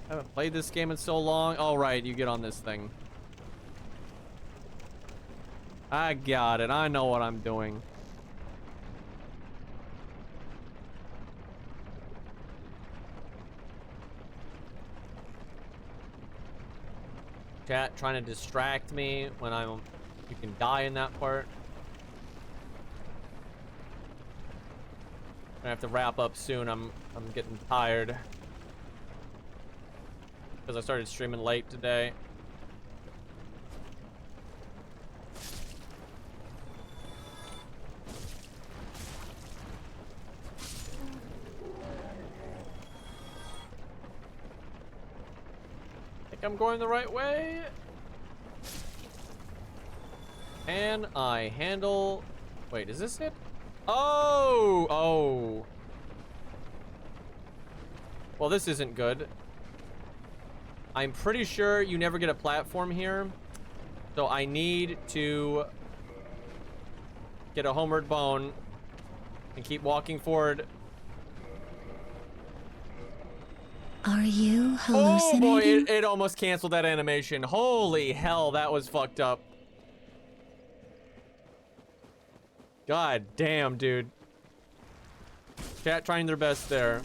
I haven't played this game in so long. All right, you get on this thing. I got it. I know what I'm doing. Chat trying to distract me when you can die in that part. I'm gonna have to wrap up soon. I'm getting tired because I started streaming late today. I'm going the right way. Can I handle... Wait, is this it? Oh! Well, this isn't good. I'm pretty sure you never get a platform here. So I need to get a homeward bone, and keep walking forward.
Are you
Oh boy,
hallucinating?
it almost canceled that animation. Holy hell, that was fucked up. God damn, dude. Chat trying their best there.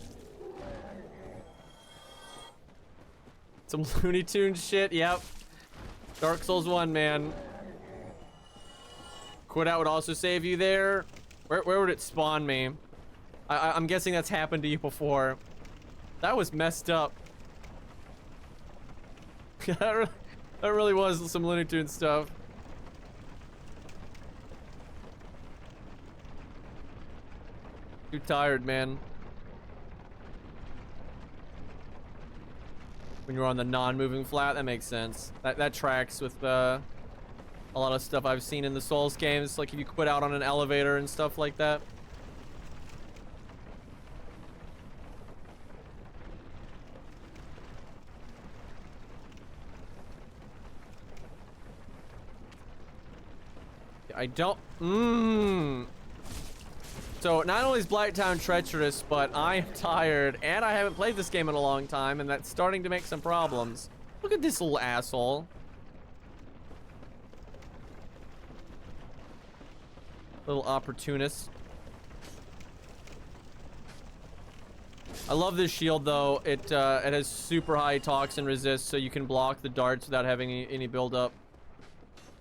Some Looney Tunes shit, yep. Dark Souls 1, man. Quit out would also save you there. Where would it spawn me? I'm guessing that's happened to you before. That was messed up. That really was some Looney Tunes stuff. Too tired, man. When you're on the non-moving flat, that makes sense. That tracks with a lot of stuff I've seen in the Souls games, like if you quit out on an elevator and stuff like that. I don't. So not only is Blighttown treacherous, but I am tired, and I haven't played this game in a long time, and that's starting to make some problems. Look at this little asshole. Little opportunist. I love this shield though. It has super high toxin resist, so you can block the darts without having any build up.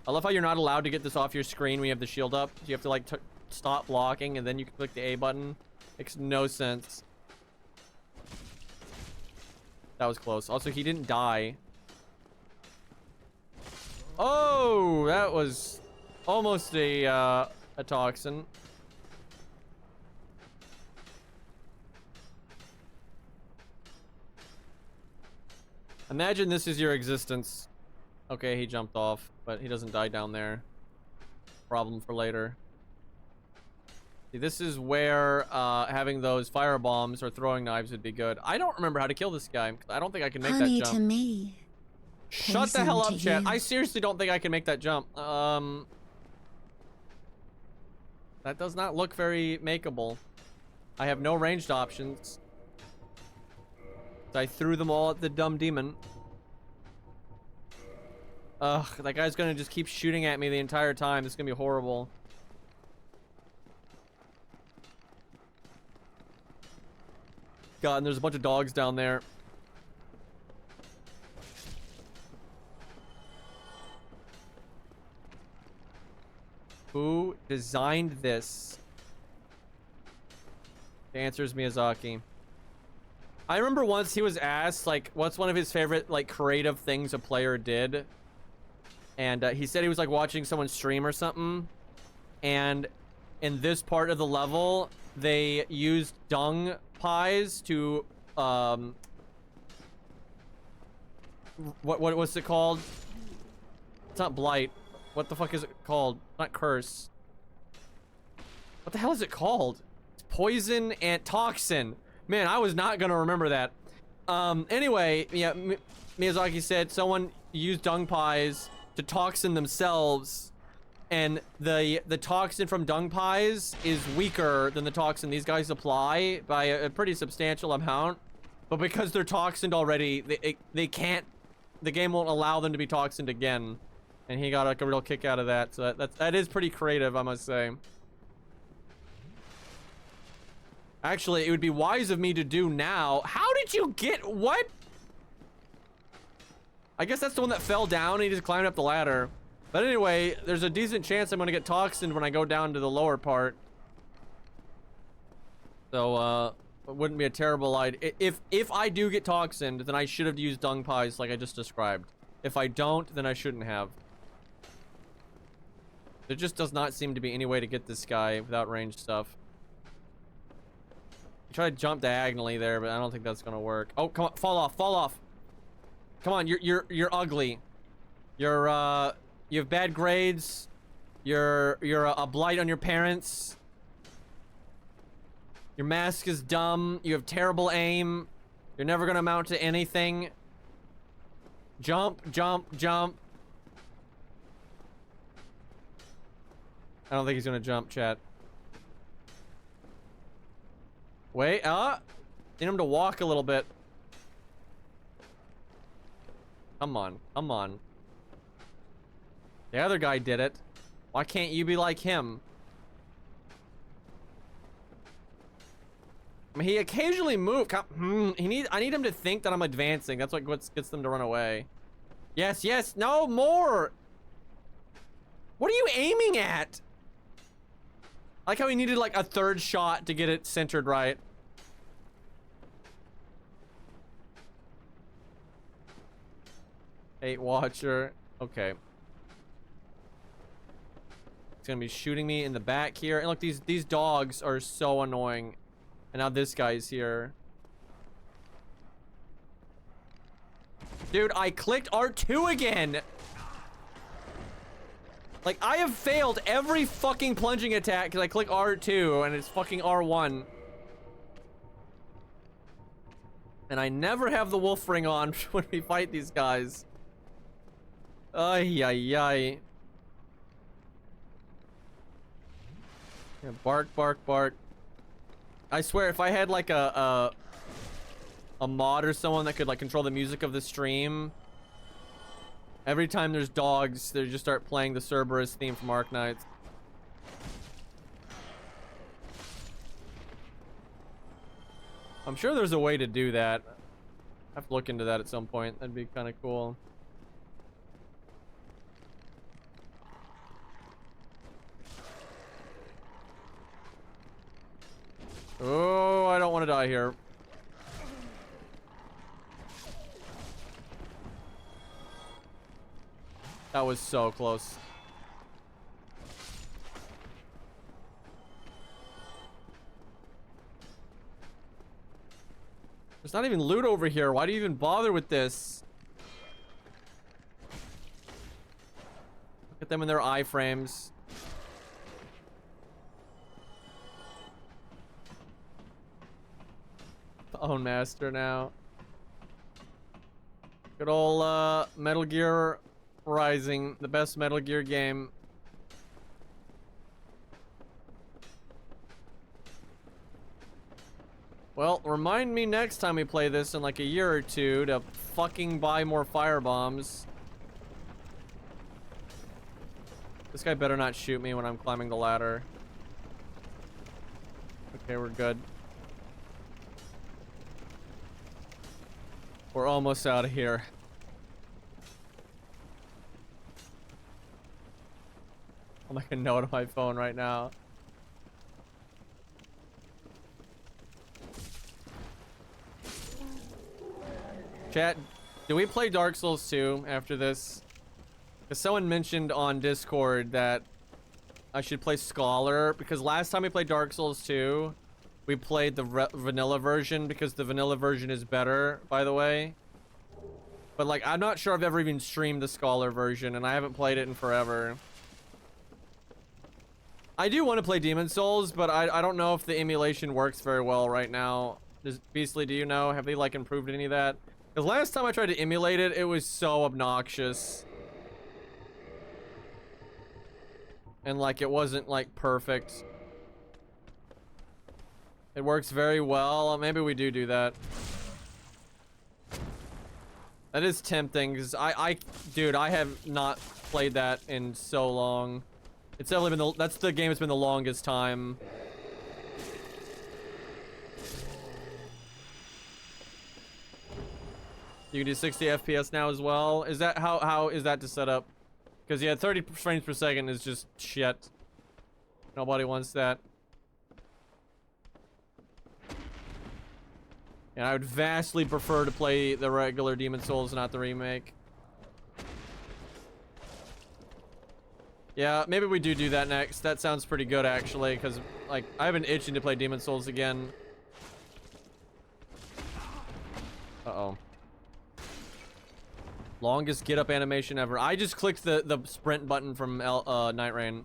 I love how you're not allowed to get this off your screen when you have the shield up. You have to like stop blocking and then you can click the A button. Makes no sense. That was close. Also, he didn't die. Oh, that was almost a toxin. Imagine this is your existence. Okay, he jumped off, but he doesn't die down there. Problem for later. See, this is where having those fire bombs or throwing knives would be good. I don't remember how to kill this guy. I don't think I can make
Honey
that jump.
to me.
Shut the hell up,
Poison to
chat.
you.
I seriously don't think I can make that jump. That does not look very makeable. I have no ranged options. I threw them all at the dumb demon. Ugh, that guy's gonna just keep shooting at me the entire time. This is gonna be horrible. God, and there's a bunch of dogs down there. Who designed this? The answer is Miyazaki. I remember once he was asked, like, what's one of his favorite, like, creative things a player did? And he said he was, like, watching someone stream or something. And in this part of the level, they used dung pies to, what's it called? It's not blight. What the fuck is it called? Not curse. What the hell is it called? It's poison and toxin. Man, I was not gonna remember that. Anyway, yeah, Miyazaki said someone used dung pies to toxin themselves, and the toxin from dung pies is weaker than the toxin these guys apply by a pretty substantial amount. But because they're toxined already, they can't. The game won't allow them to be toxined again. And he got like a real kick out of that. So that is pretty creative, I must say. Actually, it would be wise of me to do now. How did you get what? I guess that's the one that fell down and he just climbed up the ladder. But anyway, there's a decent chance I'm gonna get toxined when I go down to the lower part. So it wouldn't be a terrible idea. If I do get toxined, then I should have used dung pies like I just described. If I don't, then I shouldn't have. There just does not seem to be any way to get this guy without ranged stuff. Try to jump diagonally there, but I don't think that's gonna work. Oh, come on, fall off, fall off. Come on, you're ugly. You're you have bad grades. You're a blight on your parents. Your mask is dumb. You have terrible aim. You're never gonna amount to anything. Jump, jump, jump. I don't think he's gonna jump, chat. Wait, need him to walk a little bit. Come on, come on. The other guy did it. Why can't you be like him? I mean, he occasionally moved. I need him to think that I'm advancing. That's what gets them to run away. Yes, yes, no more. What are you aiming at? I like how he needed like a third shot to get it centered right. Hate watcher. Okay. It's gonna be shooting me in the back here. And look, these dogs are so annoying. And now this guy's here. Dude, I clicked R2 again. Like, I have failed every fucking plunging attack because I click R2 and it's fucking R1. And I never have the wolf ring on when we fight these guys. Ay, ay, ay. Yeah, bark, bark, bark. I swear, if I had like a mod or someone that could like control the music of the stream, every time there's dogs, they just start playing the Cerberus theme from Arknights. I'm sure there's a way to do that. I have to look into that at some point. That'd be kind of cool. Oh, I don't want to die here. That was so close. There's not even loot over here. Why do you even bother with this? Look at them in their iframes. Phone master now. Good old Metal Gear Rising, the best Metal Gear game. Well, remind me next time we play this in like a year or two to fucking buy more fire bombs. This guy better not shoot me when I'm climbing the ladder. Okay, we're good. We're almost out of here. I'll make a note on my phone right now. Chat, do we play Dark Souls 2 after this? Because someone mentioned on Discord that I should play Scholar, because last time we played Dark Souls 2, we played the vanilla version, because the vanilla version is better, by the way. But like, I'm not sure I've ever even streamed the Scholar version, and I haven't played it in forever. I do want to play Demon Souls, but I don't know if the emulation works very well right now. Beastly, do you know? Have they like improved any of that? Because last time I tried to emulate it, it was so obnoxious. And like, it wasn't like perfect. It works very well. Maybe we do that. That is tempting, because dude, I have not played that in so long. It's definitely been that's the game that's been the longest time. You can do 60 FPS now as well. Is that how is that to set up? Because yeah, 30 frames per second is just shit. Nobody wants that. And I would vastly prefer to play the regular Demon Souls, not the remake. Yeah, maybe we do that next. That sounds pretty good, actually, because, like, I've been itching to play Demon Souls again. Uh-oh. Longest get-up animation ever. I just clicked the sprint button from Night Rain.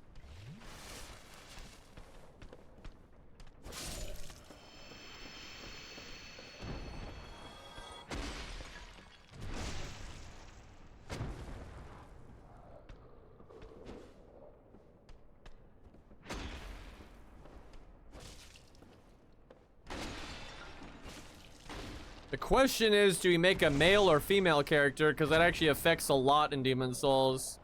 The question is, do we make a male or female character? Because that actually affects a lot in Demon Souls.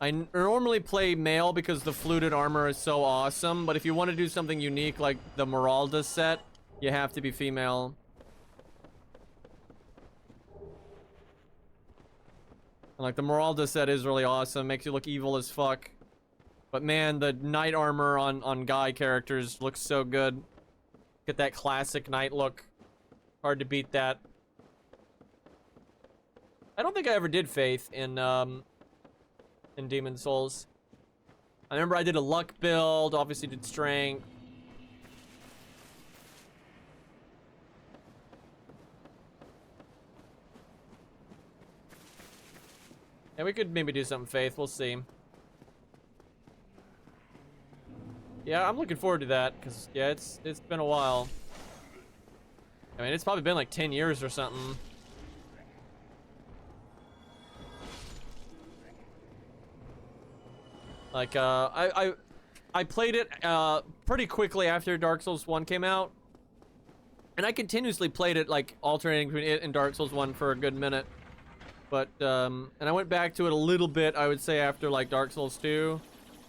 I normally play male because the fluted armor is so awesome, but if you want to do something unique like the Meralda set, you have to be female. And like the Meralda set is really awesome, makes you look evil as fuck. But man, the knight armor on guy characters looks so good. Get that classic knight look. Hard to beat that. I don't think I ever did Faith in Demon Souls. I remember I did a luck build, obviously did strength. Yeah, we could maybe do something Faith, we'll see. Yeah, I'm looking forward to that, because, yeah, it's been a while. I mean, it's probably been like 10 years or something. Like, I played it, pretty quickly after Dark Souls 1 came out. And I continuously played it, like, alternating between it and Dark Souls 1 for a good minute. But, and I went back to it a little bit, I would say, after, like, Dark Souls 2.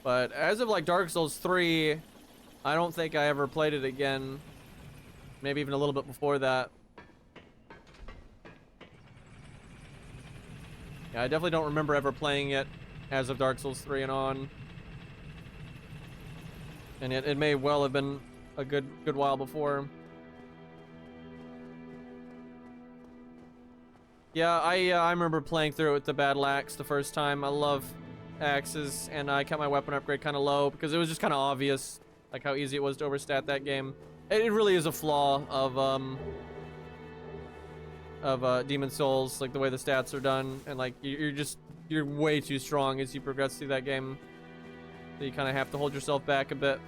But as of, like, Dark Souls 3, I don't think I ever played it again. Maybe even a little bit before that. Yeah, I definitely don't remember ever playing it as of Dark Souls 3 and on. And it may well have been a good while before. Yeah, I remember playing through it with the battle axe the first time. I love axes, and I kept my weapon upgrade kind of low because it was just kind of obvious, like how easy it was to overstat that game. It really is a flaw of Demon Souls, like the way the stats are done, and like you're way too strong as you progress through that game. So you kind of have to hold yourself back a bit.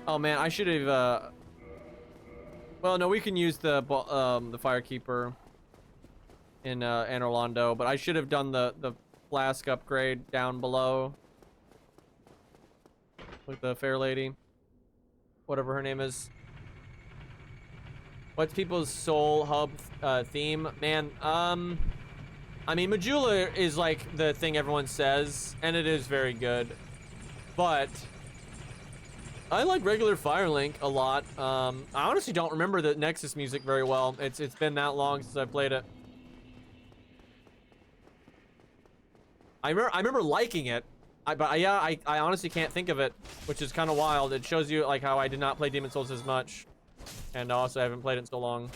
Oh man, I should have. Well, no, we can use the Firekeeper in Anor Londo, but I should have done the flask upgrade down below with the fair lady, whatever her name is. What's people's soul hub theme? Man, I mean, Majula is like the thing everyone says, and it is very good. But I like regular Firelink a lot. I honestly don't remember the Nexus music very well. It's been that long since I played it. I remember liking it, but I honestly can't think of it, which is kind of wild. It shows you like how I did not play Demon Souls as much. And also, I haven't played it in so long.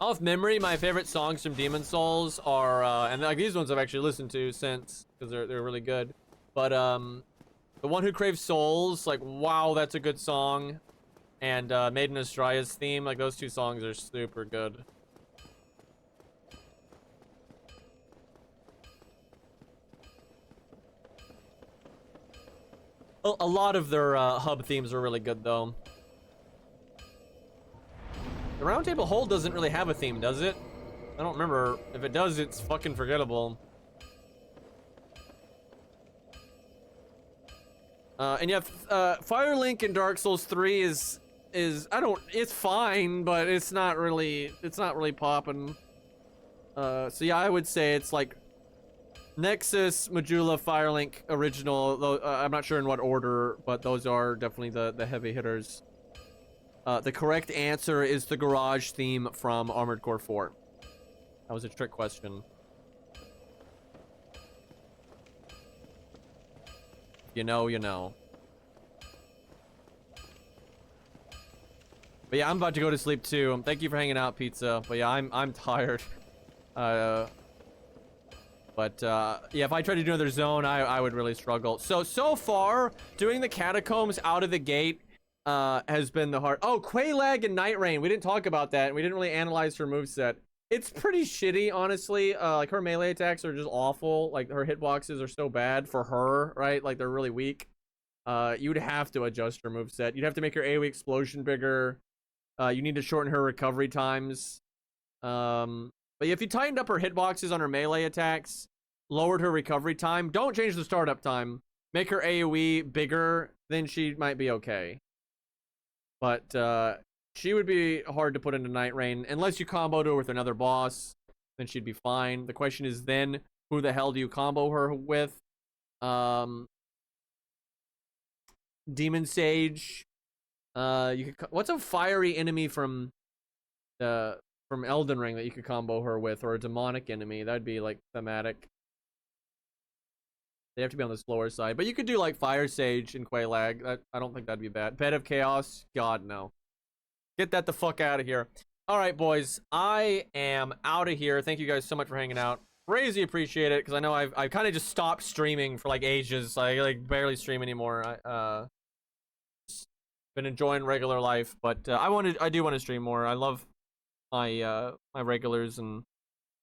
Off memory, my favorite songs from Demon Souls are, and like these ones I've actually listened to since, because they're really good. But the One Who Craves Souls, like wow, that's a good song. And Maiden Astraea's theme, like those two songs are super good. A lot of their hub themes are really good, though. The Round Table Hold doesn't really have a theme, does it? I don't remember. If it does, it's fucking forgettable. And yeah, Firelink in Dark Souls 3 is it's fine, but it's not really popping. So yeah, I would say it's like Nexus, Majula, Firelink, original. Though I'm not sure in what order, but those are definitely the heavy hitters. The correct answer is the garage theme from Armored Core 4. That was a trick question. You know, you know. But yeah, I'm about to go to sleep too. Thank you for hanging out, Pizza. But yeah, I'm tired. But yeah, if I tried to do another zone, I would really struggle. So far, doing the catacombs out of the gate has been the hard. Oh, Quaylag and Night Rain. We didn't talk about that, and we didn't really analyze her moveset. It's pretty shitty, honestly. Like her melee attacks are just awful. Like her hitboxes are so bad for her, right? Like they're really weak. You'd have to adjust her moveset. You'd have to make her AoE explosion bigger. You need to shorten her recovery times. But if you tightened up her hitboxes on her melee attacks, lowered her recovery time, don't change the startup time, make her AoE bigger, then she might be okay. But she would be hard to put into Night Rain unless you comboed her with another boss. Then she'd be fine. The question is then, who the hell do you combo her with? Demon Sage. You could. What's a fiery enemy from Elden Ring that you could combo her with, or a demonic enemy? That'd be like thematic. They have to be on the slower side, but you could do like Fire Sage and Quelaag. I don't think that'd be bad. Bed of Chaos. God no. Get that the fuck out of here. All right, boys. I am out of here. Thank you guys so much for hanging out. Crazy appreciate it, because I know I've kind of just stopped streaming for like ages. I like barely stream anymore. Been enjoying regular life, but I do want to stream more. I love my my regulars, and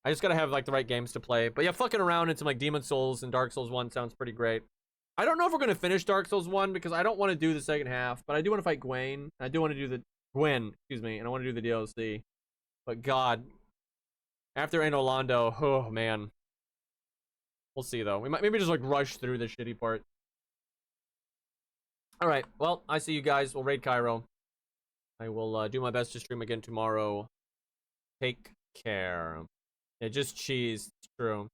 I just gotta have like the right games to play. But yeah, fucking around in some like Demon Souls and Dark Souls 1 sounds pretty great. I don't know if we're gonna finish Dark Souls 1 because I don't want to do the second half, but I do want to fight Gwen. I do want to do the Gwen, excuse me, and I want to do the DLC. But God, after Orlando, oh man, we'll see though. We might maybe just like rush through the shitty part. All right, well, I see you guys. We'll raid Cairo. I will do my best to stream again tomorrow. Take care. Yeah, just cheese. It's true.